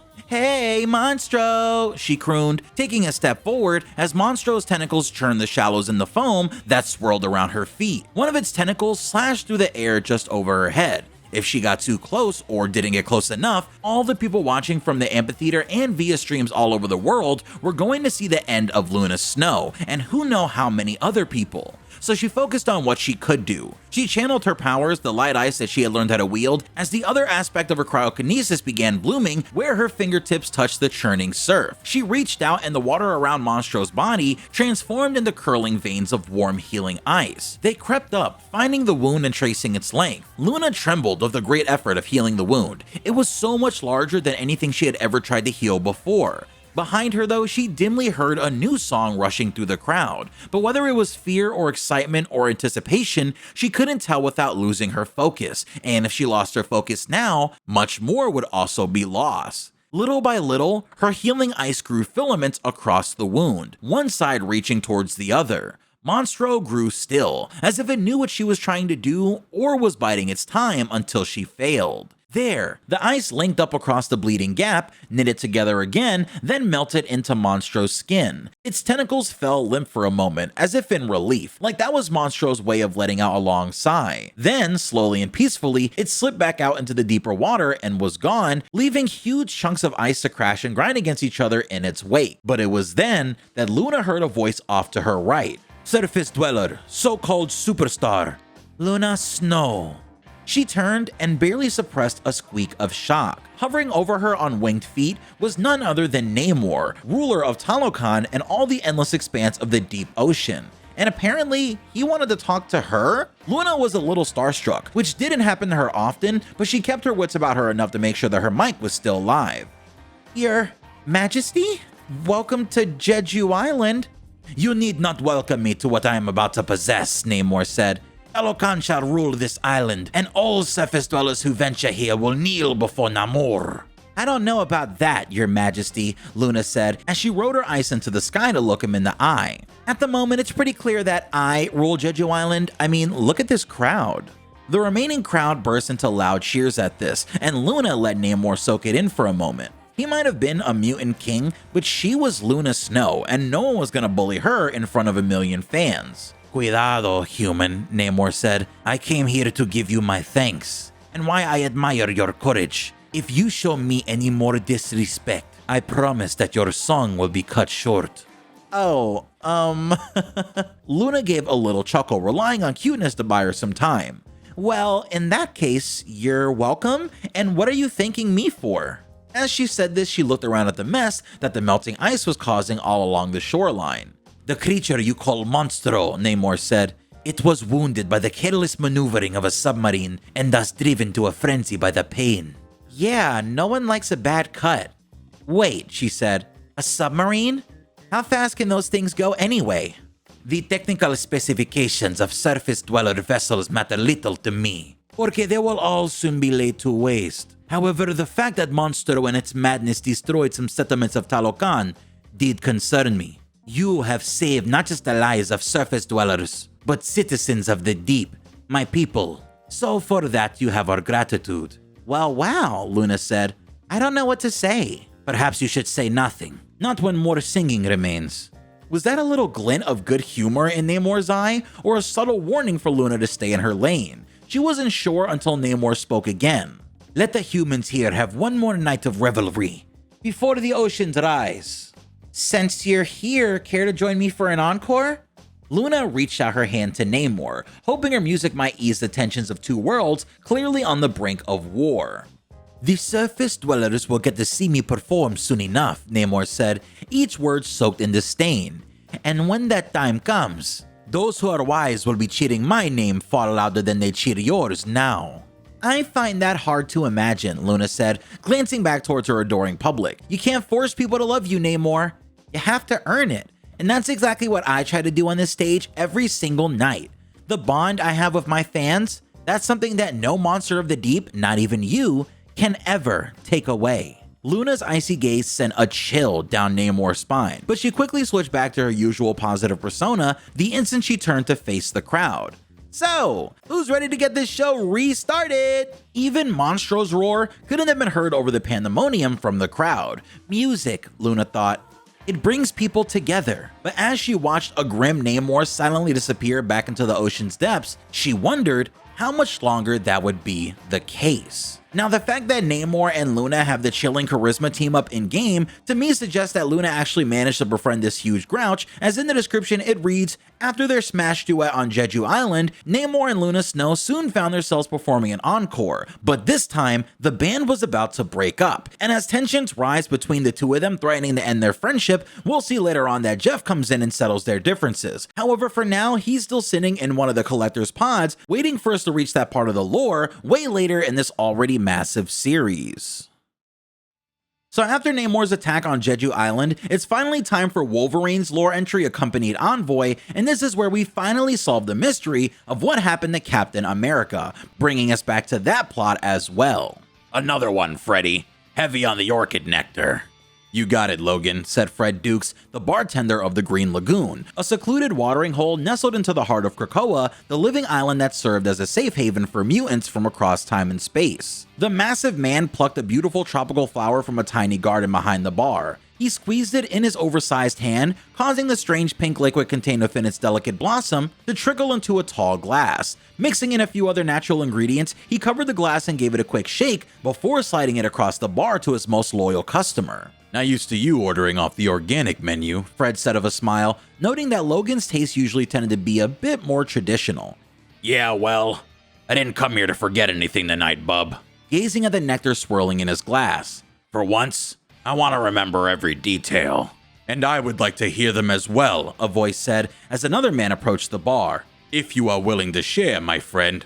Speaker 6: Monstro, she crooned, taking a step forward as Monstro's tentacles churned the shallows in the foam that swirled around her feet. One of its tentacles slashed through the air just over her head. If she got too close or didn't get close enough, all the people watching from the amphitheater and via streams all over the world were going to see the end of Luna Snow, and who know how many other people. So she focused on what she could do. She channeled her powers, the light ice that she had learned how to wield, as the other aspect of her cryokinesis began blooming where her fingertips touched the churning surf. She reached out and the water around Monstro's body transformed into curling veins of warm healing ice. They crept up, finding the wound and tracing its length. Luna trembled of the great effort of healing the wound. It was so much larger than anything she had ever tried to heal before. Behind her though, she dimly heard a new song rushing through the crowd, but whether it was fear or excitement or anticipation, she couldn't tell without losing her focus, and if she lost her focus now, much more would also be lost. Little by little, her healing ice grew filaments across the wound, one side reaching towards the other. Monstro grew still, as if it knew what she was trying to do or was biding its time until she failed. There, the ice linked up across the bleeding gap, knitted together again, then melted into Monstro's skin. Its tentacles fell limp for a moment, as if in relief, like that was Monstro's way of letting out a long sigh. Then, slowly and peacefully, it slipped back out into the deeper water and was gone, leaving huge chunks of ice to crash and grind against each other in its wake. But it was then that Luna heard a voice off to her right. "Surface Dweller, so-called superstar, Luna Snow." She turned and barely suppressed a squeak of shock. Hovering over her on winged feet was none other than Namor, ruler of Talokan and all the endless expanse of the deep ocean. And apparently, he wanted to talk to her? Luna was a little starstruck, which didn't happen to her often, but she kept her wits about her enough to make sure that her mic was still live. "Your Majesty? Welcome to Jeju Island." "You need not welcome me to what I am about to possess," Namor said. "Talokan shall rule this island, and all surface dwellers who venture here will kneel before Namor." "I don't know about that, Your Majesty," Luna said, as she rode her ice into the sky to look him in the eye. "At the moment, it's pretty clear that I rule Jeju Island. I mean, look at this crowd." The remaining crowd burst into loud cheers at this, and Luna let Namor soak it in for a moment. He might have been a mutant king, but she was Luna Snow, and no one was gonna bully her in front of a million fans. "Cuidado, human," Namor said. "I came here to give you my thanks, and why I admire your courage. If you show me any more disrespect, I promise that your song will be cut short." "Oh, Luna gave a little chuckle, relying on cuteness to buy her some time. "Well, in that case, you're welcome, and what are you thanking me for?" As she said this, she looked around at the mess that the melting ice was causing all along the shoreline. "The creature you call Monstro," Namor said. "It was wounded by the careless maneuvering of a submarine and thus driven to a frenzy by the pain." "Yeah, no one likes a bad cut." "Wait," she said. "A submarine? How fast can those things go anyway?" "The technical specifications of surface dweller vessels matter little to me, porque they will all soon be laid to waste. However, the fact that Monstro and its madness destroyed some settlements of Talokan did concern me. You have saved not just the lives of surface dwellers, but citizens of the deep, my people. So for that you have our gratitude." "Well, wow," Luna said. "I don't know what to say." "Perhaps you should say nothing. Not when more singing remains." Was that a little glint of good humor in Namor's eye, or a subtle warning for Luna to stay in her lane? She wasn't sure until Namor spoke again. "Let the humans here have one more night of revelry, before the oceans rise. Since you're here, care to join me for an encore?" Luna reached out her hand to Namor, hoping her music might ease the tensions of two worlds clearly on the brink of war. "The surface dwellers will get to see me perform soon enough," Namor said, each word soaked in disdain. "And when that time comes, those who are wise will be cheering my name far louder than they cheer yours now." "I find that hard to imagine," Luna said, glancing back towards her adoring public. "You can't force people to love you, Namor. You have to earn it. And that's exactly what I try to do on this stage every single night. The bond I have with my fans, that's something that no monster of the deep, not even you, can ever take away. Luna's icy gaze sent a chill down Namor's spine, but she quickly switched back to her usual positive persona the instant she turned to face the crowd. So, who's ready to get this show restarted? Even Monstro's roar couldn't have been heard over the pandemonium from the crowd. Music, Luna thought. It brings people together. But as she watched a grim Namor silently disappear back into the ocean's depths, she wondered how much longer that would be the case. Now, the fact that Namor and Luna have the chilling charisma team up in game, to me suggests that Luna actually managed to befriend this huge grouch, as in the description it reads, after their smash duet on Jeju Island, Namor and Luna Snow soon found themselves performing an encore, but this time, the band was about to break up, and as tensions rise between the two of them threatening to end their friendship, we'll see later on that Jeff comes in and settles their differences. However, for now, he's still sitting in one of the Collector's pods, waiting for us to reach that part of the lore way later in this already massive series. So after Namor's attack on Jeju Island, it's finally time for Wolverine's lore entry accompanied envoy, and this is where we finally solve the mystery of what happened to Captain America, bringing us back to that plot as well.
Speaker 5: Another one, Freddy. Heavy on the orchid nectar.
Speaker 6: You got it, Logan, said Fred Dukes, the bartender of the Green Lagoon, a secluded watering hole nestled into the heart of Krakoa, the living island that served as a safe haven for mutants from across time and space. The massive man plucked a beautiful tropical flower from a tiny garden behind the bar. He squeezed it in his oversized hand, causing the strange pink liquid contained within its delicate blossom to trickle into a tall glass. Mixing in a few other natural ingredients, he covered the glass and gave it a quick shake before sliding it across the bar to his most loyal customer.
Speaker 5: Not used to you ordering off the organic menu,
Speaker 6: Fred said with a smile, noting that Logan's taste usually tended to be a bit more traditional.
Speaker 5: Yeah, well, I didn't come here to forget anything tonight, bub.
Speaker 6: Gazing at the nectar swirling in his glass.
Speaker 5: For once, I want to remember every detail.
Speaker 6: And I would like to hear them as well, a voice said as another man approached the bar.
Speaker 5: If you are willing to share, my friend.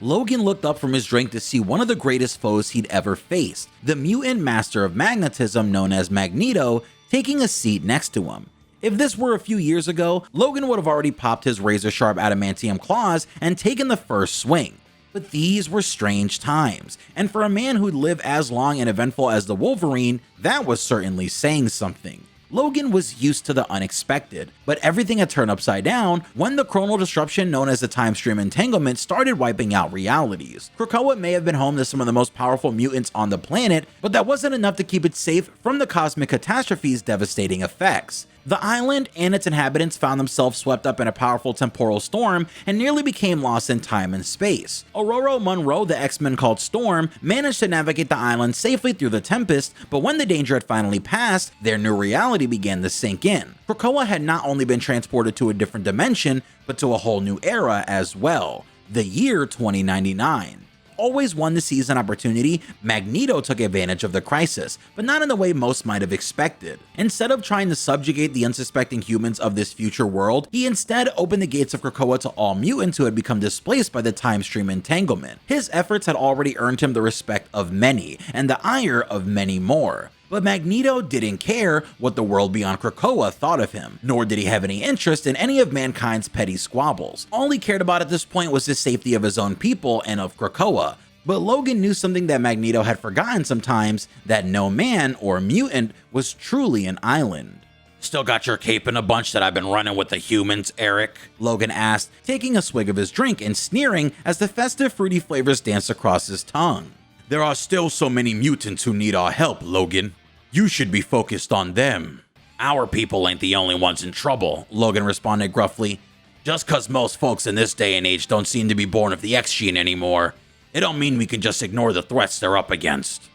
Speaker 6: Logan looked up from his drink to see one of the greatest foes he'd ever faced, the mutant master of magnetism known as Magneto, taking a seat next to him. If this were a few years ago, Logan would have already popped his razor-sharp adamantium claws and taken the first swing. But these were strange times, and for a man who'd lived as long and eventful as the Wolverine, that was certainly saying something. Logan was used to the unexpected, but everything had turned upside down when the chronal disruption known as the time stream entanglement started wiping out realities. Krakoa may have been home to some of the most powerful mutants on the planet, but that wasn't enough to keep it safe from the cosmic catastrophe's devastating effects. The island and its inhabitants found themselves swept up in a powerful temporal storm and nearly became lost in time and space. Aurora Monroe, the X-Men called Storm, managed to navigate the island safely through the tempest, but when the danger had finally passed, their new reality began to sink in. Krakoa had not only been transported to a different dimension, but to a whole new era as well, the year 2099. Always one to seize an opportunity, Magneto took advantage of the crisis, but not in the way most might have expected. Instead of trying to subjugate the unsuspecting humans of this future world, he instead opened the gates of Krakoa to all mutants who had become displaced by the time stream entanglement. His efforts had already earned him the respect of many, and the ire of many more. But Magneto didn't care what the world beyond Krakoa thought of him, nor did he have any interest in any of mankind's petty squabbles. All he cared about at this point was the safety of his own people and of Krakoa. But Logan knew something that Magneto had forgotten sometimes, that no man or mutant was truly an island.
Speaker 5: Still got your cape in a bunch that I've been running with the humans, Eric?
Speaker 6: Logan asked, taking a swig of his drink and sneering as the festive fruity flavors danced across his tongue.
Speaker 5: There are still so many mutants who need our help, Logan. You should be focused on them. Our people ain't the only ones in trouble,
Speaker 6: Logan responded gruffly.
Speaker 5: Just cause most folks in this day and age don't seem to be born of the X gene anymore, it don't mean we can just ignore the threats they're up against.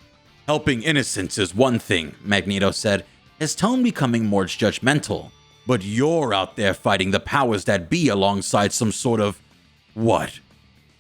Speaker 6: Helping innocents is one thing, Magneto said, his tone becoming more judgmental.
Speaker 5: But you're out there fighting the powers that be alongside some sort of, what?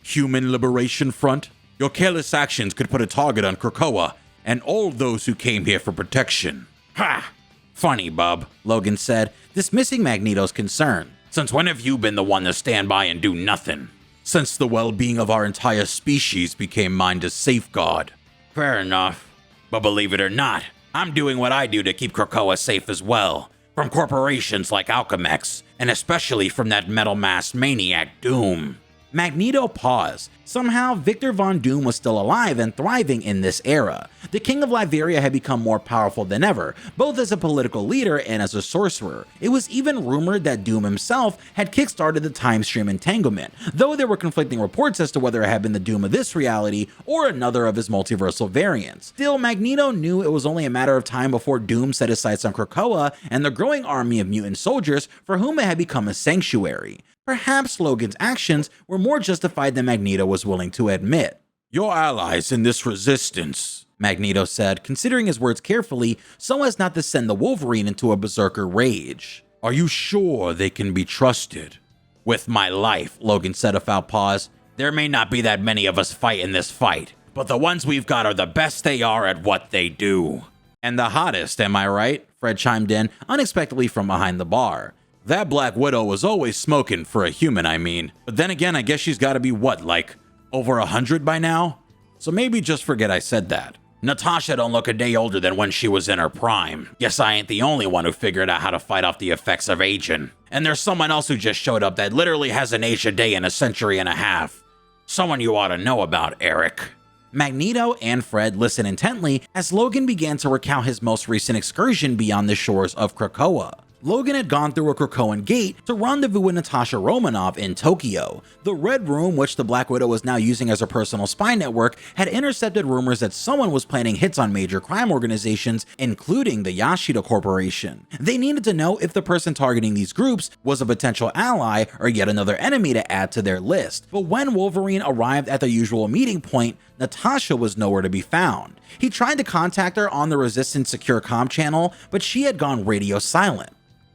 Speaker 5: Human Liberation Front? Your careless actions could put a target on Krakoa and all those who came here for protection. Ha! Funny, bub,
Speaker 6: Logan said, dismissing Magneto's concern.
Speaker 5: Since when have you been the one to stand by and do nothing?
Speaker 6: Since the well-being of our entire species became mine to safeguard.
Speaker 5: Fair enough. But believe it or not, I'm doing what I do to keep Krakoa safe as well. From corporations like Alchemex, and especially from that metal-masked maniac Doom.
Speaker 6: Magneto paused. Somehow, Victor Von Doom was still alive and thriving in this era. The King of Latveria had become more powerful than ever, both as a political leader and as a sorcerer. It was even rumored that Doom himself had kickstarted the time stream entanglement, though there were conflicting reports as to whether it had been the Doom of this reality or another of his multiversal variants. Still, Magneto knew it was only a matter of time before Doom set his sights on Krakoa and the growing army of mutant soldiers for whom it had become a sanctuary. Perhaps Logan's actions were more justified than Magneto was willing to admit.
Speaker 5: "Your allies in this resistance,"
Speaker 6: Magneto said, considering his words carefully so as not to send the Wolverine into a berserker rage.
Speaker 5: "Are you sure they can be trusted?"
Speaker 6: "With my life," Logan said without pause. "There may not be that many of us fight in this fight, but the ones we've got are the best they are at what they do." "And the hottest, am I right?" Fred chimed in, unexpectedly from behind the bar.
Speaker 5: "That Black Widow was always smoking, for a human, I mean. But then again, I guess she's gotta be what, like, over 100 by now? So maybe just forget I said that."
Speaker 6: "Natasha don't look a day older than when she was in her prime. Guess I ain't the only one who figured out how to fight off the effects of aging. And there's someone else who just showed up that literally hasn't aged a day in a century and a half. Someone you ought to know about, Eric." Magneto and Fred listened intently as Logan began to recount his most recent excursion beyond the shores of Krakoa. Logan had gone through a Krakoan gate to rendezvous with Natasha Romanoff in Tokyo. The Red Room, which the Black Widow was now using as her personal spy network, had intercepted rumors that someone was planning hits on major crime organizations, including the Yashida Corporation. They needed to know if the person targeting these groups was a potential ally or yet another enemy to add to their list. But when Wolverine arrived at the usual meeting point, Natasha was nowhere to be found. He tried to contact her on the Resistance secure comm channel, but she had gone radio silent.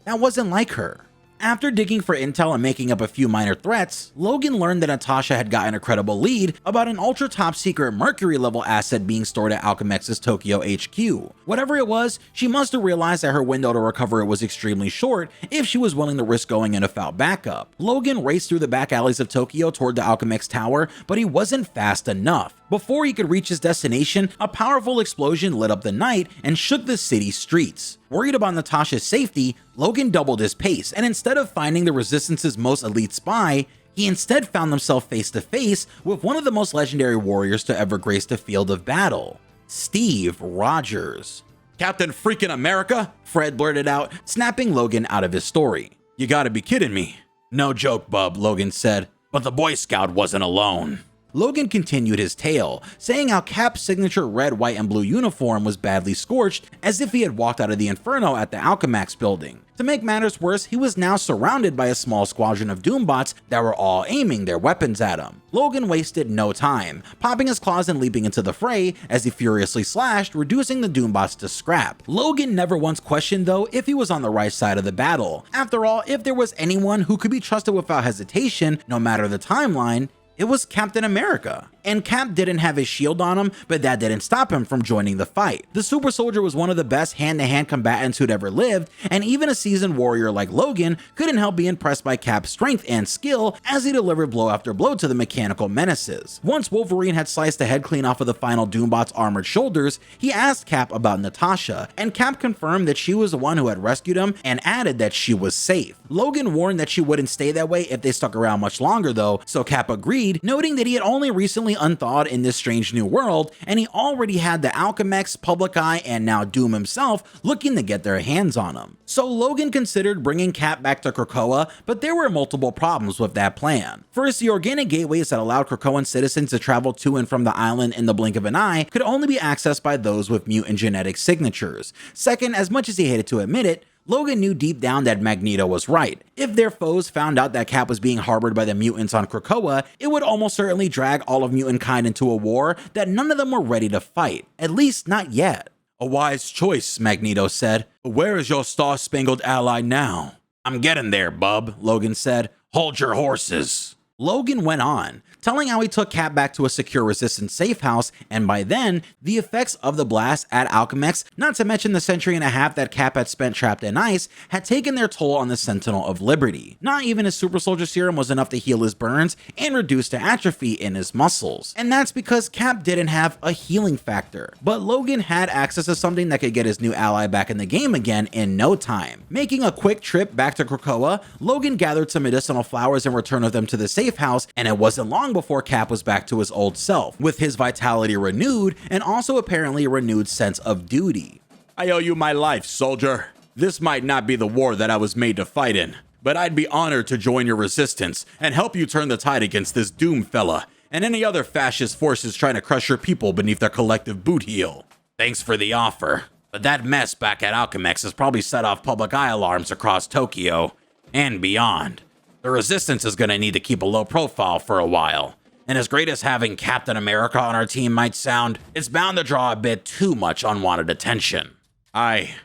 Speaker 6: That wasn't like her. After digging for intel and making up a few minor threats, Logan learned that Natasha had gotten a credible lead about an ultra top secret Mercury level asset being stored at Alchemex's Tokyo HQ. Whatever it was, she must have realized that her window to recover it was extremely short if she was willing to risk going in without backup. Logan raced through the back alleys of Tokyo toward the Alchemex tower, but he wasn't fast enough. Before he could reach his destination, a powerful explosion lit up the night and shook the city's streets. Worried about Natasha's safety, Logan doubled his pace, and instead of finding the Resistance's most elite spy, he instead found himself face to face with one of the most legendary warriors to ever grace the field of battle, Steve Rogers.
Speaker 5: "Captain freaking America?"
Speaker 6: Fred blurted out, snapping Logan out of his story.
Speaker 5: "You gotta be kidding me."
Speaker 6: "No joke, bub," Logan said, "but the Boy Scout wasn't alone." Logan continued his tale, saying how Cap's signature red, white, and blue uniform was badly scorched, as if he had walked out of the Inferno at the Alchemax building. To make matters worse, he was now surrounded by a small squadron of Doombots that were all aiming their weapons at him. Logan wasted no time, popping his claws and leaping into the fray as he furiously slashed, reducing the Doombots to scrap. Logan never once questioned, though, if he was on the right side of the battle. After all, if there was anyone who could be trusted without hesitation, no matter the timeline, it was Captain America. And Cap didn't have his shield on him, but that didn't stop him from joining the fight. The super soldier was one of the best hand-to-hand combatants who'd ever lived, and even a seasoned warrior like Logan couldn't help be impressed by Cap's strength and skill as he delivered blow after blow to the mechanical menaces. Once Wolverine had sliced the head clean off of the final Doombot's armored shoulders, he asked Cap about Natasha, and Cap confirmed that she was the one who had rescued him and added that she was safe. Logan warned that she wouldn't stay that way if they stuck around much longer though, so Cap agreed, noting that he had only recently unthawed in this strange new world, and he already had the Alchemax, Public Eye, and now Doom himself looking to get their hands on him. So Logan considered bringing Cap back to Krakoa, but there were multiple problems with that plan. First, the organic gateways that allowed Krakoan citizens to travel to and from the island in the blink of an eye could only be accessed by those with mutant genetic signatures. Second, as much as he hated to admit it, Logan knew deep down that Magneto was right. If their foes found out that Cap was being harbored by the mutants on Krakoa, it would almost certainly drag all of mutant kind into a war that none of them were ready to fight, at least not yet.
Speaker 5: "A wise choice," Magneto said. "But where is your star-spangled ally now?"
Speaker 6: "I'm getting there, bub," Logan said. "Hold your horses." Logan went on, telling how he took Cap back to a secure Resistance safe house, and by then, the effects of the blast at Alchemax, not to mention the century and a half that Cap had spent trapped in ice, had taken their toll on the Sentinel of Liberty. Not even his super soldier serum was enough to heal his burns and reduce the atrophy in his muscles. And that's because Cap didn't have a healing factor. But Logan had access to something that could get his new ally back in the game again in no time. Making a quick trip back to Krakoa, Logan gathered some medicinal flowers and returned with them to the safe safe house, and it wasn't long before Cap was back to his old self, with his vitality renewed and also apparently a renewed sense of duty.
Speaker 5: I owe you my life, soldier. This might not be the war that I was made to fight in, but I'd be honored to join your resistance and help you turn the tide against this Doom fella and any other fascist forces trying to crush your people beneath their collective boot heel. Thanks for the offer, but that mess back at Alchemax has probably set off public eye alarms across Tokyo and beyond. The resistance is going to need to keep a low profile for a while, and as great as having Captain America on our team might sound, it's bound to draw a bit too much unwanted attention. I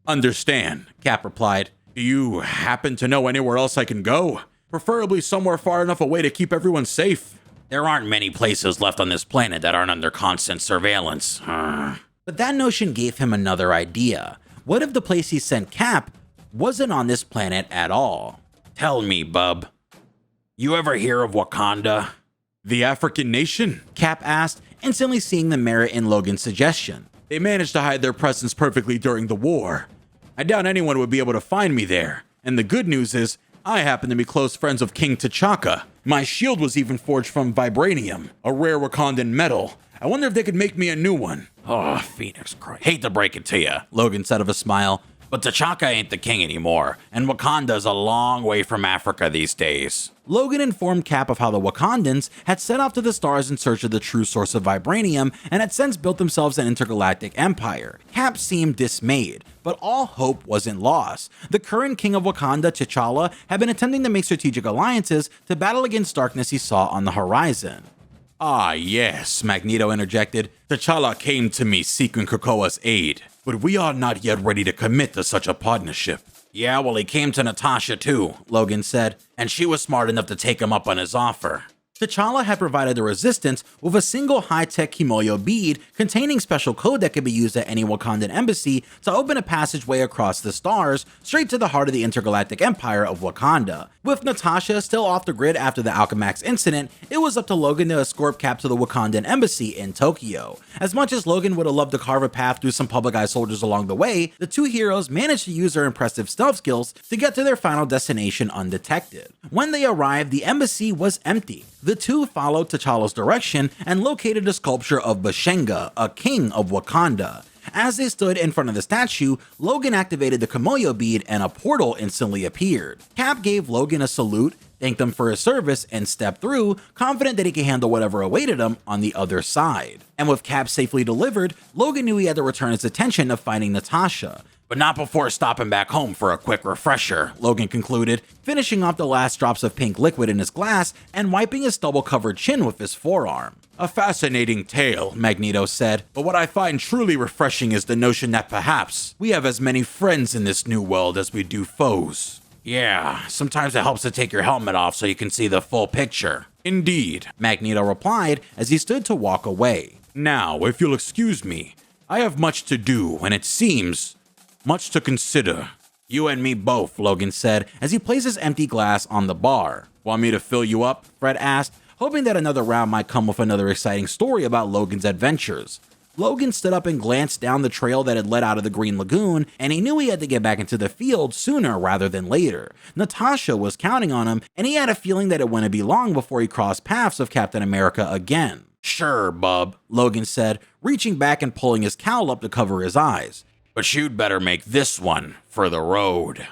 Speaker 5: understand, Cap replied. Do you happen to know anywhere else I can go? Preferably somewhere far enough away to keep everyone safe. There aren't many places left on this planet that aren't under constant surveillance.
Speaker 6: But that notion gave him another idea. What if the place he sent Cap wasn't on this planet at all?
Speaker 5: Tell me, bub. You ever hear of Wakanda? The African nation?
Speaker 6: Cap asked, instantly seeing the merit in Logan's suggestion.
Speaker 5: They managed to hide their presence perfectly during the war. I doubt anyone would be able to find me there. And the good news is, I happen to be close friends of King T'Chaka. My shield was even forged from vibranium, a rare Wakandan metal. I wonder if they could make me a new one. Oh, Phoenix Christ. Hate to break it to you, Logan said with a smile, but T'Chaka ain't the king anymore, and Wakanda's a long way from Africa these days.
Speaker 6: Logan informed Cap of how the Wakandans had set off to the stars in search of the true source of vibranium and had since built themselves an intergalactic empire. Cap seemed dismayed, but all hope wasn't lost. The current king of Wakanda, T'Challa, had been attempting to make strategic alliances to battle against darkness he saw on the horizon.
Speaker 5: Ah yes, Magneto interjected. T'Challa came to me seeking Krakoa's aid, but we are not yet ready to commit to such a partnership. Yeah, well, he came to Natasha too, Logan said, and she was smart enough to take him up on his offer.
Speaker 6: T'Challa had provided the Resistance with a single high-tech Kimoyo bead containing special code that could be used at any Wakandan embassy to open a passageway across the stars straight to the heart of the intergalactic empire of Wakanda. With Natasha still off the grid after the Alchemax incident, it was up to Logan to escort Cap to the Wakandan embassy in Tokyo. As much as Logan would have loved to carve a path through some public eye soldiers along the way, the two heroes managed to use their impressive stealth skills to get to their final destination undetected. When they arrived, the embassy was empty. The two followed T'Challa's direction and located a sculpture of Bashenga, a king of Wakanda. As they stood in front of the statue, Logan activated the Kimoyo bead and a portal instantly appeared. Cap gave Logan a salute, thanked him for his service, and stepped through, confident that he could handle whatever awaited him on the other side. And with Cap safely delivered, Logan knew he had to return his attention to finding Natasha.
Speaker 5: But not before stopping back home for a quick refresher, Logan concluded,
Speaker 6: finishing off the last drops of pink liquid in his glass and wiping his stubble-covered chin with his forearm.
Speaker 5: A fascinating tale, Magneto said, but what I find truly refreshing is the notion that perhaps we have as many friends in this new world as we do foes. Yeah, sometimes it helps to take your helmet off so you can see the full picture. Indeed,
Speaker 6: Magneto replied as he stood to walk away.
Speaker 5: Now, if you'll excuse me, I have much to do, and it seems much to consider.
Speaker 6: You and me both, Logan said as he placed his empty glass on the bar.
Speaker 5: Want me to fill you up?
Speaker 6: Fred asked, hoping that another round might come with another exciting story about Logan's adventures. Logan stood up and glanced down the trail that had led out of the Green Lagoon, and he knew he had to get back into the field sooner rather than later. Natasha was counting on him, and he had a feeling that it wouldn't be long before he crossed paths with Captain America again.
Speaker 5: Sure, bub,
Speaker 6: Logan said, reaching back and pulling his cowl up to cover his eyes.
Speaker 5: But you'd better make this one for the road.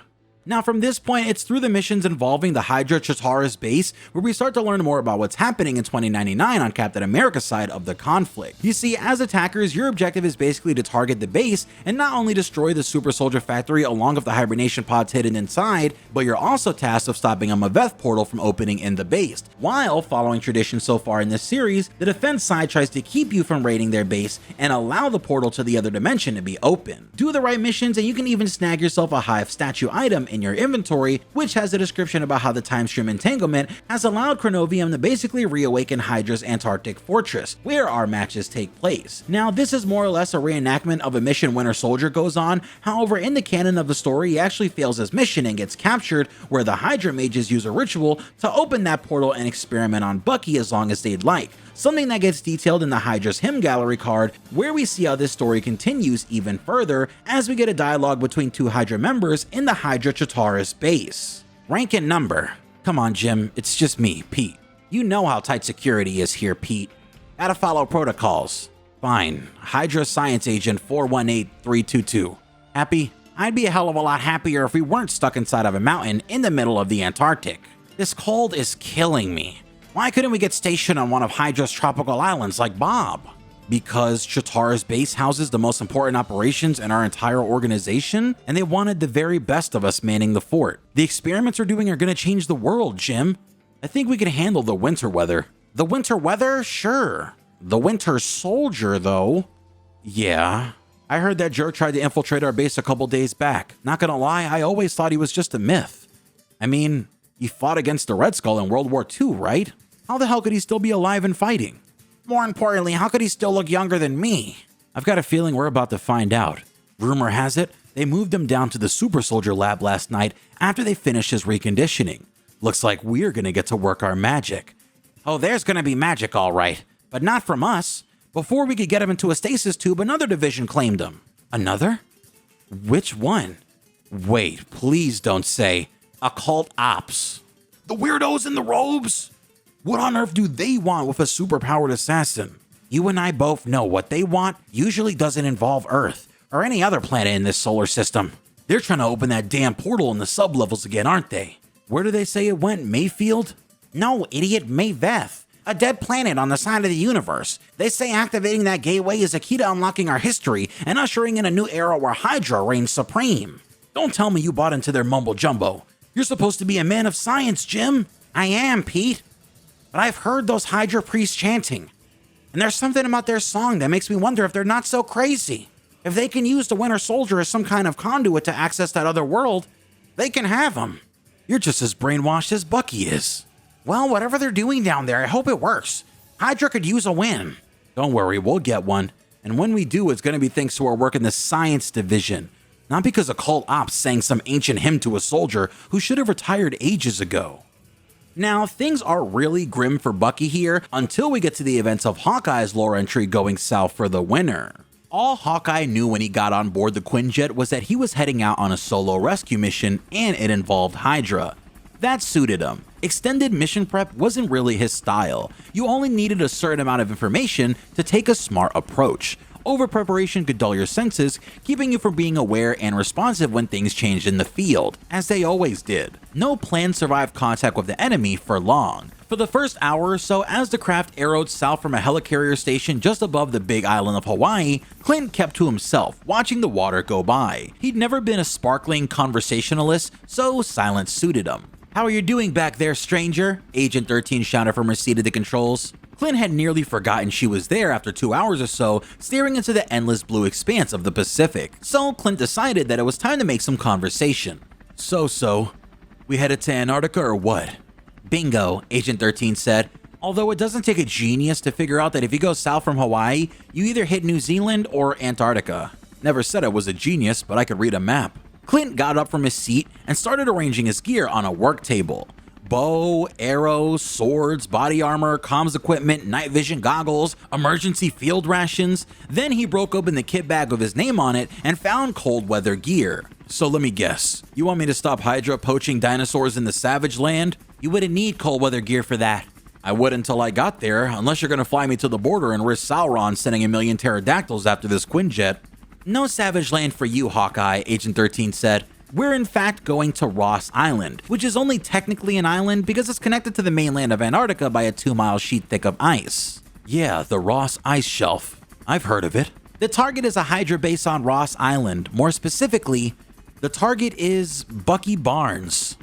Speaker 6: Now from this point, it's through the missions involving the Hydra Charteris base where we start to learn more about what's happening in 2099 on Captain America's side of the conflict. You see, as attackers, your objective is basically to target the base and not only destroy the super soldier factory along with the hibernation pods hidden inside, but you're also tasked with stopping a Maveth portal from opening in the base. While, following tradition so far in this series, the defense side tries to keep you from raiding their base and allow the portal to the other dimension to be open. Do the right missions and you can even snag yourself a Hive statue item in your inventory, which has a description about how the time stream entanglement has allowed Chronovium to basically reawaken Hydra's Antarctic fortress, where our matches take place. Now, this is more or less a reenactment of a mission Winter Soldier goes on, however, in the canon of the story, he actually fails his mission and gets captured, where the Hydra mages use a ritual to open that portal and experiment on Bucky as long as they'd like. Something that gets detailed in the Hydra's Hymn Gallery card, where we see how this story continues even further as we get a dialogue between two Hydra members in the Hydra Charteris base. Rank and number. Come on, Jim, it's just me, Pete. You know how tight security is here, Pete. Gotta follow protocols. Fine. Hydra Science Agent 418322. Happy? I'd be a hell of a lot happier if we weren't stuck inside of a mountain in the middle of the Antarctic. This cold is killing me. Why couldn't we get stationed on one of Hydra's tropical islands like Bob? Because Charteris base houses the most important operations in our entire organization, and they wanted the very best of us manning the fort. The experiments we're doing are gonna change the world, Jim. I think we can handle the winter weather. The winter weather? Sure. The winter soldier, though. Yeah. I heard that jerk tried to infiltrate our base a couple days back. Not gonna lie, I always thought he was just a myth. I mean, he fought against the Red Skull in World War II, right? How the hell could he still be alive and fighting? More importantly, how could he still look younger than me? I've got a feeling we're about to find out. Rumor has it, they moved him down to the super soldier lab last night after they finished his reconditioning. Looks like we're gonna get to work our magic. Oh, there's gonna be magic all right, but not from us. Before we could get him into a stasis tube, another division claimed him. Another? Which one? Wait, please don't say Occult Ops. The weirdos in the robes? What on earth do they want with a superpowered assassin? You and I both know what they want usually doesn't involve Earth or any other planet in this solar system. They're trying to open that damn portal in the sublevels again, aren't they? Where do they say it went? Mayfield? No, idiot, Mayveth. A dead planet on the side of the universe. They say activating that gateway is a key to unlocking our history and ushering in a new era where Hydra reigns supreme. Don't tell me you bought into their mumbo jumbo. You're supposed to be a man of science, Jim. I am, Pete. But I've heard those Hydra priests chanting. And there's something about their song that makes me wonder if they're not so crazy. If they can use the Winter Soldier as some kind of conduit to access that other world, they can have him. You're just as brainwashed as Bucky is. Well, whatever they're doing down there, I hope it works. Hydra could use a win. Don't worry, we'll get one. And when we do, it's going to be thanks to our work in the science division. Not because Occult Ops sang some ancient hymn to a soldier who should have retired ages ago. Now, things are really grim for Bucky here until we get to the events of Hawkeye's lore entry going south for the winter. All Hawkeye knew when he got on board the Quinjet was that he was heading out on a solo rescue mission and it involved Hydra. That suited him. Extended mission prep wasn't really his style. You only needed a certain amount of information to take a smart approach. Over-preparation could dull your senses, keeping you from being aware and responsive when things changed in the field, as they always did. No plan survived contact with the enemy for long. For the first hour or so, as the craft arrowed south from a helicarrier station just above the big island of Hawaii, Clint kept to himself, watching the water go by. He'd never been a sparkling conversationalist, so silence suited him. "How are you doing back there, stranger?" Agent 13 shouted from her seat at the controls. Clint had nearly forgotten she was there after 2 hours or so staring into the endless blue expanse of the Pacific, so Clint decided that it was time to make some conversation. So, we headed to Antarctica or what? Bingo, Agent 13 said, although it doesn't take a genius to figure out that if you go south from Hawaii, you either hit New Zealand or Antarctica. Never said I was a genius, but I could read a map. Clint got up from his seat and started arranging his gear on a work table. Bow, arrows, swords, body armor, comms equipment, night vision goggles, emergency field rations. Then he broke open the kit bag with his name on it and found cold weather gear. So let me guess, you want me to stop Hydra poaching dinosaurs in the Savage Land? You wouldn't need cold weather gear for that. I would until I got there, unless you're gonna fly me to the border and risk Sauron sending 1,000,000 pterodactyls after this Quinjet. No Savage Land for you, Hawkeye, Agent 13 said. We're in fact going to Ross Island, which is only technically an island because it's connected to the mainland of Antarctica by a 2-mile sheet thick of ice. Yeah, the Ross Ice Shelf. I've heard of it. The target is a Hydra base on Ross Island. More specifically, the target is Bucky Barnes.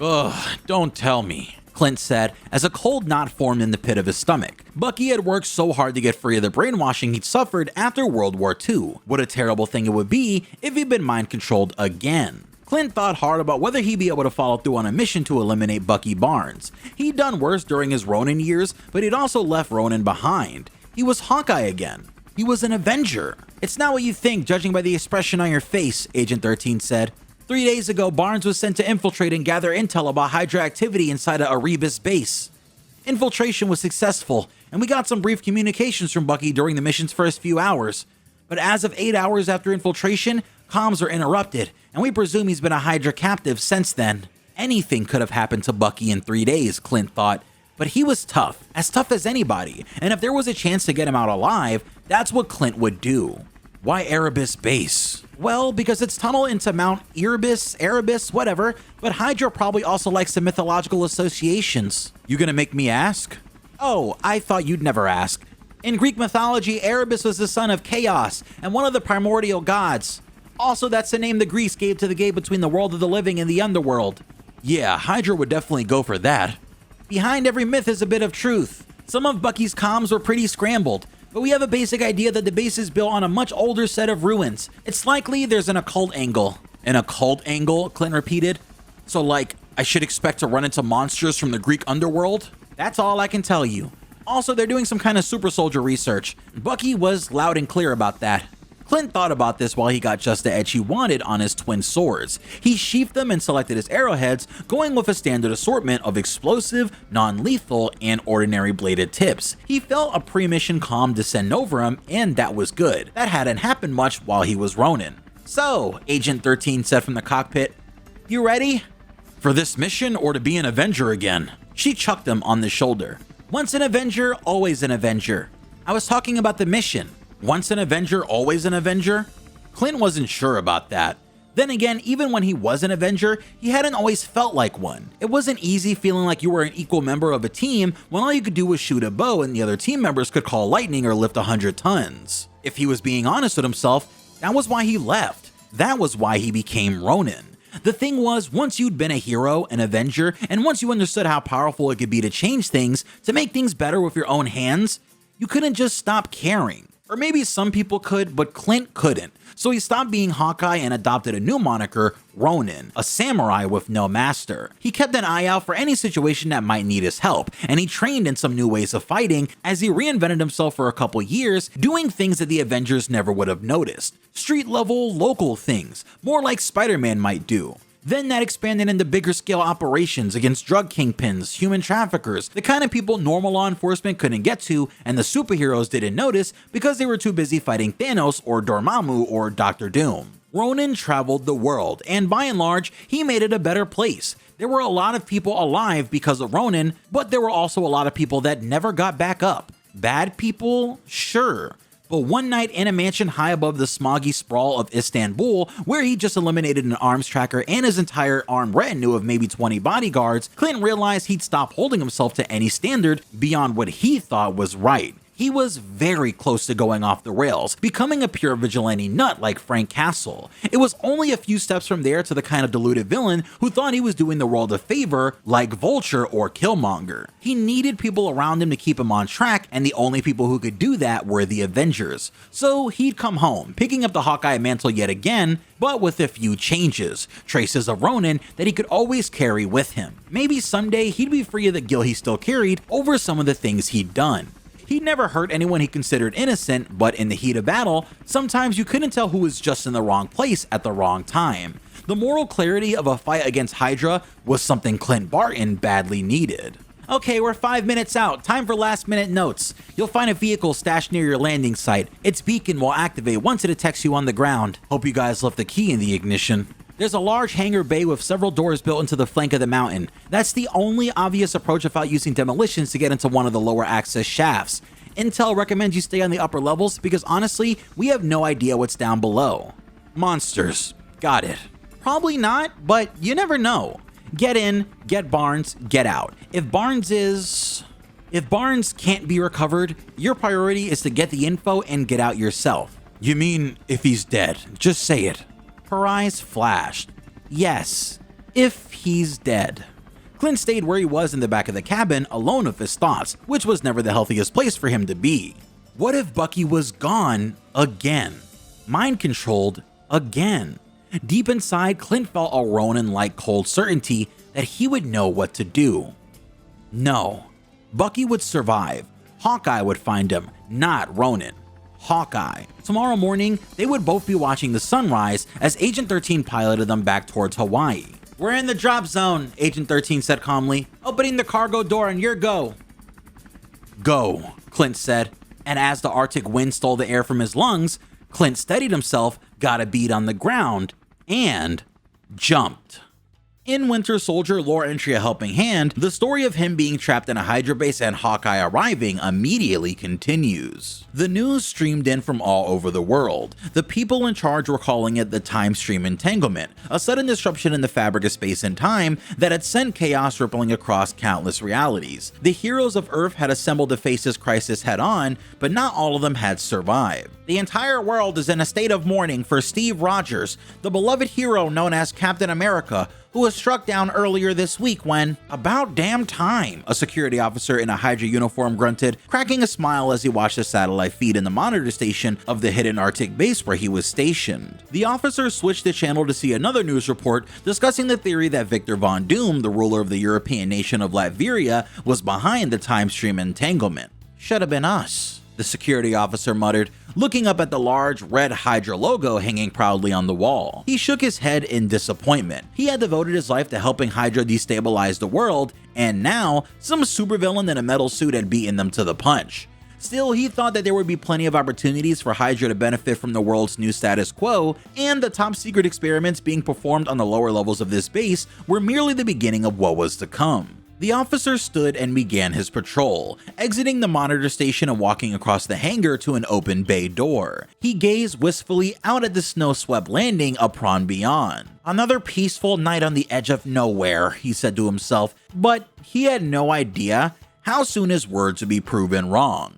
Speaker 6: Ugh, don't tell me, Clint said as a cold knot formed in the pit of his stomach. Bucky had worked so hard to get free of the brainwashing he'd suffered after World War II. What a terrible thing it would be if he'd been mind-controlled again. Clint thought hard about whether he'd be able to follow through on a mission to eliminate Bucky Barnes. He'd done worse during his Ronin years, but he'd also left Ronin behind. He was Hawkeye again. He was an Avenger. It's not what you think, judging by the expression on your face, Agent 13 said. 3 days ago, Barnes was sent to infiltrate and gather intel about Hydra activity inside of Erebus base. Infiltration was successful, and we got some brief communications from Bucky during the mission's first few hours. But as of 8 hours after infiltration, comms are interrupted, and we presume he's been a Hydra captive since then. Anything could have happened to Bucky in 3 days, Clint thought, but he was tough as anybody, and if there was a chance to get him out alive, that's what Clint would do. Why Erebus Base? Well, because it's tunnel into Mount Erebus, whatever, but Hydra probably also likes the mythological associations. You gonna make me ask? Oh, I thought you'd never ask. In Greek mythology, Erebus was the son of Chaos and one of the primordial gods. Also, that's the name the Greeks gave to the gate between the world of the living and the underworld. Yeah, Hydra would definitely go for that. Behind every myth is a bit of truth. Some of Bucky's comms were pretty scrambled, but we have a basic idea that the base is built on a much older set of ruins. It's likely there's an occult angle. An occult angle? Clint repeated. So like, I should expect to run into monsters from the Greek underworld? That's all I can tell you. Also, they're doing some kind of super soldier research. Bucky was loud and clear about that. Clint thought about this while he got just the edge he wanted on his twin swords. He sheathed them and selected his arrowheads, going with a standard assortment of explosive, non-lethal, and ordinary bladed tips. He felt a pre-mission calm descend over him, and that was good. That hadn't happened much while he was Ronin. So, Agent 13 said from the cockpit, "You ready?" "For this mission or to be an Avenger again?" She chucked him on the shoulder. "Once an Avenger, always an Avenger. I was talking about the mission. Once an Avenger, always an Avenger?" Clint wasn't sure about that. Then again, even when he was an Avenger, he hadn't always felt like one. It wasn't easy feeling like you were an equal member of a team when all you could do was shoot a bow and the other team members could call lightning or lift 100 tons. If he was being honest with himself, that was why he left. That was why he became Ronin. The thing was, once you'd been a hero, an Avenger, and once you understood how powerful it could be to change things, to make things better with your own hands, you couldn't just stop caring. Or maybe some people could, but Clint couldn't. So he stopped being Hawkeye and adopted a new moniker, Ronin, a samurai with no master. He kept an eye out for any situation that might need his help, and he trained in some new ways of fighting as he reinvented himself for a couple years, doing things that the Avengers never would have noticed. Street level, local things, more like Spider-Man might do. Then that expanded into bigger scale operations against drug kingpins, human traffickers, the kind of people normal law enforcement couldn't get to and the superheroes didn't notice because they were too busy fighting Thanos or Dormammu or Doctor Doom. Ronin traveled the world, and by and large, he made it a better place. There were a lot of people alive because of Ronin, but there were also a lot of people that never got back up. Bad people? Sure. But one night in a mansion high above the smoggy sprawl of Istanbul, where he just eliminated an arms tracker and his entire armed retinue of maybe 20 bodyguards, Clint realized he'd stop holding himself to any standard beyond what he thought was right. He was very close to going off the rails, becoming a pure vigilante nut like Frank Castle. It was only a few steps from there to the kind of deluded villain who thought he was doing the world a favor, like Vulture or Killmonger. He needed people around him to keep him on track, and the only people who could do that were the Avengers. So he'd come home, picking up the Hawkeye mantle yet again, but with a few changes, traces of Ronin that he could always carry with him. Maybe someday he'd be free of the guilt he still carried over some of the things he'd done. He'd never hurt anyone he considered innocent, but in the heat of battle, sometimes you couldn't tell who was just in the wrong place at the wrong time. The moral clarity of a fight against Hydra was something Clint Barton badly needed. Okay, we're 5 minutes out. Time for last minute notes. You'll find a vehicle stashed near your landing site. Its beacon will activate once it detects you on the ground. Hope you guys left the key in the ignition. There's a large hangar bay with several doors built into the flank of the mountain. That's the only obvious approach without using demolitions to get into one of the lower access shafts. Intel recommends you stay on the upper levels because honestly, we have no idea what's down below. Monsters. Got it. Probably not, but you never know. Get in, get Barnes, get out. If Barnes can't be recovered, your priority is to get the info and get out yourself. You mean if he's dead? Just say it. Her eyes flashed. Yes, if he's dead. Clint stayed where he was in the back of the cabin, alone with his thoughts, which was never the healthiest place for him to be. What if Bucky was gone again? Mind controlled again? Deep inside, Clint felt a Ronin-like cold certainty that he would know what to do. No, Bucky would survive. Hawkeye would find him, not Ronin. Hawkeye. Tomorrow morning, they would both be watching the sunrise as Agent 13 piloted them back towards Hawaii. We're in the drop zone, Agent 13 said calmly, opening the cargo door and you're go. Go, Clint said, and as the Arctic wind stole the air from his lungs, Clint steadied himself, got a bead on the ground, and jumped. In Winter Soldier lore entry A Helping Hand, the story of him being trapped in a Hydra base and Hawkeye arriving immediately continues. The news streamed in from all over the world. The people in charge were calling it the time stream entanglement, a sudden disruption in the fabric of space and time that had sent chaos rippling across countless realities. The heroes of Earth had assembled to face this crisis head on, but not all of them had survived. The entire world is in a state of mourning for Steve Rogers, the beloved hero known as Captain America, who was struck down earlier this week when, "About damn time," a security officer in a Hydra uniform grunted, cracking a smile as he watched the satellite feed in the monitor station of the hidden Arctic base where he was stationed. The officer switched the channel to see another news report discussing the theory that Victor Von Doom, the ruler of the European nation of Latveria, was behind the time stream entanglement. "Should have been us," the security officer muttered, looking up at the large red Hydra logo hanging proudly on the wall. He shook his head in disappointment. He had devoted his life to helping Hydra destabilize the world, and now some supervillain in a metal suit had beaten them to the punch. Still, he thought that there would be plenty of opportunities for Hydra to benefit from the world's new status quo, and the top secret experiments being performed on the lower levels of this base were merely the beginning of what was to come. The officer stood and began his patrol, exiting the monitor station and walking across the hangar to an open bay door. He gazed wistfully out at the snow-swept landing upon beyond. "Another peaceful night on the edge of nowhere," he said to himself, but he had no idea how soon his words would be proven wrong.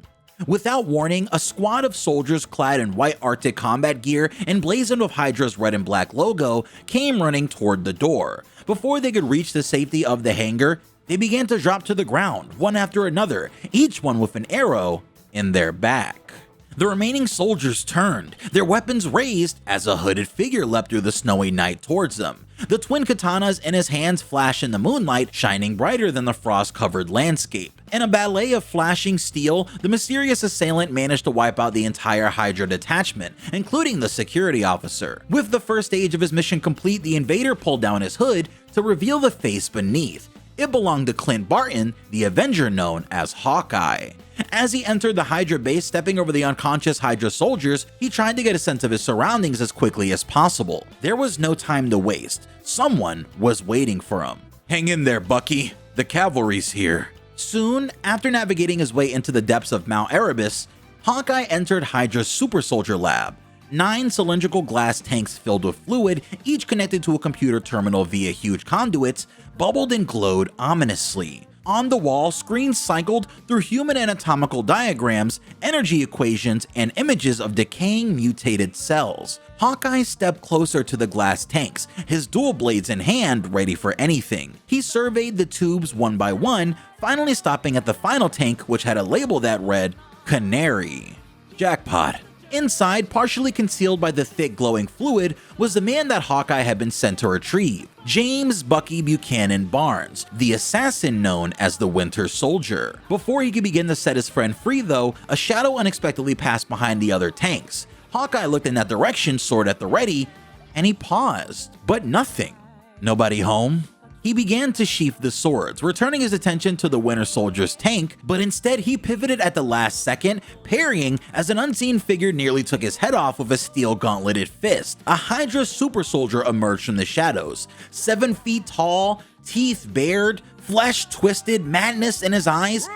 Speaker 6: Without warning, a squad of soldiers clad in white Arctic combat gear emblazoned with Hydra's red and black logo came running toward the door. Before they could reach the safety of the hangar, they began to drop to the ground, one after another, each one with an arrow in their back. The remaining soldiers turned, their weapons raised, as a hooded figure leapt through the snowy night towards them. The twin katanas in his hands flashed in the moonlight, shining brighter than the frost-covered landscape. In a ballet of flashing steel, the mysterious assailant managed to wipe out the entire Hydra detachment, including the security officer. With the first stage of his mission complete, the invader pulled down his hood to reveal the face beneath. It belonged to Clint Barton, the Avenger known as Hawkeye. As he entered the Hydra base, stepping over the unconscious Hydra soldiers, he tried to get a sense of his surroundings as quickly as possible. There was no time to waste. Someone was waiting for him. "Hang in there, Bucky. The cavalry's here." Soon, after navigating his way into the depths of Mount Erebus, Hawkeye entered Hydra's super soldier lab. 9 cylindrical glass tanks filled with fluid, each connected to a computer terminal via huge conduits, bubbled and glowed ominously. On the wall, screens cycled through human anatomical diagrams, energy equations, and images of decaying mutated cells. Hawkeye stepped closer to the glass tanks, his dual blades in hand, ready for anything. He surveyed the tubes one by one, finally stopping at the final tank, which had a label that read, "Canary." Jackpot. Inside, partially concealed by the thick glowing fluid, was the man that Hawkeye had been sent to retrieve, James Bucky Buchanan Barnes, the assassin known as the Winter Soldier. Before he could begin to set his friend free though, a shadow unexpectedly passed behind the other tanks. Hawkeye looked in that direction, sword at the ready, and he paused, but nothing. Nobody home? He began to sheath the swords, returning his attention to the Winter Soldier's tank, but instead he pivoted at the last second, parrying as an unseen figure nearly took his head off with a steel gauntleted fist. A Hydra super soldier emerged from the shadows, 7 feet tall, teeth bared, flesh twisted, madness in his eyes.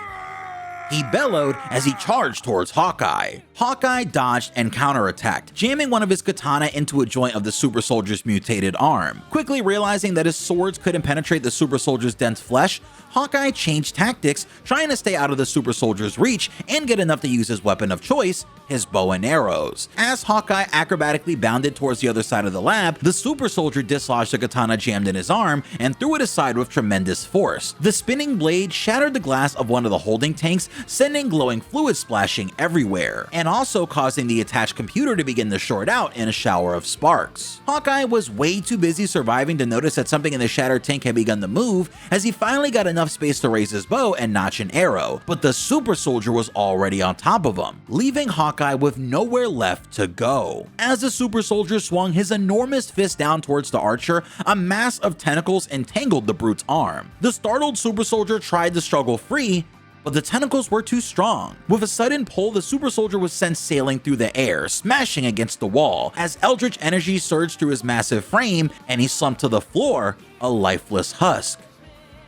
Speaker 6: He bellowed as he charged towards Hawkeye. Hawkeye dodged and counterattacked, jamming one of his katana into a joint of the super soldier's mutated arm. Quickly realizing that his swords couldn't penetrate the super soldier's dense flesh, Hawkeye changed tactics, trying to stay out of the super soldier's reach and get enough to use his weapon of choice, his bow and arrows. As Hawkeye acrobatically bounded towards the other side of the lab, the super soldier dislodged the katana jammed in his arm and threw it aside with tremendous force. The spinning blade shattered the glass of one of the holding tanks, sending glowing fluid splashing everywhere, and also causing the attached computer to begin to short out in a shower of sparks. Hawkeye was way too busy surviving to notice that something in the shattered tank had begun to move as he finally got enough space to raise his bow and notch an arrow, but the super soldier was already on top of him, leaving Hawkeye with nowhere left to go. As the super soldier swung his enormous fist down towards the archer, a mass of tentacles entangled the brute's arm. The startled super soldier tried to struggle free, but the tentacles were too strong. With a sudden pull, the super soldier was sent sailing through the air, smashing against the wall as eldritch energy surged through his massive frame and he slumped to the floor, a lifeless husk.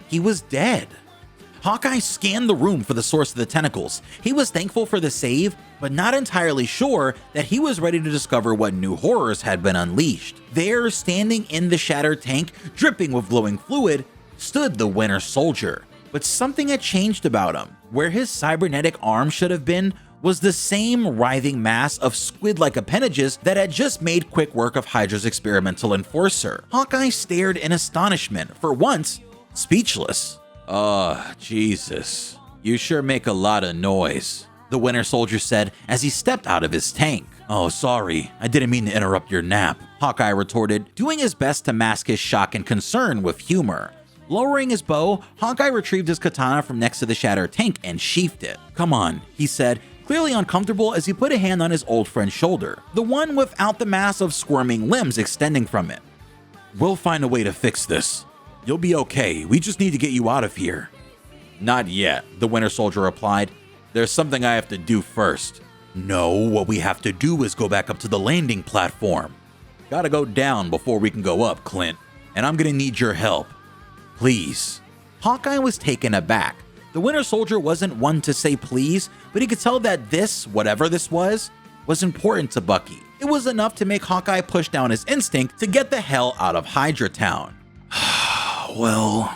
Speaker 6: He was dead. Hawkeye scanned the room for the source of the tentacles. He was thankful for the save, but not entirely sure that he was ready to discover what new horrors had been unleashed. There, standing in the shattered tank, dripping with glowing fluid, stood the Winter Soldier. But something had changed about him. Where his cybernetic arm should have been was the same writhing mass of squid-like appendages that had just made quick work of Hydra's experimental enforcer. Hawkeye stared in astonishment, for once, speechless.
Speaker 5: Jesus. You sure make a lot of noise,
Speaker 6: the Winter Soldier said as he stepped out of his tank.
Speaker 5: Oh, sorry. I didn't mean to interrupt your nap,
Speaker 6: Hawkeye retorted, doing his best to mask his shock and concern with humor. Lowering his bow, Hawkeye retrieved his katana from next to the shattered tank and sheathed it.
Speaker 5: Come on,
Speaker 6: he said, clearly uncomfortable as he put a hand on his old friend's shoulder, the one without the mass of squirming limbs extending from it.
Speaker 5: We'll find a way to fix this. You'll be okay. We just need to get you out of here.
Speaker 6: Not yet, the Winter Soldier replied.
Speaker 5: There's something I have to do first.
Speaker 6: No, what we have to do is go back up to the landing platform.
Speaker 5: Gotta go down before we can go up, Clint. And I'm gonna need your help. Please.
Speaker 6: Hawkeye was taken aback. The Winter Soldier wasn't one to say please, but he could tell that this, whatever this was important to Bucky. It was enough to make Hawkeye push down his instinct to get the hell out of Hydra Town.
Speaker 5: Well,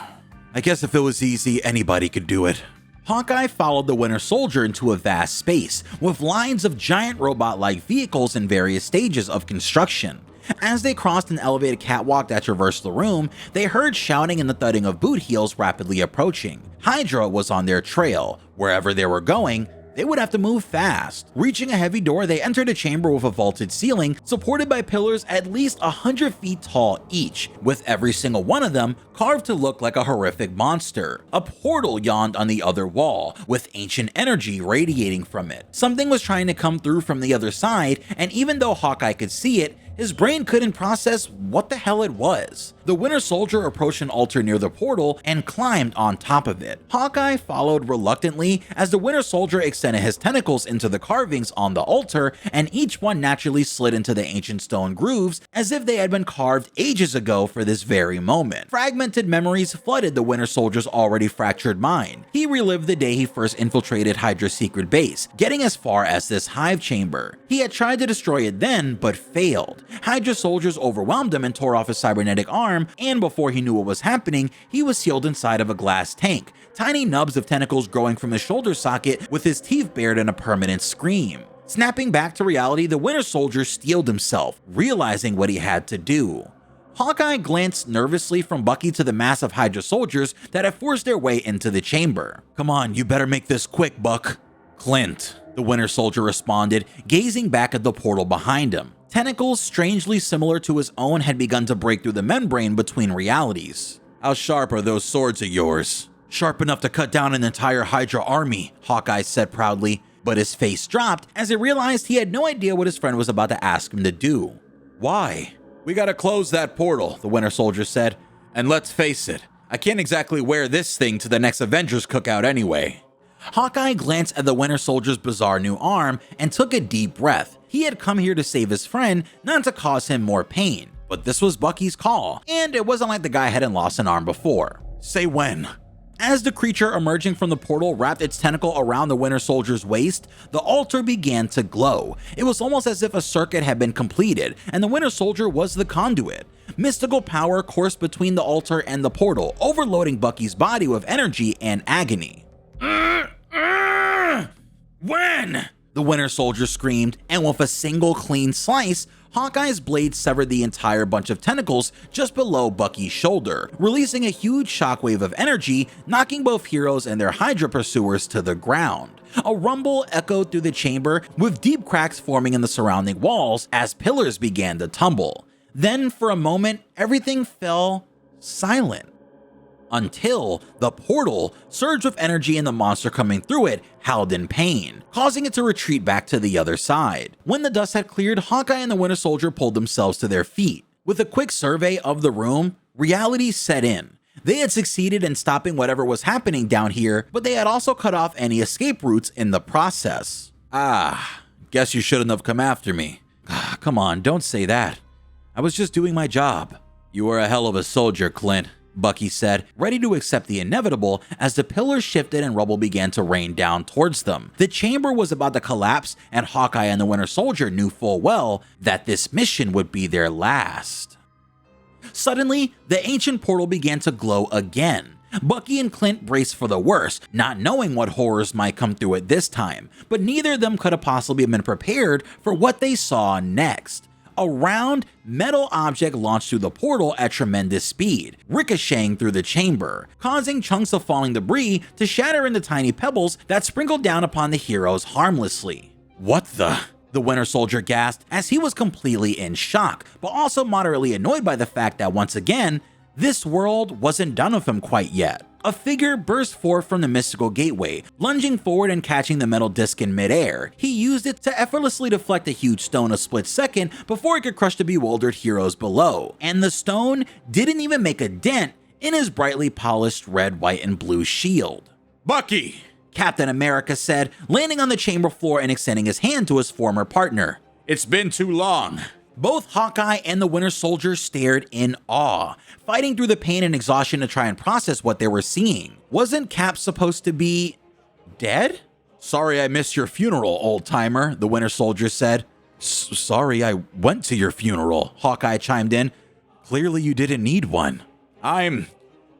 Speaker 5: I guess if it was easy, anybody could do it.
Speaker 6: Hawkeye followed the Winter Soldier into a vast space, with lines of giant robot-like vehicles in various stages of construction. As they crossed an elevated catwalk that traversed the room, they heard shouting and the thudding of boot heels rapidly approaching. Hydra was on their trail. Wherever they were going, they would have to move fast. Reaching a heavy door, they entered a chamber with a vaulted ceiling, supported by pillars at least 100 feet tall each, with every single one of them carved to look like a horrific monster. A portal yawned on the other wall, with ancient energy radiating from it. Something was trying to come through from the other side, and even though Hawkeye could see it, his brain couldn't process what the hell it was. The Winter Soldier approached an altar near the portal and climbed on top of it. Hawkeye followed reluctantly as the Winter Soldier extended his tentacles into the carvings on the altar, and each one naturally slid into the ancient stone grooves as if they had been carved ages ago for this very moment. Fragmented memories flooded the Winter Soldier's already fractured mind. He relived the day he first infiltrated Hydra's secret base, getting as far as this hive chamber. He had tried to destroy it then, but failed. Hydra soldiers overwhelmed him and tore off his cybernetic arm, and before he knew what was happening, he was sealed inside of a glass tank, tiny nubs of tentacles growing from his shoulder socket with his teeth bared in a permanent scream. Snapping back to reality, the Winter Soldier steeled himself, realizing what he had to do. Hawkeye glanced nervously from Bucky to the mass of Hydra soldiers that had forced their way into the chamber.
Speaker 5: Come on, you better make this quick, Buck.
Speaker 6: Clint, the Winter Soldier responded, gazing back at the portal behind him. Tentacles strangely similar to his own had begun to break through the membrane between realities.
Speaker 5: How sharp are those swords of yours?
Speaker 6: Sharp enough to cut down an entire Hydra army, Hawkeye said proudly, but his face dropped as he realized he had no idea what his friend was about to ask him to do.
Speaker 5: Why? We gotta close that portal, the Winter Soldier said. And let's face it, I can't exactly wear this thing to the next Avengers cookout anyway.
Speaker 6: Hawkeye glanced at the Winter Soldier's bizarre new arm and took a deep breath. He had come here to save his friend, not to cause him more pain. But this was Bucky's call, and it wasn't like the guy hadn't lost an arm before.
Speaker 5: Say when.
Speaker 6: As the creature emerging from the portal wrapped its tentacle around the Winter Soldier's waist, the altar began to glow. It was almost as if a circuit had been completed, and the Winter Soldier was the conduit. Mystical power coursed between the altar and the portal, overloading Bucky's body with energy and agony.
Speaker 5: When?
Speaker 6: The Winter Soldier screamed, and with a single clean slice, Hawkeye's blade severed the entire bunch of tentacles just below Bucky's shoulder, releasing a huge shockwave of energy, knocking both heroes and their Hydra pursuers to the ground. A rumble echoed through the chamber, with deep cracks forming in the surrounding walls as pillars began to tumble. Then, for a moment, everything fell silent. Until the portal surged with energy and the monster coming through it howled in pain, causing it to retreat back to the other side. When the dust had cleared, Hawkeye and the Winter Soldier pulled themselves to their feet. With a quick survey of the room, reality set in. They had succeeded in stopping whatever was happening down here, but they had also cut off any escape routes in the process.
Speaker 5: Guess you shouldn't have come after me.
Speaker 6: Come on, don't say that. I was just doing my job.
Speaker 5: You were a hell of a soldier, Clint,
Speaker 6: Bucky said, ready to accept the inevitable as the pillars shifted and rubble began to rain down towards them. The chamber was about to collapse, and Hawkeye and the Winter Soldier knew full well that this mission would be their last. Suddenly, the ancient portal began to glow again. Bucky and Clint braced for the worst, not knowing what horrors might come through it this time, but neither of them could have possibly been prepared for what they saw next. A round, metal object launched through the portal at tremendous speed, ricocheting through the chamber, causing chunks of falling debris to shatter into tiny pebbles that sprinkled down upon the heroes harmlessly.
Speaker 5: What the?
Speaker 6: The Winter Soldier gasped as he was completely in shock, but also moderately annoyed by the fact that once again, this world wasn't done with him quite yet. A figure burst forth from the mystical gateway, lunging forward and catching the metal disc in midair. He used it to effortlessly deflect a huge stone a split second before it could crush the bewildered heroes below. And the stone didn't even make a dent in his brightly polished red, white, and blue shield.
Speaker 5: Bucky!
Speaker 6: Captain America said, landing on the chamber floor and extending his hand to his former partner.
Speaker 5: It's been too long.
Speaker 6: Both Hawkeye and the Winter Soldier stared in awe, fighting through the pain and exhaustion to try and process what they were seeing. Wasn't Cap supposed to be dead?
Speaker 5: Sorry I missed your funeral, old-timer, the Winter Soldier said.
Speaker 6: Sorry I went to your funeral, Hawkeye chimed in. Clearly you didn't need one.
Speaker 5: I'm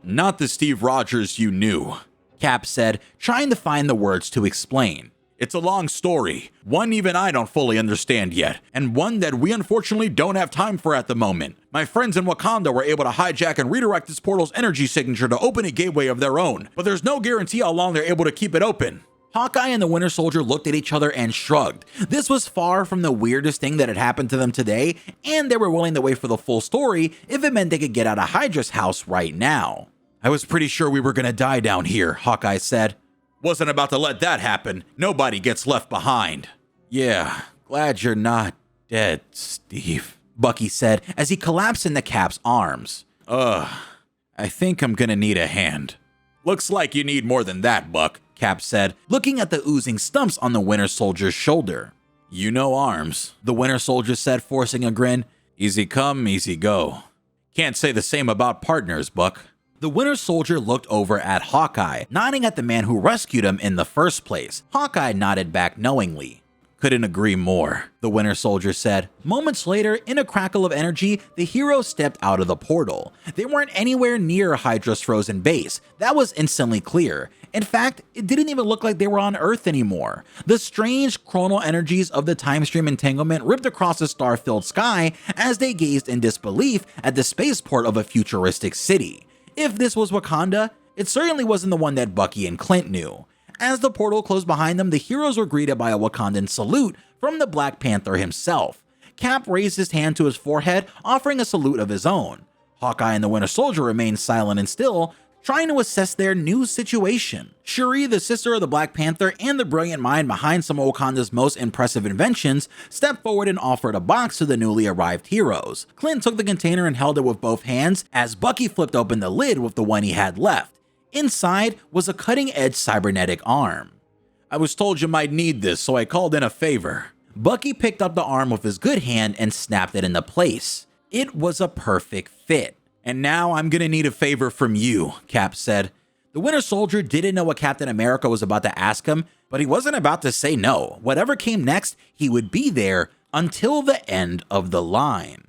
Speaker 5: not the Steve Rogers you knew,
Speaker 6: Cap said, trying to find the words to explain.
Speaker 5: It's a long story, one even I don't fully understand yet, and one that we unfortunately don't have time for at the moment. My friends in Wakanda were able to hijack and redirect this portal's energy signature to open a gateway of their own, but there's no guarantee how long they're able to keep it open.
Speaker 6: Hawkeye and the Winter Soldier looked at each other and shrugged. This was far from the weirdest thing that had happened to them today, and they were willing to wait for the full story if it meant they could get out of Hydra's house right now.
Speaker 5: I was pretty sure we were gonna die down here, Hawkeye said. Wasn't about to let that happen. Nobody gets left behind.
Speaker 6: Yeah, glad you're not dead, Steve, Bucky said as he collapsed into Cap's arms.
Speaker 5: I think I'm gonna need a hand. Looks like you need more than that, Buck,
Speaker 6: Cap said, looking at the oozing stumps on the Winter Soldier's shoulder.
Speaker 5: You know arms,
Speaker 6: the Winter Soldier said, forcing a grin.
Speaker 5: Easy come, easy go. Can't say the same about partners, Buck.
Speaker 6: The Winter Soldier looked over at Hawkeye, nodding at the man who rescued him in the first place. Hawkeye nodded back knowingly.
Speaker 5: Couldn't agree more,
Speaker 6: the Winter Soldier said. Moments later, in a crackle of energy, the heroes stepped out of the portal. They weren't anywhere near Hydra's frozen base. That was instantly clear. In fact, it didn't even look like they were on Earth anymore. The strange chronal energies of the time stream entanglement ripped across the star-filled sky as they gazed in disbelief at the spaceport of a futuristic city. If this was Wakanda, it certainly wasn't the one that Bucky and Clint knew. As the portal closed behind them, the heroes were greeted by a Wakandan salute from the Black Panther himself. Cap raised his hand to his forehead, offering a salute of his own. Hawkeye and the Winter Soldier remained silent and still, trying to assess their new situation. Shuri, the sister of the Black Panther and the brilliant mind behind some of Wakanda's most impressive inventions, stepped forward and offered a box to the newly arrived heroes. Clint took the container and held it with both hands as Bucky flipped open the lid with the one he had left. Inside was a cutting-edge cybernetic arm.
Speaker 5: I was told you might need this, so I called in a favor.
Speaker 6: Bucky picked up the arm with his good hand and snapped it into place. It was a perfect fit.
Speaker 5: And now I'm gonna need a favor from you, Cap said.
Speaker 6: The Winter Soldier didn't know what Captain America was about to ask him, but he wasn't about to say no. Whatever came next, he would be there until the end of the line.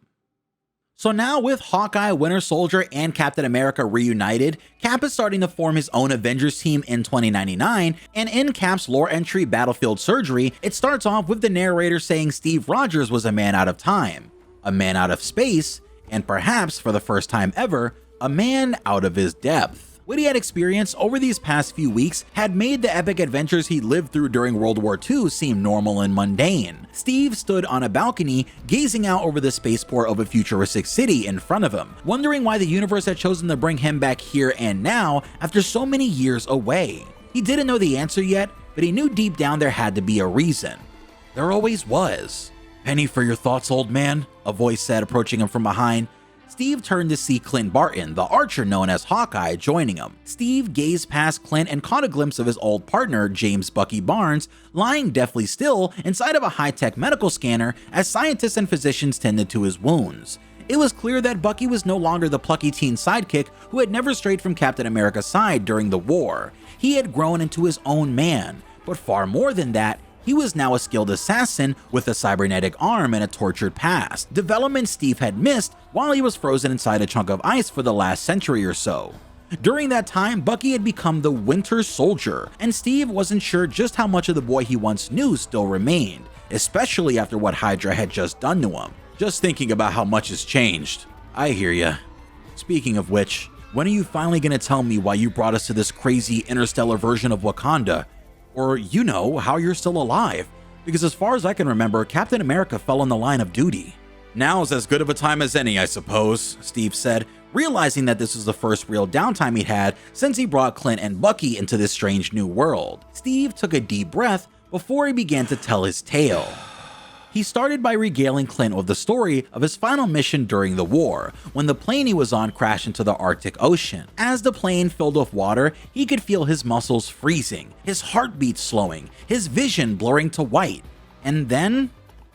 Speaker 6: So now with Hawkeye, Winter Soldier, and Captain America reunited, Cap is starting to form his own Avengers team in 2099, and in Cap's lore entry Battlefield Surgery, it starts off with the narrator saying Steve Rogers was a man out of time, a man out of space, and perhaps for the first time ever, a man out of his depth. What he had experienced over these past few weeks had made the epic adventures he lived through during World War II seem normal and mundane. Steve stood on a balcony, gazing out over the spaceport of a futuristic city in front of him, wondering why the universe had chosen to bring him back here and now after so many years away. He didn't know the answer yet, but he knew deep down there had to be a reason. There always was.
Speaker 5: Penny for your thoughts, old man,
Speaker 6: a voice said, approaching him from behind. Steve turned to see Clint Barton, the archer known as Hawkeye, joining him. Steve gazed past Clint and caught a glimpse of his old partner, James Bucky Barnes, lying deathly still inside of a high-tech medical scanner as scientists and physicians tended to his wounds. It was clear that Bucky was no longer the plucky teen sidekick who had never strayed from Captain America's side during the war. He had grown into his own man, but far more than that, he was now a skilled assassin with a cybernetic arm and a tortured past, development Steve had missed while he was frozen inside a chunk of ice for the last century or so. During that time, Bucky had become the Winter Soldier, and Steve wasn't sure just how much of the boy he once knew still remained, especially after what Hydra had just done to him.
Speaker 5: Just thinking about how much has changed. I hear ya. Speaking of which, when are you finally gonna tell me why you brought us to this crazy interstellar version of Wakanda? Or, you know, how you're still alive, because as far as I can remember, Captain America fell in the line of duty. Now's as good of a time as any, I suppose, Steve said, realizing that this was the first real downtime he'd had since he brought Clint and Bucky into this strange new world. Steve took a deep breath before he began to tell his tale. He started by regaling Clint with the story of his final mission during the war, when the plane he was on crashed into the Arctic Ocean. As the plane filled with water, he could feel his muscles freezing, his heartbeat slowing, his vision blurring to white, and then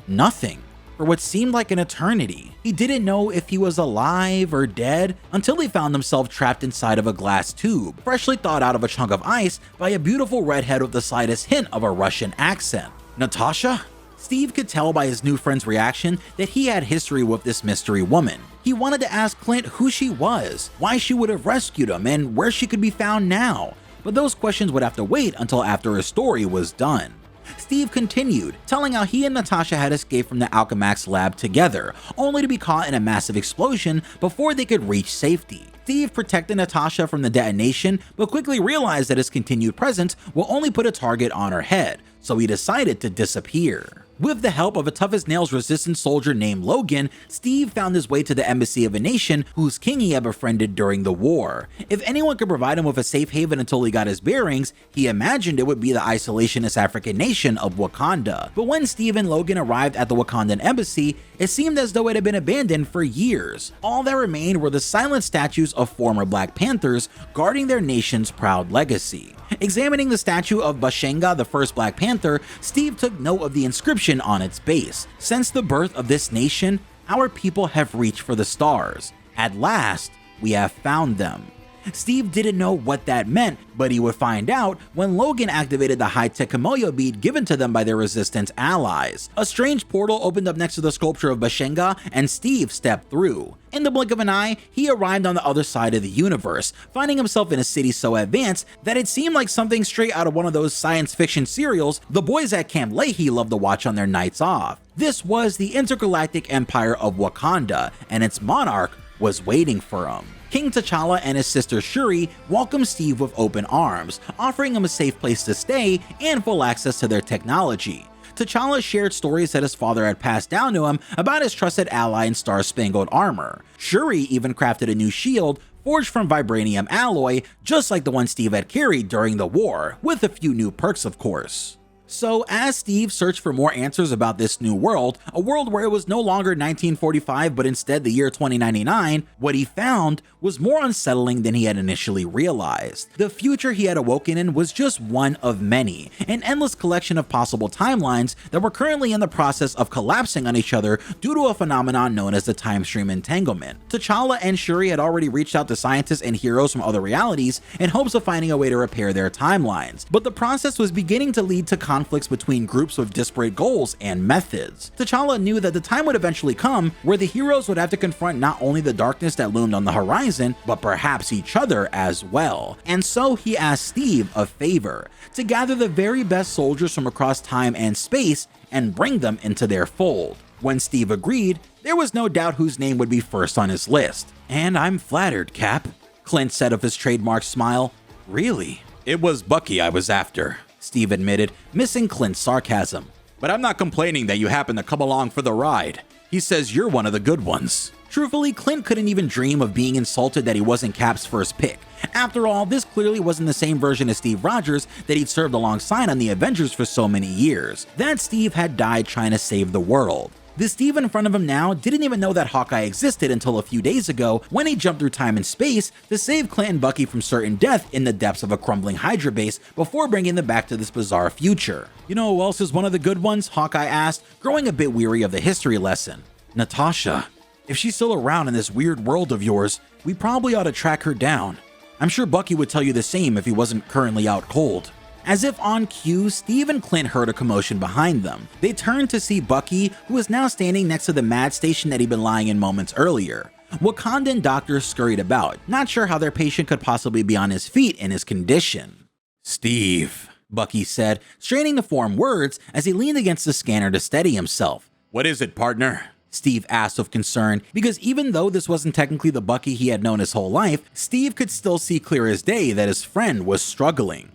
Speaker 5: nothing. For what seemed like an eternity. He didn't know if he was alive or dead until he found himself trapped inside of a glass tube, freshly thawed out of a chunk of ice by a beautiful redhead with the slightest hint of a Russian accent. Natasha? Steve could tell by his new friend's reaction that he had history with this mystery woman. He wanted to ask Clint who she was, why she would have rescued him, and where she could be found now, but those questions would have to wait until after his story was done. Steve continued, telling how he and Natasha had escaped from the Alchemax lab together, only to be caught in a massive explosion before they could reach safety. Steve protected Natasha from the detonation, but quickly realized that his continued presence will only put a target on her head, so he decided to disappear. With the help of a tough-as-nails resistance soldier named Logan, Steve found his way to the embassy of a nation whose king he had befriended during the war. If anyone could provide him with a safe haven until he got his bearings, he imagined it would be the isolationist African nation of Wakanda. But when Steve and Logan arrived at the Wakandan embassy, it seemed as though it had been abandoned for years. All that remained were the silent statues of former Black Panthers guarding their nation's proud legacy. Examining the statue of Bashenga, the first Black Panther, Steve took note of the inscription on its base. Since the birth of this nation, our people have reached for the stars. At last, we have found them. Steve didn't know what that meant, but he would find out when Logan activated the high-tech Kimoyo bead given to them by their resistance allies. A strange portal opened up next to the sculpture of Bashenga, and Steve stepped through. In the blink of an eye, he arrived on the other side of the universe, finding himself in a city so advanced that it seemed like something straight out of one of those science fiction serials the boys at Camp Leahy loved to watch on their nights off. This was the Intergalactic Empire of Wakanda, and its monarch was waiting for him. King T'Challa and his sister Shuri welcomed Steve with open arms, offering him a safe place to stay and full access to their technology. T'Challa shared stories that his father had passed down to him about his trusted ally in star-spangled armor. Shuri even crafted a new shield forged from vibranium alloy, just like the one Steve had carried during the war, with a few new perks of course. So as Steve searched for more answers about this new world, a world where it was no longer 1945 but instead the year 2099, what he found was more unsettling than he had initially realized. The future he had awoken in was just one of many, an endless collection of possible timelines that were currently in the process of collapsing on each other due to a phenomenon known as the time stream entanglement. T'Challa and Shuri had already reached out to scientists and heroes from other realities in hopes of finding a way to repair their timelines, but the process was beginning to lead to conflicts between groups with disparate goals and methods. T'Challa knew that the time would eventually come where the heroes would have to confront not only the darkness that loomed on the horizon, but perhaps each other as well. And so he asked Steve a favor, to gather the very best soldiers from across time and space and bring them into their fold. When Steve agreed, there was no doubt whose name would be first on his list. "And I'm flattered, Cap," Clint said with his trademark smile. "Really? It was Bucky I was after," Steve admitted, missing Clint's sarcasm. "But I'm not complaining that you happened to come along for the ride. He says you're one of the good ones." Truthfully, Clint couldn't even dream of being insulted that he wasn't Cap's first pick. After all, this clearly wasn't the same version of Steve Rogers that he'd served alongside on the Avengers for so many years. That Steve had died trying to save the world.
Speaker 6: The Steve in front of him now didn't even know that Hawkeye existed until a few days ago when he jumped through time and space to save Clint and Bucky from certain death in the depths of a crumbling Hydra base before bringing them back to this bizarre future. You know who else is one of the good ones? Hawkeye asked, growing a bit weary of the history lesson. Natasha. If she's still around in this weird world of yours, we probably ought to track her down. I'm sure Bucky would tell you the same if he wasn't currently out cold. As if on cue, Steve and Clint heard a commotion behind them. They turned to see Bucky, who was now standing next to the mad station that he'd been lying in moments earlier. Wakandan doctors scurried about, not sure how their patient could possibly be on his feet in his condition.
Speaker 5: Steve,
Speaker 6: Bucky said, straining to form words as he leaned against the scanner to steady himself.
Speaker 5: what is it, partner?
Speaker 6: Steve asked with concern, because even though this wasn't technically the Bucky he had known his whole life, Steve could still see clear as day that his friend was struggling.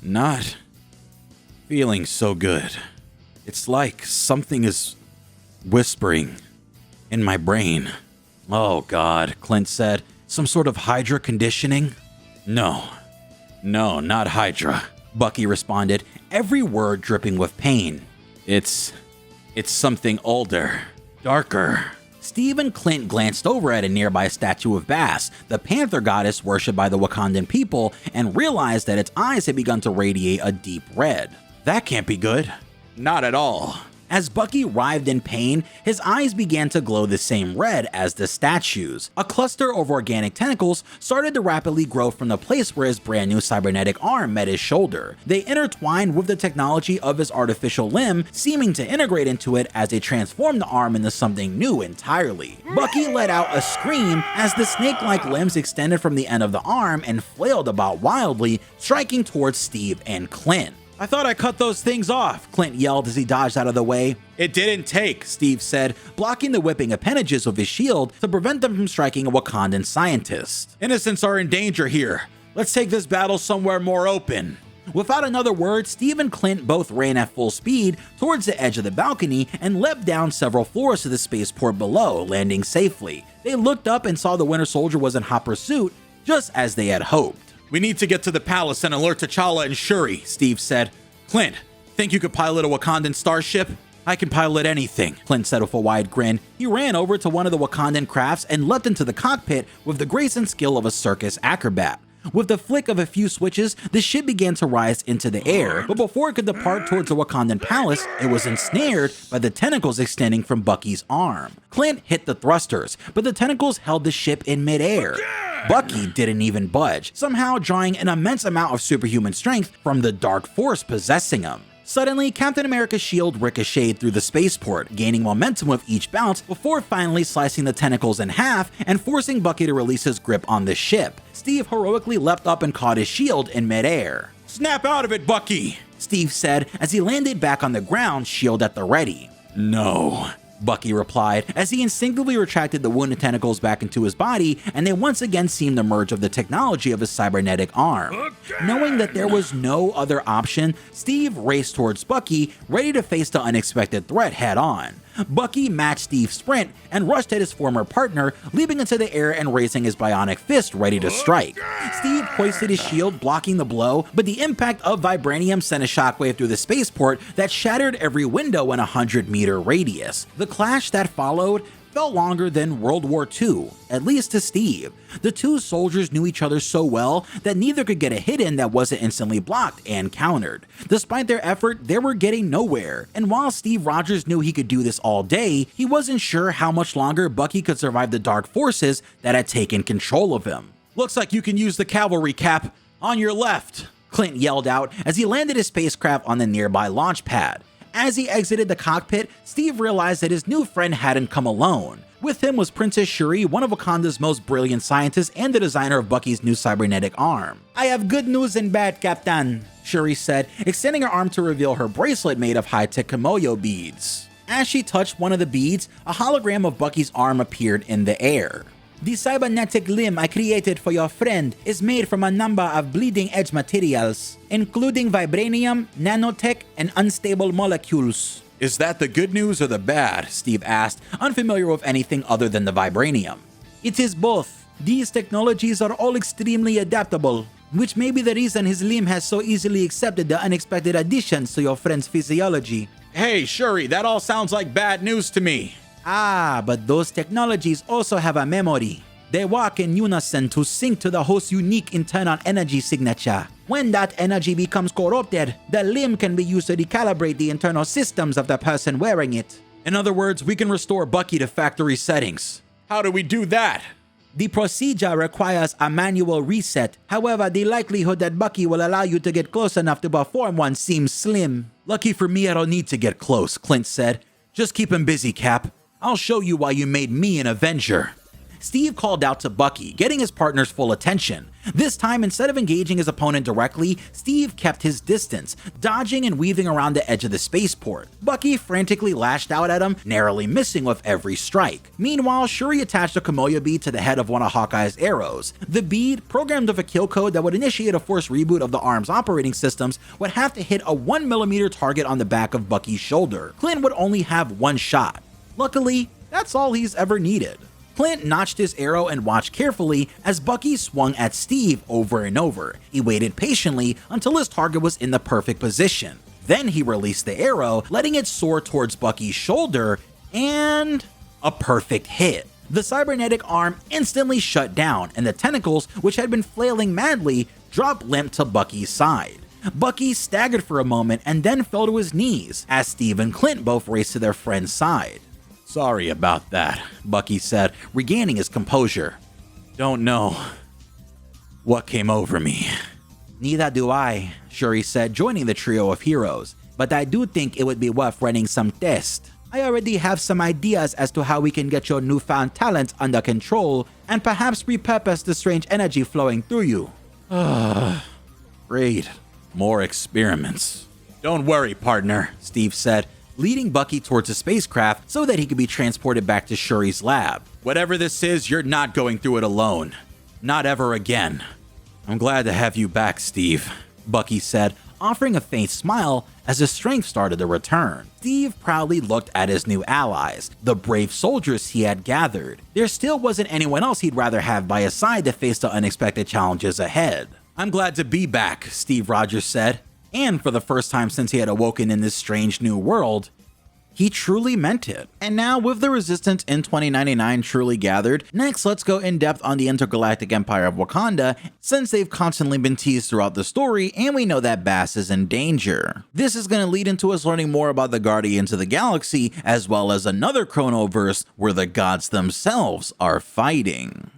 Speaker 5: Not feeling so good. It's like something is whispering in my brain.
Speaker 6: Oh God, Clint said. Some sort of Hydra conditioning?
Speaker 5: No, not Hydra.
Speaker 6: Bucky responded, every word dripping with pain.
Speaker 5: It's something older, darker.
Speaker 6: Steve and Clint glanced over at a nearby statue of Bast, the panther goddess worshipped by the Wakandan people, and realized that its eyes had begun to radiate a deep red.
Speaker 5: That can't be good. Not at all.
Speaker 6: As Bucky writhed in pain, his eyes began to glow the same red as the statue's. A cluster of organic tentacles started to rapidly grow from the place where his brand new cybernetic arm met his shoulder. They intertwined with the technology of his artificial limb, seeming to integrate into it as they transformed the arm into something new entirely. Bucky let out a scream as the snake-like limbs extended from the end of the arm and flailed about wildly, striking towards Steve and Clint.
Speaker 5: I thought I cut those things off,
Speaker 6: Clint yelled as he dodged out of the way.
Speaker 5: It didn't take,
Speaker 6: Steve said, blocking the whipping appendages with his shield to prevent them from striking a Wakandan scientist.
Speaker 5: Innocents are in danger here. Let's take this battle somewhere more open.
Speaker 6: Without another word, Steve and Clint both ran at full speed towards the edge of the balcony and leapt down several floors to the spaceport below, landing safely. They looked up and saw the Winter Soldier was in hot pursuit, just as they had hoped.
Speaker 5: We need to get to the palace and alert T'Challa and Shuri, Steve said. Clint, think you could pilot a Wakandan starship?
Speaker 6: I can pilot anything, Clint said with a wide grin. He ran over to one of the Wakandan crafts and leapt into the cockpit with the grace and skill of a circus acrobat. With the flick of a few switches, the ship began to rise into the air, but before it could depart towards the Wakandan palace, it was ensnared by the tentacles extending from Bucky's arm. Clint hit the thrusters, but the tentacles held the ship in midair. Bucky didn't even budge, somehow drawing an immense amount of superhuman strength from the dark force possessing him. Suddenly, Captain America's shield ricocheted through the spaceport, gaining momentum with each bounce before finally slicing the tentacles in half and forcing Bucky to release his grip on the ship. Steve heroically leapt up and caught his shield in midair.
Speaker 5: Snap out of it, Bucky,
Speaker 6: Steve said as he landed back on the ground, shield at the ready.
Speaker 5: No,
Speaker 6: Bucky replied as he instinctively retracted the wounded tentacles back into his body, and they once again seemed to merge with the technology of his cybernetic arm. Knowing that there was no other option, Steve raced towards Bucky, ready to face the unexpected threat head on. Bucky matched Steve's sprint and rushed at his former partner, leaping into the air and raising his bionic fist ready to strike. Steve hoisted his shield, blocking the blow, but the impact of vibranium sent a shockwave through the spaceport that shattered every window in a 100-meter radius. The clash that followed felt longer than World War II, at least to Steve. The two soldiers knew each other so well that neither could get a hit in that wasn't instantly blocked and countered. Despite their effort, they were getting nowhere, and while Steve Rogers knew he could do this all day, he wasn't sure how much longer Bucky could survive the dark forces that had taken control of him.
Speaker 5: Looks like you can use the cavalry, Cap. On your left,
Speaker 6: Clint yelled out as he landed his spacecraft on the nearby launch pad. As he exited the cockpit, Steve realized that his new friend hadn't come alone. With him was Princess Shuri, one of Wakanda's most brilliant scientists and the designer of Bucky's new cybernetic arm. "I have good news and bad, Captain," Shuri said, extending her arm to reveal her bracelet made of high-tech Kimoyo beads. As she touched one of the beads, a hologram of Bucky's arm appeared in the air. "The cybernetic limb I created for your friend is made from a number of bleeding-edge materials, including vibranium, nanotech, and unstable molecules."
Speaker 5: Is that the good news or the bad?
Speaker 6: Steve asked, unfamiliar with anything other than the vibranium. "It is both. These technologies are all extremely adaptable, which may be the reason his limb has so easily accepted the unexpected additions to your friend's physiology.
Speaker 5: Hey, Shuri, that all sounds like bad news to me.
Speaker 6: Ah, but those technologies also have a memory. They work in unison to sync to the host's unique internal energy signature. When that energy becomes corrupted, the limb can be used to recalibrate the internal systems of the person wearing it.
Speaker 5: In other words, we can restore Bucky to factory settings. How do we do that?
Speaker 6: The procedure requires a manual reset. However, the likelihood that Bucky will allow you to get close enough to perform one seems slim.
Speaker 5: Lucky for me, I don't need to get close, Clint said. Just keep him busy, Cap. I'll show you why you made me an Avenger.
Speaker 6: Steve called out to Bucky, getting his partner's full attention. This time, instead of engaging his opponent directly, Steve kept his distance, dodging and weaving around the edge of the spaceport. Bucky frantically lashed out at him, narrowly missing with every strike. Meanwhile, Shuri attached a Camellia bead to the head of one of Hawkeye's arrows. The bead, programmed with a kill code that would initiate a forced reboot of the arm's operating systems, would have to hit a 1mm target on the back of Bucky's shoulder. Clint would only have one shot. Luckily, that's all he's ever needed. Clint notched his arrow and watched carefully as Bucky swung at Steve over and over. He waited patiently until his target was in the perfect position. Then he released the arrow, letting it soar towards Bucky's shoulder, and a perfect hit. The cybernetic arm instantly shut down, and the tentacles, which had been flailing madly, dropped limp to Bucky's side. Bucky staggered for a moment and then fell to his knees, as Steve and Clint both raced to their friend's side.
Speaker 5: Sorry about that, Bucky said, regaining his composure. Don't know what came over me.
Speaker 6: Neither do I, Shuri said, joining the trio of heroes. But I do think it would be worth running some tests. I already have some ideas as to how we can get your newfound talent under control and perhaps repurpose the strange energy flowing through you.
Speaker 5: Great. More experiments. Don't worry, partner, Steve said, leading Bucky towards the spacecraft so that he could be transported back to Shuri's lab. Whatever this is, you're not going through it alone. Not ever again. I'm glad to have you back, Steve, Bucky said, offering a faint smile as his strength started to return. Steve proudly looked at his new allies, the brave soldiers he had gathered. There still wasn't anyone else he'd rather have by his side to face the unexpected challenges ahead. I'm glad to be back, Steve Rogers said. And for the first time since he had awoken in this strange new world, he truly meant it. And now, with the Resistance in 2099 truly gathered, next let's go in depth on the Intergalactic Empire of Wakanda, since they've constantly been teased throughout the story and we know that Bast is in danger. This is going to lead into us learning more about the Guardians of the Galaxy, as well as another Chronoverse where the gods themselves are fighting.